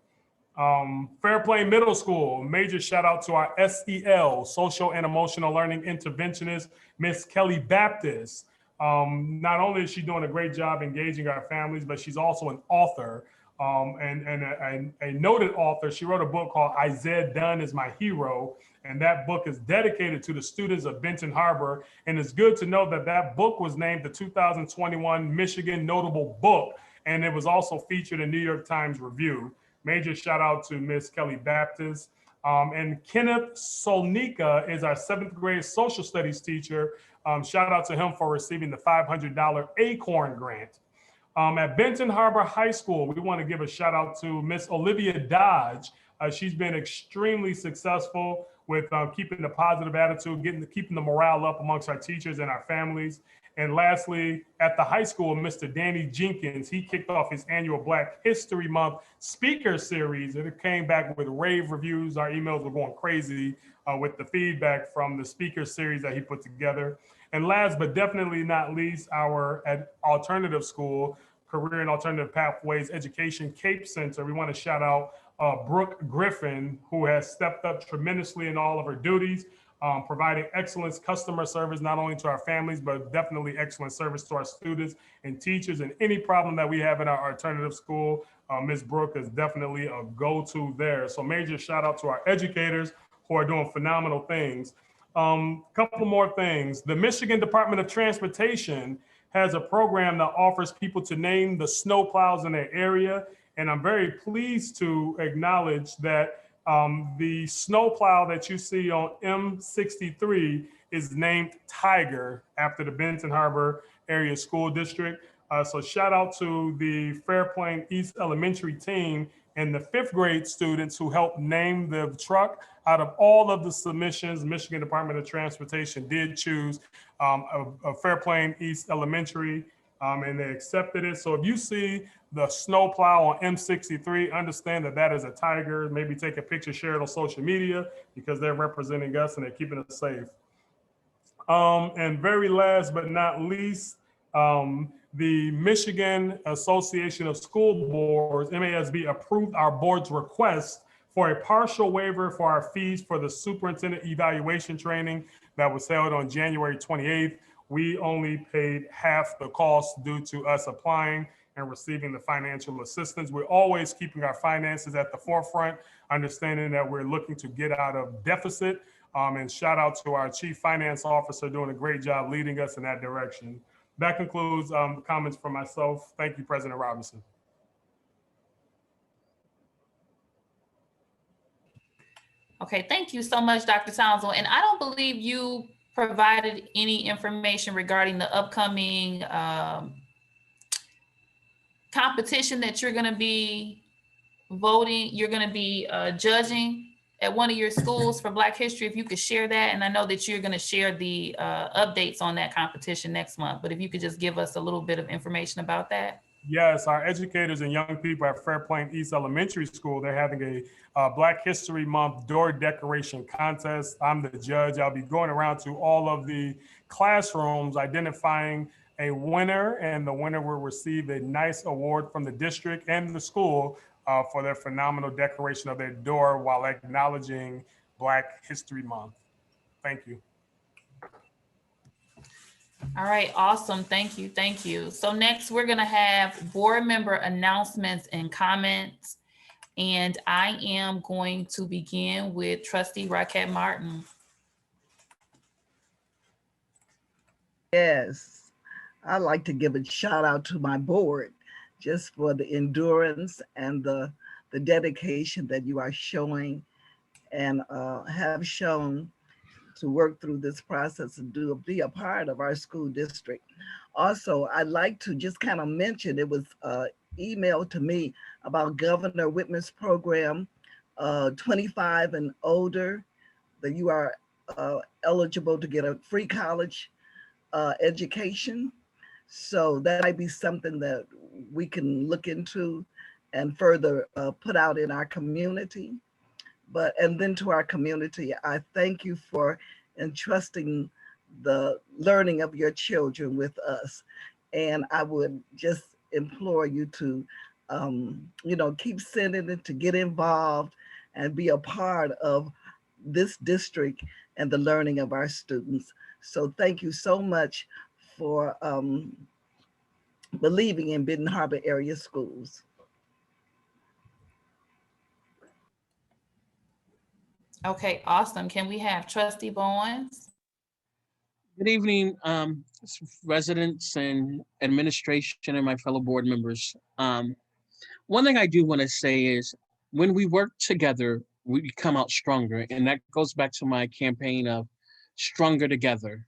Fairplain Middle School, major shout out to our SEL, Social and Emotional Learning Interventionist, Miss Kelly Baptist. Not only is she doing a great job engaging our families, but she's also an author and a noted author. She wrote a book called Isaiah Dunn is My Hero, and that book is dedicated to the students of Benton Harbor. And it's good to know that that book was named the 2021 Michigan Notable Book, and it was also featured in New York Times Review. Major shout out to Miss Kelly Baptist. And Kenneth Solnika is our 7th grade social studies teacher. Shout out to him for receiving the $500 ACORN grant. At Benton Harbor High School, we want to give a shout out to Miss Olivia Dodge. She's been extremely successful with keeping the positive attitude, keeping the morale up amongst our teachers and our families. And lastly, at the high school, Mr. Danny Jenkins, he kicked off his annual Black History Month speaker series, and it came back with rave reviews. Our emails were going crazy with the feedback from the speaker series that he put together. And last but definitely not least, our alternative school, Career and Alternative Pathways Education Cape Center. We want to shout out Brooke Griffin, who has stepped up tremendously in all of her duties, providing excellent customer service, not only to our families, but definitely excellent service to our students and teachers. And any problem that we have in our alternative school, Ms. Brooke is definitely a go-to there. So major shout out to our educators who are doing phenomenal things. Couple more things. The Michigan Department of Transportation has a program that offers people to name the snow plows in their area. And I'm very pleased to acknowledge that the snow plow that you see on M63 is named Tiger after the Benton Harbor Area School District. So shout out to the Fairplain East Elementary team and the 5th grade students who helped name the truck. Out of all of the submissions, Michigan Department of Transportation did choose a Fairplain East Elementary, and they accepted it. So if you see the snow plow on M63, understand that that is a Tiger. Maybe take a picture, share it on social media, because they're representing us and they're keeping us safe. And very last but not least, the Michigan Association of School Boards, MASB, approved our board's request for a partial waiver for our fees for the superintendent evaluation training that was held on January 28th. We only paid half the cost due to us applying and receiving the financial assistance. We're always keeping our finances at the forefront, understanding that we're looking to get out of deficit. And shout out to our chief finance officer doing a great job leading us in that direction. That concludes comments from myself. Thank you, President Robinson. Okay, thank you so much, Dr. Townsend. And I don't believe you provided any information regarding the upcoming competition that you're going to be voting, you're going to be judging at one of your schools for Black History. If you could share that, and I know that you're going to share the updates on that competition next month, but if you could just give us a little bit of information about that. Yes, our educators and young people at Fairplain East Elementary School, they're having a Black History Month door decoration contest. I'm the judge. I'll be going around to all of the classrooms, identifying a winner, and the winner will receive a nice award from the district and the school for their phenomenal decoration of their door while acknowledging Black History Month. Thank you. All right, awesome. Thank you. Thank you. So next we're going to have board member announcements and comments. And I am going to begin with Trustee Raquette Martin. Yes, I'd like to give a shout out to my board just for the endurance and the dedication that you are showing and have shown to work through this process and be a part of our school district. Also, I'd like to just kind of mention, it was emailed to me about Governor Whitmer's program, 25 and older, that you are eligible to get a free college education. So that might be something that we can look into and further put out in our community. And then to our community, I thank you for entrusting the learning of your children with us. And I would just implore you to, keep sending it, to get involved and be a part of this district and the learning of our students. So thank you so much for believing in Benton Harbor area schools. Okay, awesome. Can we have Trustee Bowens? Good evening, residents and administration and my fellow board members. One thing I do want to say is when we work together, we come out stronger. And that goes back to my campaign of Stronger Together.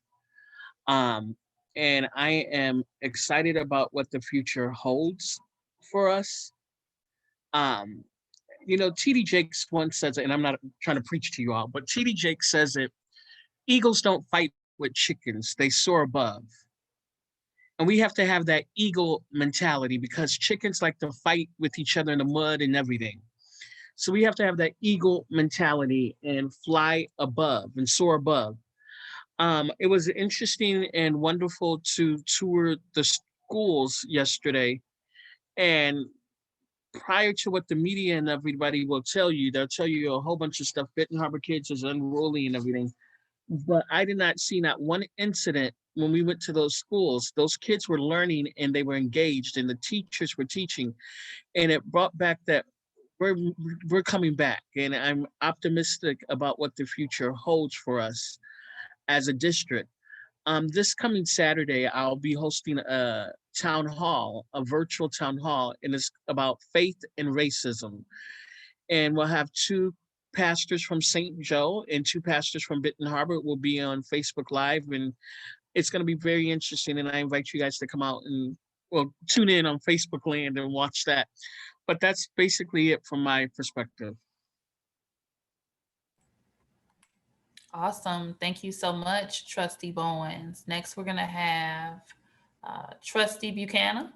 And I am excited about what the future holds for us. T.D. Jakes once says, and I'm not trying to preach to you all, but T.D. Jakes says it, eagles don't fight with chickens, they soar above. And we have to have that eagle mentality because chickens like to fight with each other in the mud and everything. So we have to have that eagle mentality and fly above and soar above. It was interesting and wonderful to tour the schools yesterday. And prior to what the media and everybody will tell you, they'll tell you a whole bunch of stuff. Benton Harbor kids is unruly and everything. But I did not see not one incident when we went to those schools. Those kids were learning and they were engaged and the teachers were teaching. And it brought back that we're coming back. And I'm optimistic about what the future holds for us as a district. This coming Saturday, I'll be hosting a town hall, a virtual town hall, and it's about faith and racism. And we'll have two pastors from St. Joe and two pastors from Benton Harbor will be on Facebook Live, and it's going to be very interesting. And I invite you guys to come out and tune in on Facebook Land and watch that. But that's basically it from my perspective. Awesome. Thank you so much, Trustee Bowens. Next, we're going to have Trustee Buchanan.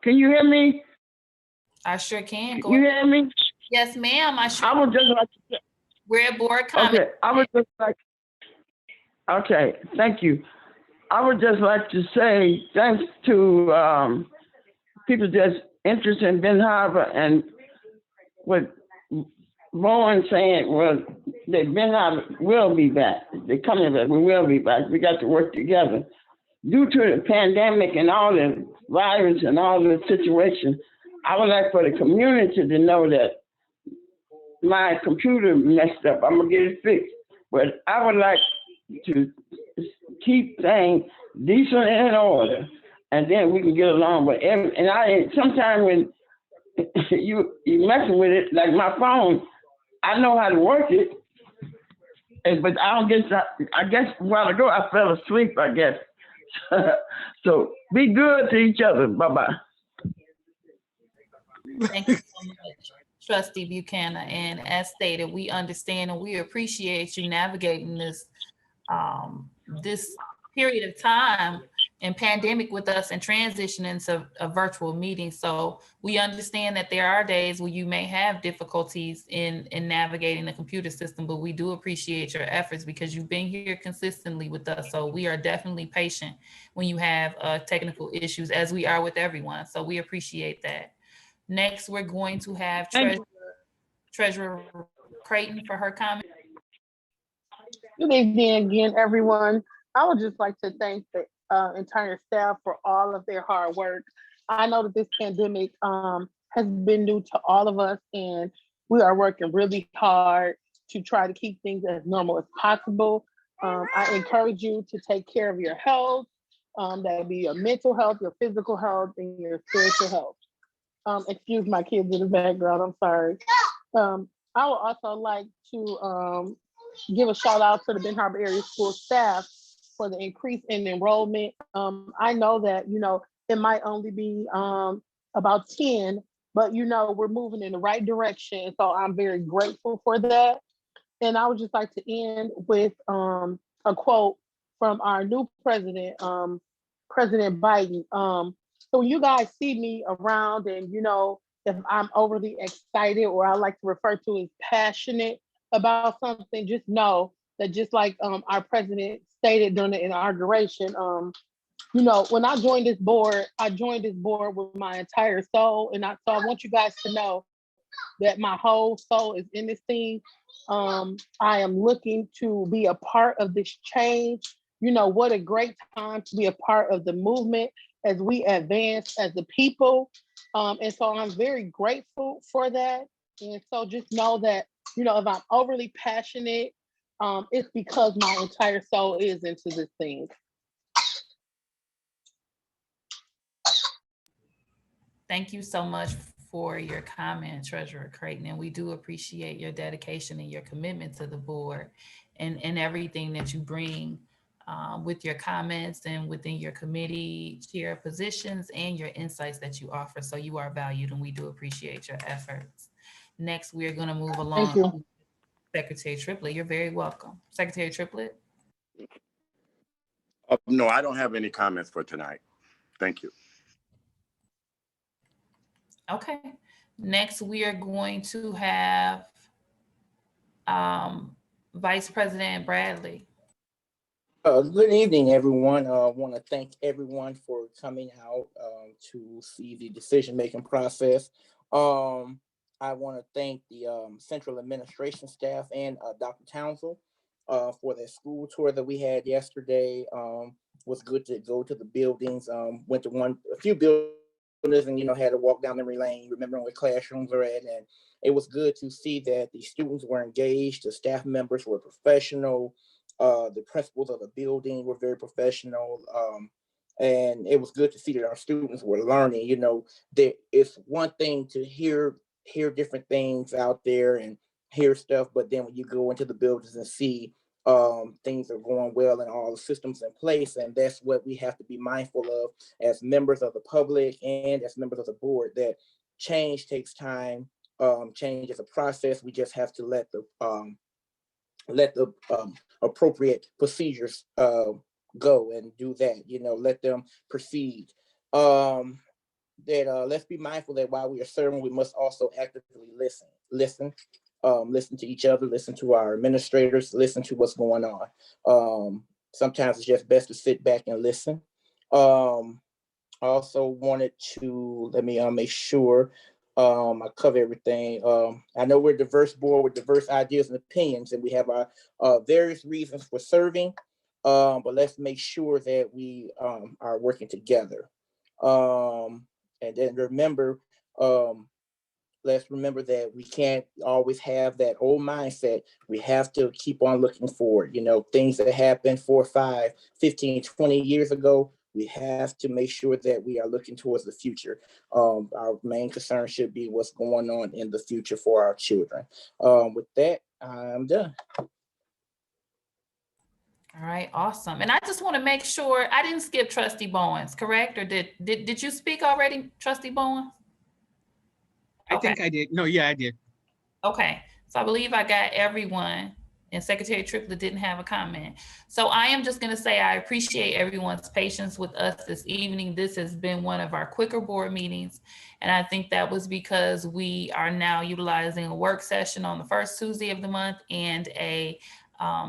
Can you hear me? I sure can. Go you ahead. Hear me? Yes, ma'am. I would just like to say. We're at board comment. Okay, I would just like. Okay, thank you. I would just like to say thanks to people that's interested in Benton Harbor and what Bowen saying was that Benton Harbor will be back. They're coming back. We will be back. We got to work together. Due to the pandemic and all the virus and all the situation, I would like for the community to know that my computer messed up. I'm gonna get it fixed. But I would like to keep things decent and in order, and then we can get along. But sometimes when you messing with it, like my phone, I know how to work it, but I guess a while ago I fell asleep, I guess. So be good to each other. Bye-bye. Thank you so much, Trustee Buchanan. And as stated, we understand and we appreciate you navigating this this period of time and pandemic with us and transitioning to a virtual meeting. So we understand that there are days where you may have difficulties in navigating the computer system, but we do appreciate your efforts because you've been here consistently with us. So we are definitely patient when you have technical issues, as we are with everyone. So we appreciate that. Next, we're going to have Treasurer Creighton for her comment. Good evening again, everyone. I would just like to thank the entire staff for all of their hard work. I know that this pandemic has been new to all of us, and we are working really hard to try to keep things as normal as possible. I encourage you to take care of your health. That would be your mental health, your physical health, and your spiritual health. Excuse my kids in the background, I'm sorry. I would also like to give a shout out to the Benton Harbor area school staff for the increase in enrollment. I know that, it might only be about 10, but we're moving in the right direction. So I'm very grateful for that. And I would just like to end with a quote from our new president, President Biden. So when you guys see me around and, you know, if I'm overly excited or I like to refer to as passionate about something, just know that just like our president stated during the inauguration, you know, when I joined this board with my entire soul. And so I want you guys to know that my whole soul is in this thing. I am looking to be a part of this change. You know, what a great time to be a part of the movement as we advance as a people. And so I'm very grateful for that. And so just know that, you know, if I'm overly passionate, it's because my entire soul is into this thing. Thank you so much for your comment, Treasurer Creighton, and we do appreciate your dedication and your commitment to the board and everything that you bring with your comments and within your committee chair positions and your insights that you offer. So you are valued and we do appreciate your efforts. Next, we're going to move along. Thank you. Secretary Triplett, you're very welcome. Secretary Triplett. No, I don't have any comments for tonight. Thank you. Okay. Next, we are going to have Vice President Bradley. Good evening, everyone. I want to thank everyone for coming out to see the decision-making process. I want to thank the central administration staff and Dr. Townsend for the school tour that we had yesterday. Was good to go to the buildings. Went to a few buildings and, you know, had to walk down memory lane, remembering where classrooms are at. And it was good to see that the students were engaged, the staff members were professional. The principals of the building were very professional. And it was good to see that our students were learning. You know, it's one thing to hear different things out there and hear stuff, but then when you go into the buildings and see things are going well and all the systems in place, and that's what we have to be mindful of as members of the public and as members of the board, that change takes time. Change is a process. We just have to let the appropriate procedures go and do that, you know, let them proceed. Let's be mindful that while we are serving, we must also actively listen to each other, listen to our administrators, listen to what's going on. Sometimes it's just best to sit back and listen. I also wanted to, let me make sure I cover everything. I know we're a diverse board with diverse ideas and opinions, and we have our various reasons for serving, but let's make sure that we are working together. And then remember, let's remember that we can't always have that old mindset. We have to keep on looking forward. You know, things that happened 4, 5, 15, 20 years ago, we have to make sure that we are looking towards the future. Our main concern should be what's going on in the future for our children. With that, I'm done. All right, awesome. And I just want to make sure I didn't skip Trustee Bowens, correct? Or did you speak already, Trustee Bowens? I think I did. No, yeah, I did. Okay, so I believe I got everyone, and Secretary Triplett didn't have a comment. So I am just going to say I appreciate everyone's patience with us this evening. This has been one of our quicker board meetings, and I think that was because we are now utilizing a work session on the first Tuesday of the month and a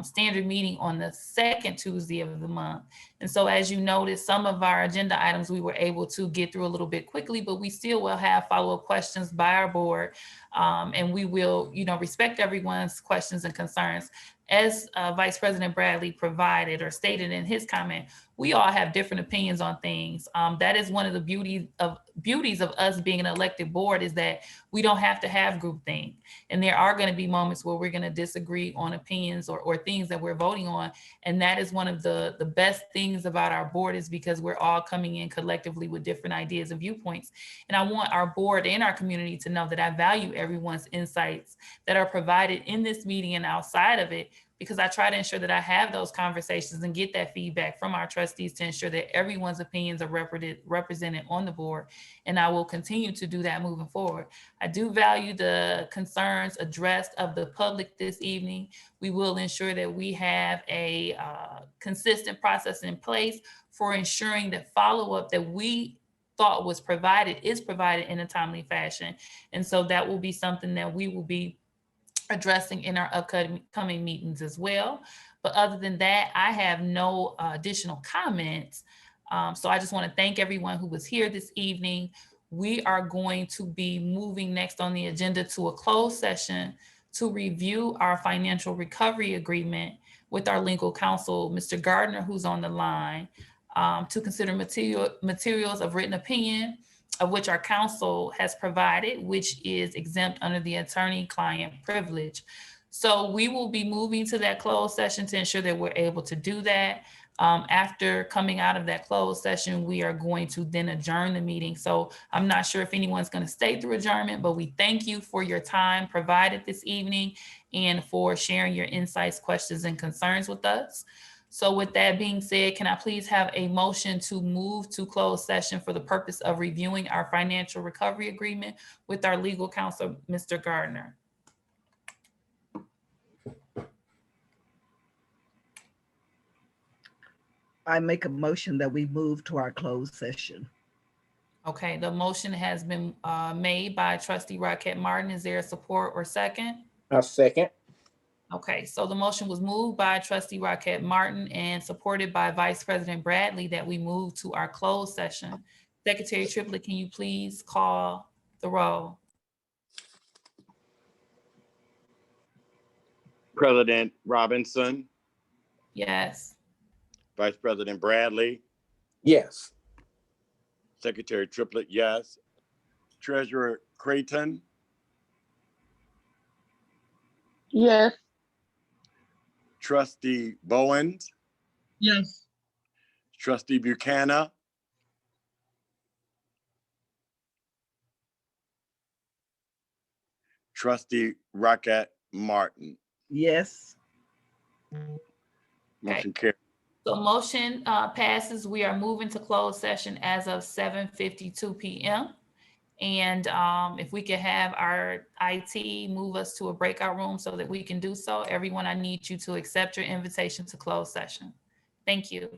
standard meeting on the second Tuesday of the month. And so as you noticed, some of our agenda items we were able to get through a little bit quickly, but we still will have follow-up questions by our board. And we will, you know, respect everyone's questions and concerns. As Vice President Bradley provided or stated in his comment, we all have different opinions on things. That is one of the beauties of us being an elected board, is that we don't have to have groupthink. And there are going to be moments where we're going to disagree on opinions or things that we're voting on. And that is one of the best things about our board, is because we're all coming in collectively with different ideas and viewpoints. And I want our board and our community to know that I value everyone's insights that are provided in this meeting and outside of it, because I try to ensure that I have those conversations and get that feedback from our trustees to ensure that everyone's opinions are represented on the board. And I will continue to do that moving forward. I do value the concerns addressed of the public this evening. We will ensure that we have a consistent process in place for ensuring that follow-up that we thought was provided is provided in a timely fashion. And so that will be something that we will be addressing in our upcoming meetings as well. But other than that, I have no additional comments. So I just want to thank everyone who was here this evening. We are going to be moving next on the agenda to a closed session to review our financial recovery agreement with our legal counsel, Mr. Gardner, who's on the line, to consider materials of written opinion, of which our counsel has provided, which is exempt under the attorney-client privilege. So we will be moving to that closed session to ensure that we're able to do that. After coming out of that closed session, we are going to then adjourn the meeting. So I'm not sure if anyone's going to stay through adjournment, but we thank you for your time provided this evening and for sharing your insights, questions, and concerns with us. So with that being said, can I please have a motion to move to closed session for the purpose of reviewing our financial recovery agreement with our legal counsel, Mr. Gardner? I make a motion that we move to our closed session. Okay, the motion has been made by Trustee Rockette Martin. Is there a support or second? A second. Okay, so the motion was moved by Trustee Rockette Martin and supported by Vice President Bradley that we move to our closed session. Secretary Triplett, can you please call the roll? President Robinson, Yes. Vice President Bradley, Yes. Secretary Triplett, yes. Treasurer Creighton, Yes. Trustee Bowens, Yes. Trustee Buchanan, Trustee Rockette Martin. Yes. Motion carried. So motion passes. We are moving to closed session as of 7:52 p.m. And if we could have our IT move us to a breakout room so that we can do so. Everyone, I need you to accept your invitation to closed session. Thank you.